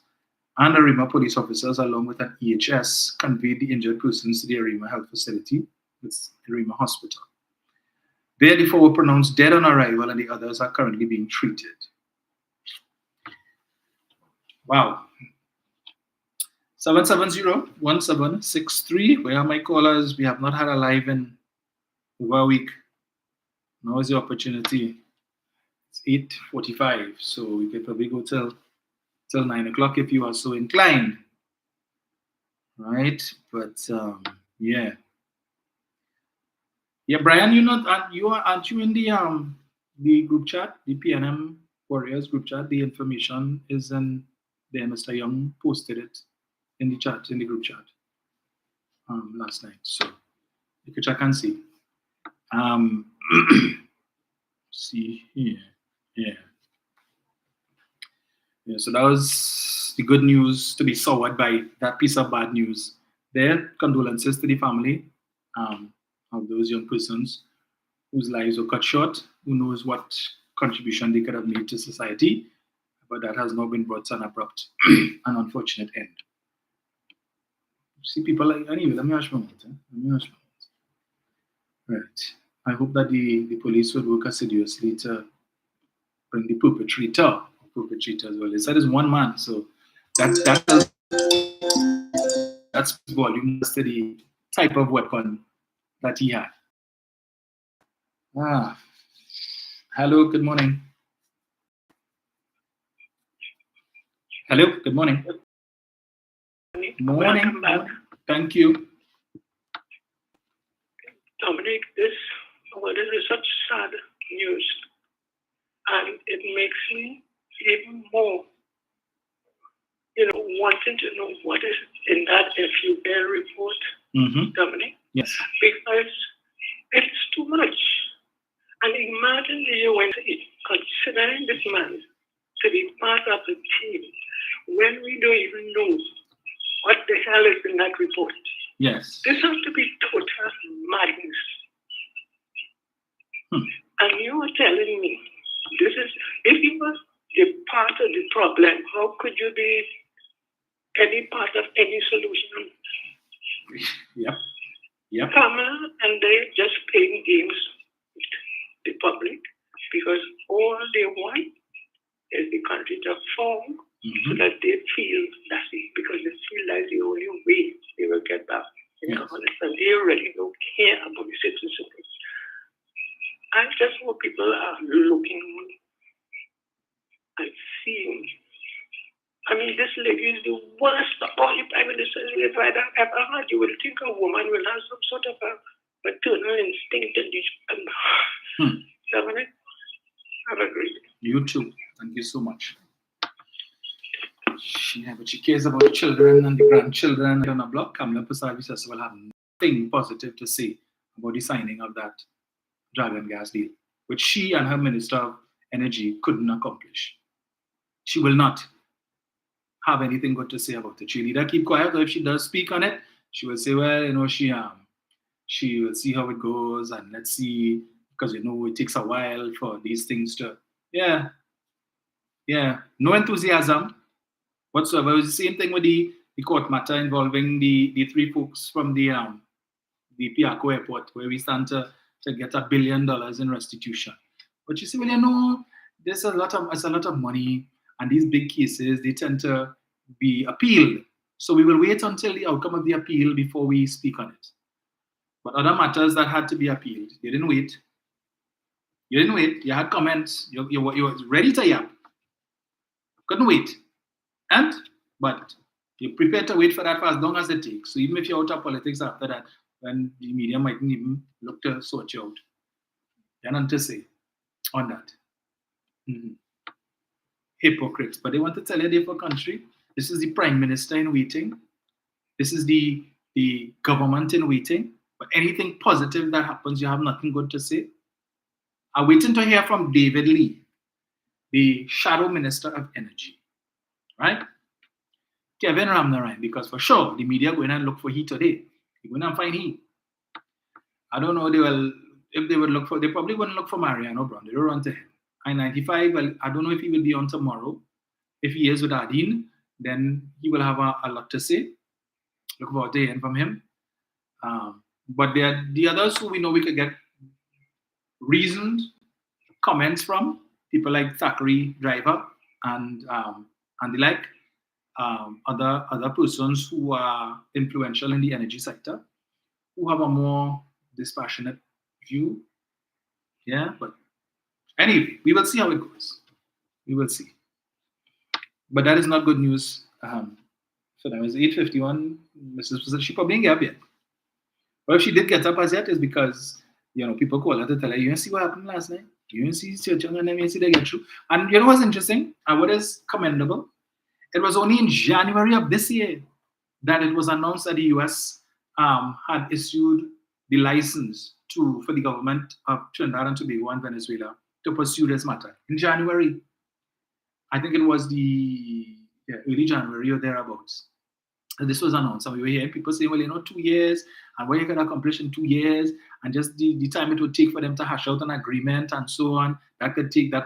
and Arima police officers, along with an EHS, conveyed the injured persons to the Arima Health Facility, it's Arima Hospital. They, the 4 were pronounced dead on arrival, and the others are currently being treated. Wow. 770-1763. Where are my callers? We have not had a live in over a week. Now is the opportunity. It's 8:45, so we could probably go till 9 o'clock if you are so inclined. Right? But yeah. Yeah, Brian, aren't you in the group chat, the PNM Warriors group chat? The information is in there. Mr. Young posted it in the chat, in the group chat last night. So you can check and see. See here. Yeah. Yeah, so that was the good news to be soured by that piece of bad news. Their condolences to the family of those young persons whose lives were cut short. Who knows what contribution they could have made to society, but that has now been brought to an abrupt and unfortunate end. See people like, anyway, let me ask my mouth. Right. I hope that the police would work assiduously to bring the perpetrator as well. They said it's one man, so that's volume to the type of weapon that he had. Hello, good morning. Hello, good morning. Morning. Thank you. Dominic, this is such sad news, and it makes me even more, wanting to know what is in that FUL report, Dominic. Yes. Because it's too much. And imagine the UN considering this man to be part of the team when we don't even know what the hell is in that report. Yes. This has to be total madness. And you are telling me, if you were a part of the problem, how could you be any part of any solution? Yep. Kamala and they just playing games with the public because all they want is the country to fall so that they feel nothing, because they feel like the only way they will get back in governance, and they already don't care about the citizens. I just hope people are looking and seeing. I mean, this lady is the worst of all the prime ministers we've ever had. You will think a woman will have some sort of a maternal instinct and Dominic, have a great day. You too. Thank you so much. Yeah, but she cares about the children and the grandchildren on a block. Kamala Persaud will have nothing positive to say about the signing of that Dragon gas deal, which she and her Minister of Energy couldn't accomplish. She will not have anything good to say about it. She'll either keep quiet, or if she does speak on it, she will say, well, she will see how it goes, and let's see, because it takes a while for these things to no enthusiasm whatsoever. It was the same thing with the court matter involving the three folks from the Piarco airport, where we stand to get $1 billion in restitution. But you see, there's a lot of money, and these big cases, they tend to be appealed. So we will wait until the outcome of the appeal before we speak on it. But other matters that had to be appealed, you didn't wait. You had comments. You were ready to yap. Couldn't wait. But you're prepared to wait for that for as long as it takes. So even if you're out of politics after that, when the media mightn't even look to sort you out, you have nothing to say on that. Hypocrites. But they want to tell you they're for country. This is the Prime Minister in waiting. This is the government in waiting. But anything positive that happens, you have nothing good to say. I'm waiting to hear from David Lee, the Shadow Minister of Energy. Right? Kevin Ramnarayan, because for sure the media going and look for he today. They're going to find he. I don't know, if they would look for, they probably wouldn't look for Mariano Brown. They don't run to him. I-95, well, I don't know if he will be on tomorrow. If he is with Adine, then he will have a lot to say. Look forward to hearing from him. But there are the others who we know we could get reasoned comments from, people like Thackeray Driver and the like. other persons who are influential in the energy sector, who have a more dispassionate view. Yeah, but anyway, we will see how it goes. We will see. But that is not good news for them. It's 8:51. Mrs. She probably didn't get up yet. Or if she did get up as yet, is because people call her to tell her, you didn't see what happened last night. You didn't see Seo Cheong and them, you didn't see they get through. And you know what's interesting and what is commendable? It was only in January of this year that it was announced that the US had issued the license for the government of Trinidad and Tobago and Venezuela to pursue this matter. In January, I think it was early January or thereabouts. And this was announced. And we were hearing people saying, well, 2 years, and what you can accomplish in 2 years, and just the time it would take for them to hash out an agreement and so on, that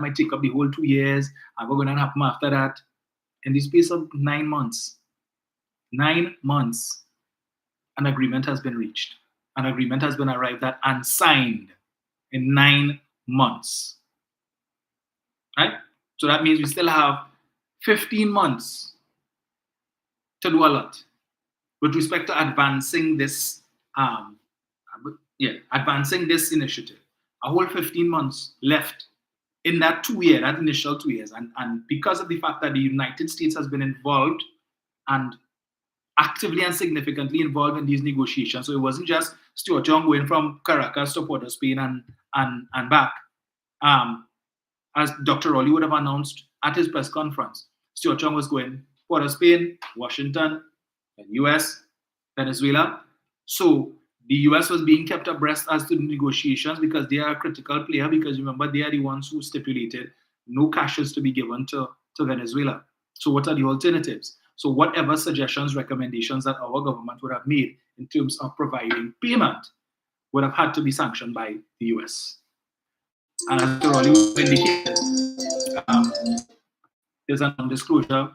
might take up the whole 2 years, and what's going to happen after that? In the space of 9 months, an agreement has been reached. An agreement has been arrived at and signed in 9 months. Right? So that means we still have 15 months to do a lot with respect to advancing this initiative. A whole 15 months left in that initial 2 years. And because of the fact that the United States has been involved and actively and significantly involved in these negotiations. So it wasn't just Seo Cheong going from Caracas to Port of Spain and back. As Dr. Rowley would have announced at his press conference, Seo Cheong was going Port of Spain, Washington, the US, Venezuela. So the US was being kept abreast as to the negotiations because they are a critical player, because remember, they are the ones who stipulated no cash is to be given to Venezuela. So what are the alternatives? So whatever suggestions, recommendations that our government would have made in terms of providing payment would have had to be sanctioned by the US. And as Dr. Rowley indicated, there's a non-disclosure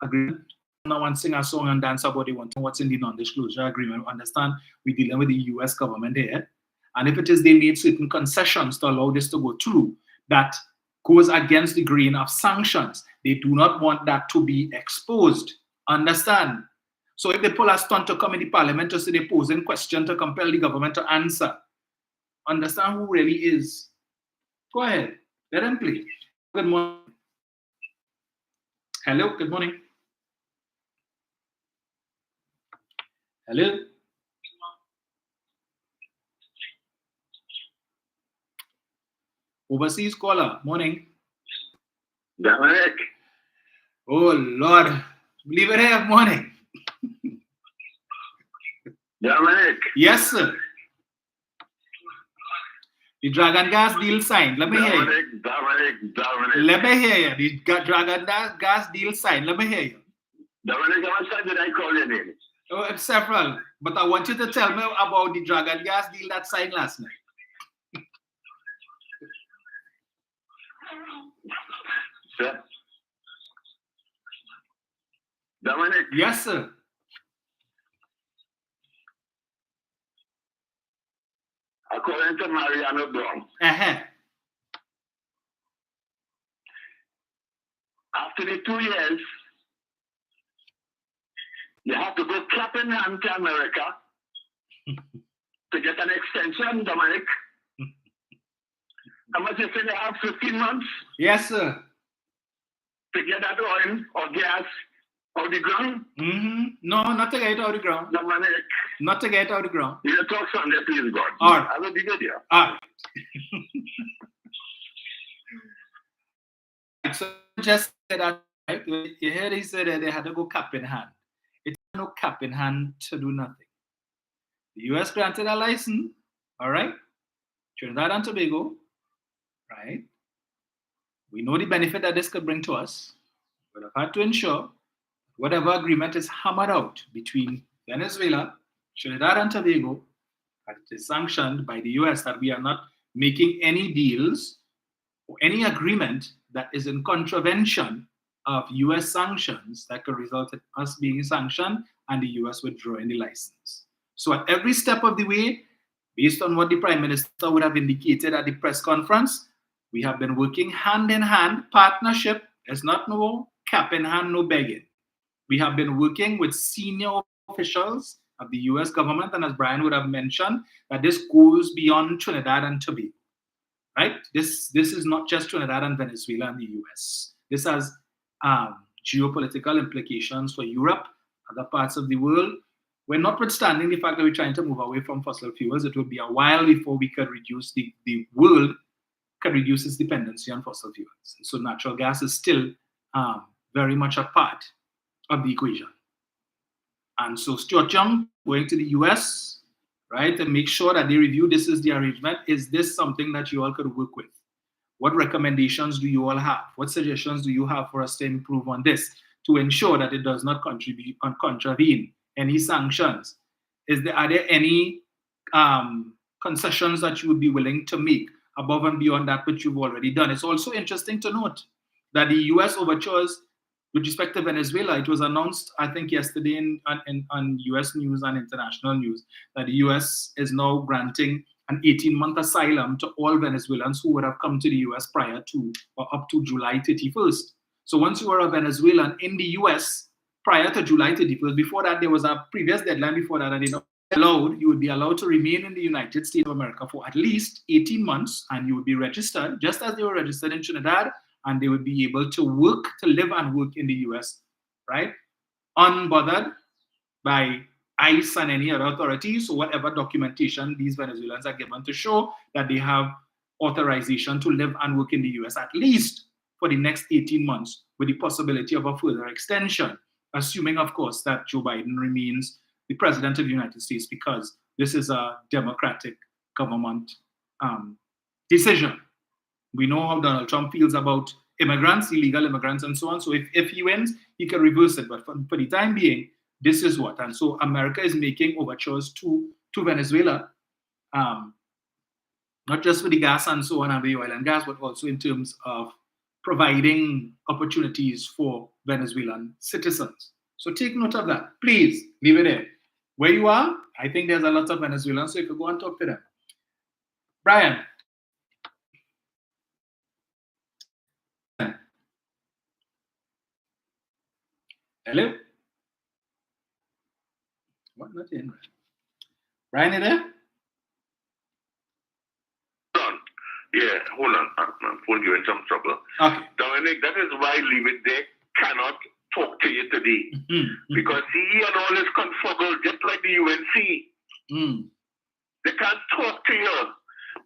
agreement. No one sing a song and dance about what's in the non-disclosure agreement. Understand, we're dealing with the US government here. And if it is they made certain concessions to allow this to go through, that goes against the grain of sanctions. They do not want that to be exposed. Understand? So if they pull a stunt to come in the parliament to say they're posing question to compel the government to answer, understand who really is. Go ahead. Let them play. Good morning. Hello, good morning. Hello. Overseas caller, morning. Dominic. Oh Lord, believe it here, morning. Dominic. Yes, sir. The Dragon Gas deal signed. Let me hear you. Dominic. Let me hear you. The Dragon Gas deal signed. Let me hear you. Dominic, how much time did I call your name? Oh, several. But I want you to tell me about the Dragon Gas deal that signed last night. Sir? Dominic? Yes, sir. According to Mariano Brown, after the 2 years, you have to go clap in hand to America to get an extension, Dominic. How much you say they have? 15 months? Yes, sir. To get that oil or gas out of the ground? No, not to get it out of the ground. Dominic. Not to get it out of the ground. You talk Sunday, please, God. All right. I will be good here. All right. So just said that, right? You heard he said that they had to go cap in hand. It's no cap in hand to do nothing. The US granted a license, all right? Trinidad and Tobago, right? We know the benefit that this could bring to us, but I've had to ensure whatever agreement is hammered out between Venezuela, Trinidad and Tobago, that it is sanctioned by the US, that we are not making any deals or any agreement that is in contravention of US sanctions that could result in us being sanctioned and the US withdrawing the license. So at every step of the way, based on what the Prime Minister would have indicated at the press conference, we have been working hand in hand, partnership. There's not no cap in hand, no begging. We have been working with senior officials of the US government, and as Brian would have mentioned, that this goes beyond Trinidad and Tobago, right? This is not just Trinidad and Venezuela and the US. This has geopolitical implications for Europe, other parts of the world. We're notwithstanding the fact that we're trying to move away from fossil fuels, it would be a while before we could reduce the world could reduce its dependency on fossil fuels. So natural gas is still very much a part of the equation. And so Stuart Young going to the US, right, and make sure that they review this is the arrangement. Is this something that you all could work with? What recommendations do you all have? What suggestions do you have for us to improve on this to ensure that it does not contravene any sanctions? Are there any concessions that you would be willing to make above and beyond that which you've already done? It's also interesting to note that the US overtures with respect to Venezuela, it was announced, I think, yesterday on US news and international news that the US is now granting an 18-month asylum to all Venezuelans who would have come to the US prior to or up to July 31st. So once you were a Venezuelan in the US prior to July 31st, before that there was a previous deadline before that, and you would be allowed to remain in the United States of America for at least 18 months, and you would be registered just as they were registered in Trinidad, and they would be able to work, to live and work in the US, right? Unbothered by ICE and any other authorities, or whatever documentation these Venezuelans are given to show that they have authorization to live and work in the US, at least for the next 18 months, with the possibility of a further extension, assuming, of course, that Joe Biden remains the president of the United States, because this is a democratic government decision. We know how Donald Trump feels about immigrants, illegal immigrants, and so on. So if he wins, he can reverse it. But for the time being, this is what. And so America is making overtures to Venezuela, not just for the gas and so on, and the oil and gas, but also in terms of providing opportunities for Venezuelan citizens. So take note of that. Please leave it there. Where you are, I think there's a lot of Venezuelans, so you could go and talk to them. Brian. Hello? What? Not in. Brian, you there? Yeah, hold on. My phone giving some trouble. Okay. Dominic, that is why Leave It There cannot talk to you today. Because he and all is confuggled, just like the UNC. They can't talk to you.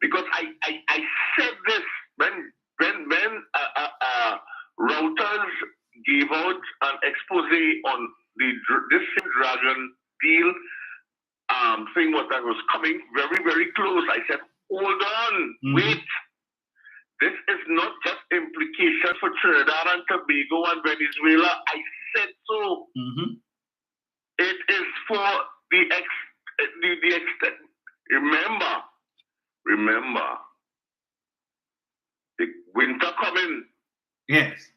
Because I said this when Reuters gave out an expose on this Dragon deal thing that was coming very, very close. I said, hold on, wait. This is not just implication for Trinidad and Tobago and Venezuela. I said so. It is for the extent. Remember, the winter coming. Yes.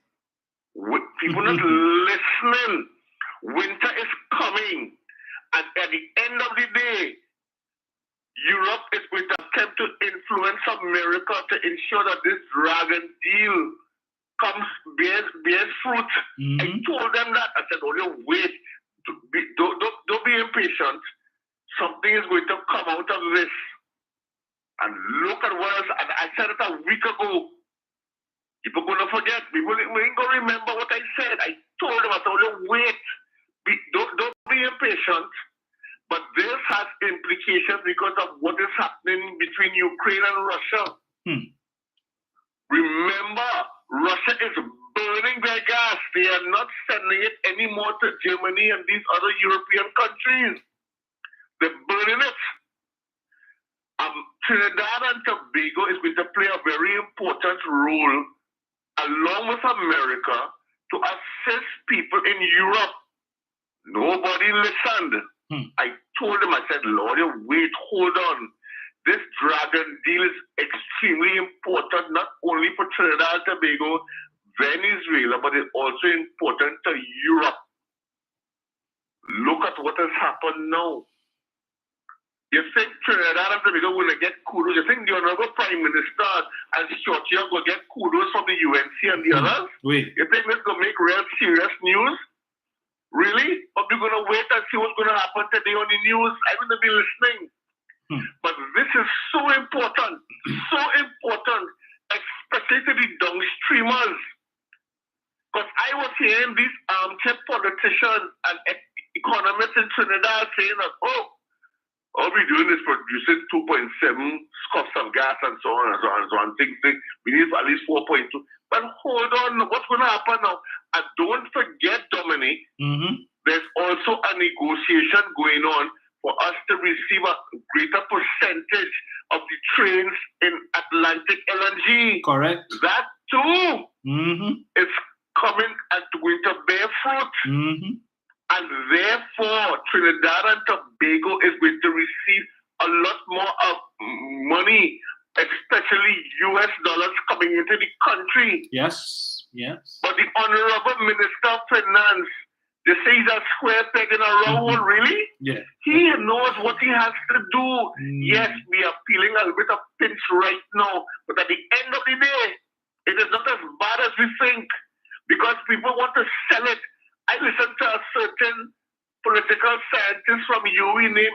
People not listening. Winter is coming. And at the end of the day, Europe is going to attempt to influence America to ensure that this Dragon deal bears fruit. I told them that. I said, only wait. Don't be impatient. Something is going to come out of this. And look at what else. And I said it a week ago. People are going to forget. People ain't going to remember what I said. I told them, I told them, wait. Don't be impatient. But this has implications because of what is happening between Ukraine and Russia. Remember, Russia is burning their gas. They are not sending it anymore to Germany and these other European countries. They're burning it. Trinidad and Tobago is going to play a very important role along with America to assist people in Europe. Nobody listened. I told them, I said, Lord, wait, hold on. This Dragon deal is extremely important, not only for Trinidad and Tobago, Venezuela, but it's also important to Europe. Look at what has happened now. You think Trinidad and Tobago will get kudos? You think the Honorable Prime Minister and Stuart will get kudos from the UNC and the others? Oui. You think this will make real serious news? Really? Or we're going to wait and see what's going to happen today on the news? I'm going to be listening. But this is so important, especially to the downstreamers. Because I was hearing these armchair politicians and economists in Trinidad saying that, all we're doing is producing 2.7 scops of gas and so on and so on and so on. Think we need at least 4.2. But hold on, what's going to happen now? And don't forget, Dominic, there's also a negotiation going on for us to receive a greater percentage of the trains in Atlantic LNG. Correct. That too is coming and going to bear fruit. And therefore, Trinidad and Tobago is going to receive a lot more of money, especially US dollars coming into the country. Yes. But the Honorable Minister of Finance, they say he's a square peg in a round hole, really? Yeah. He knows what he has to do. Yes, we are feeling a little bit of pinch right now, but at the end of the day, it is not as bad as we think, because people want to sell it. I listened to a certain political scientist from UWI named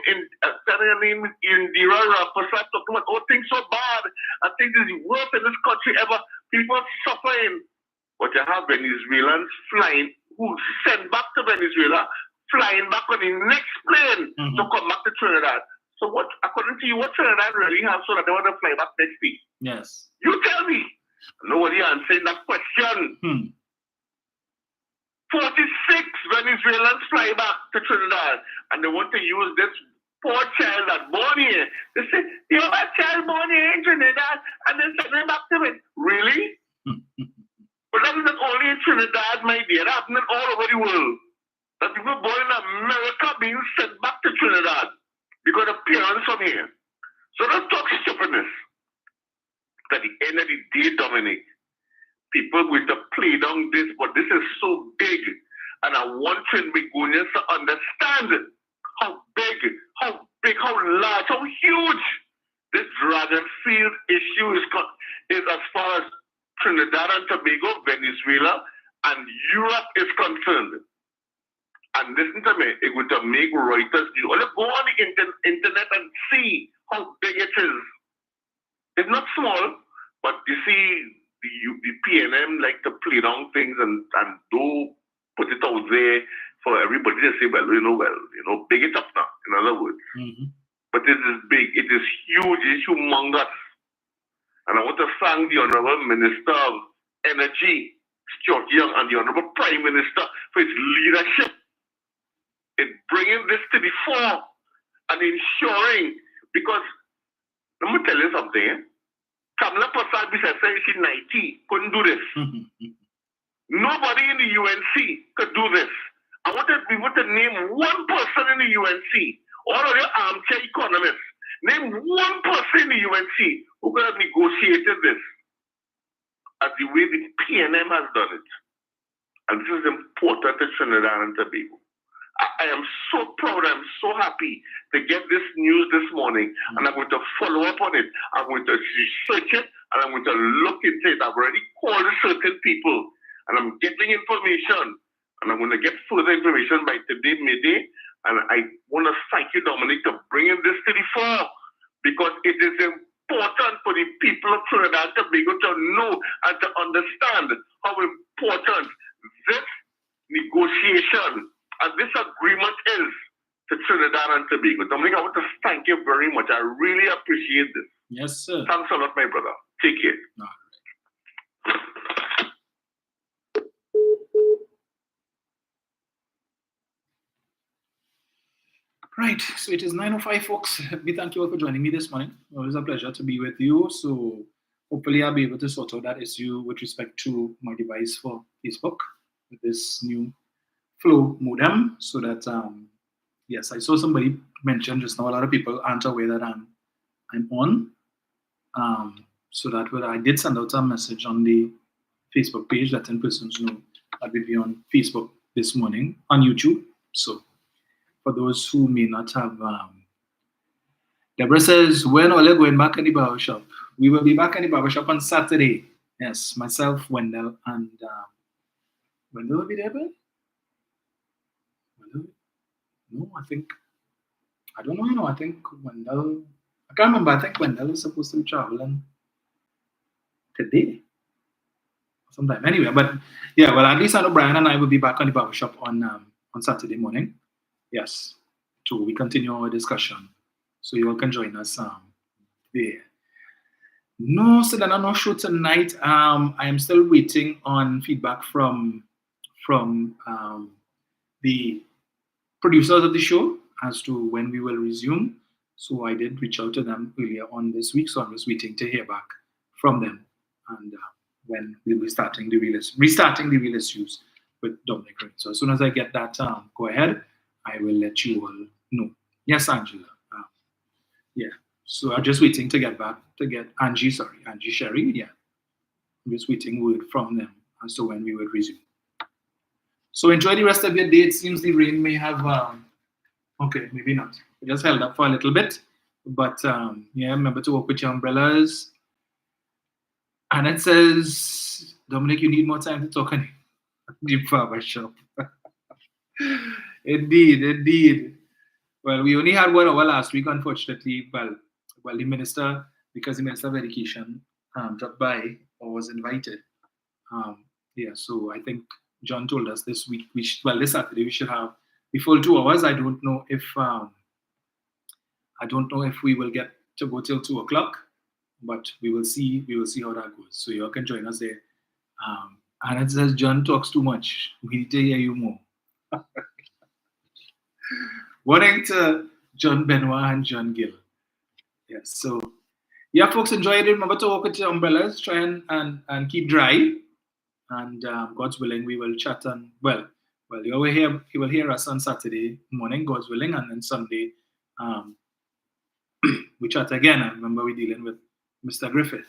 Indira Rampasa talking about, things so bad. I think this is worse in this country ever. People are suffering. But you have Venezuelans flying, who sent back to Venezuela, flying back on the next plane to come back to Trinidad. So what, according to you, what Trinidad really have so that they want to fly back next week? Yes. You tell me. Nobody answering that question. 46 Venezuelans fly back to Trinidad, and they want to use this poor child that born here. They say, you have a child born here in Trinidad, and then send him back to it. Really? But that is not only in Trinidad, my dear. That's happening all over the world. That people born in America being sent back to Trinidad because of parents from here. So don't talk stupidness. At the end of the day, Dominic, people going to play down this, but this is so big. And I want Trinbagonians to understand how big, how large, how huge this dragon field issue is as far as Trinidad and Tobago, Venezuela, and Europe is concerned. And listen to me, it's going to make Reuters only go on the internet and see how big it is. It's not small, but you see, the PNM like to play down things and do put it out there for everybody to say, big it up now, in other words. But it is big, it is huge, it's humongous. And I want to thank the Honorable Minister of Energy, Stuart Young, and the Honorable Prime Minister for his leadership in bringing this to the fore and ensuring, because let me tell you something, Kamala Prasad said she's 90, couldn't do this. Nobody in the UNC could do this. I want to name one person in the UNC, all of your armchair economists, name one person in the UNC who could have negotiated this as the way the PNM has done it. And this is important to Trinidad and Tobago. I am so proud, I'm so happy to get this news this morning, and I'm going to follow up on it. I'm going to research it, and I'm going to look into it. I've already called certain people, and I'm getting information, and I'm going to get further information by today, midday. And I want to thank you, Dominic, for bringing this to the fore, because it is important for the people of Trinidad and Tobago to know and to understand how important this negotiation and this agreement is to Trinidad and Tobago. Dominic, I want to thank you very much. I really appreciate this. Yes, sir. Thanks a lot, my brother. Take care. Right, so it is 9:05, folks. We thank you all for joining me this morning. Always a pleasure to be with you. So hopefully I'll be able to sort out that issue with respect to my device for Facebook with this new Flow modem, so that yes, I saw somebody mention just now, a lot of people aren't aware that I'm on, so that I did send out a message on the Facebook page letting persons know I will be on Facebook this morning, on YouTube. So for those who may not have, Deborah says, when are you going back in the barbershop? We will be back in the barbershop on Saturday. Yes, myself, Wendell, and Wendell will be there, but No, I don't know, I think Wendell, I can't remember, I think Wendell is supposed to be traveling today. Sometime. Anyway, but yeah, well, at least I know Brian and I will be back on the barbershop on Saturday morning. Yes. So we continue our discussion. So you all can join us there. No, so then I'm not sure tonight. I am still waiting on feedback from the producers of the show as to when we will resume. So I did reach out to them earlier on this week. So I'm just waiting to hear back from them and when we'll be restarting the real issues with Dominic Rain. So as soon as I get that go ahead, I will let you all know. Yes, Angela. Yeah. So I'm just waiting to get Angie Sherry. Yeah. I'm just waiting word from them as to when we will resume. So enjoy the rest of your day. It seems the rain may have, okay, maybe not. It just held up for a little bit. But yeah, remember to work with your umbrellas. And it says, Dominic, you need more time to talk on the barbershop. Indeed. Well, we only had 1 hour last week, unfortunately. Well, the minister, because the Minister of Education dropped by or was invited. Yeah, so I think John told us this week, this Saturday, we should have the full 2 hours. I don't know if we will get to go till 2 o'clock, but we will see how that goes. So you all can join us there. And it says John talks too much. We need to hear you more. Morning to John Benoit and John Gill. Yes, so yeah, folks, enjoy it. Remember to walk with your umbrellas, try and keep dry. And God's willing, we will chat on, well, you will hear us on Saturday morning, God's willing, and then Sunday we chat again. I remember we're dealing with Mr. Griffith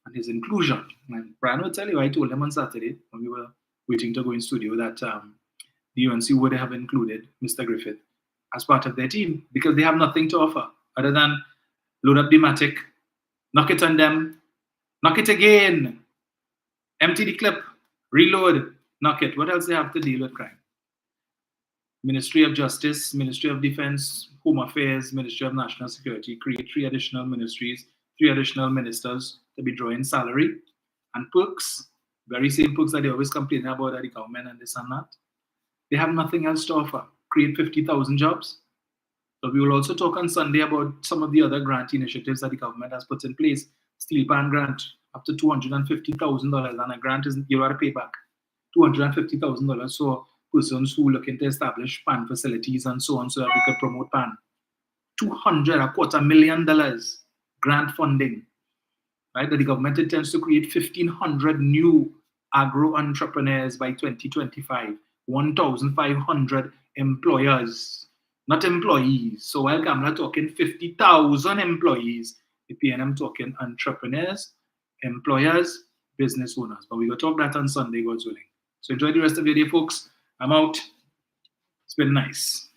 and his inclusion. And Brian will tell you, I told him on Saturday when we were waiting to go in studio that the UNC would have included Mr. Griffith as part of their team because they have nothing to offer other than load up the Matic, knock it on them, knock it again, empty the clip, reload, knock it. What else they have to deal with crime? Ministry of Justice, Ministry of Defense, Home Affairs, Ministry of National Security, create 3 additional ministries, 3 additional ministers to be drawing salary and perks, very same perks that they always complain about at the government and this and that. They have nothing else to offer. Create 50,000 jobs. So we will also talk on Sunday about some of the other grant initiatives that the government has put in place. Steel pan grant, up to $250,000, and a grant is you got to pay back $250,000. So persons who looking to establish pan facilities and so on, so that we could promote pan. $250,000 grant funding, right? That the government intends to create 1,500 new agro entrepreneurs by 2025. 1,500 employers, not employees. So while Kamala talking 50,000 employees, the PNM talking entrepreneurs, employers, business owners. But we will talk that on Sunday, God's willing. So enjoy the rest of your day, folks. I'm out. It's been nice.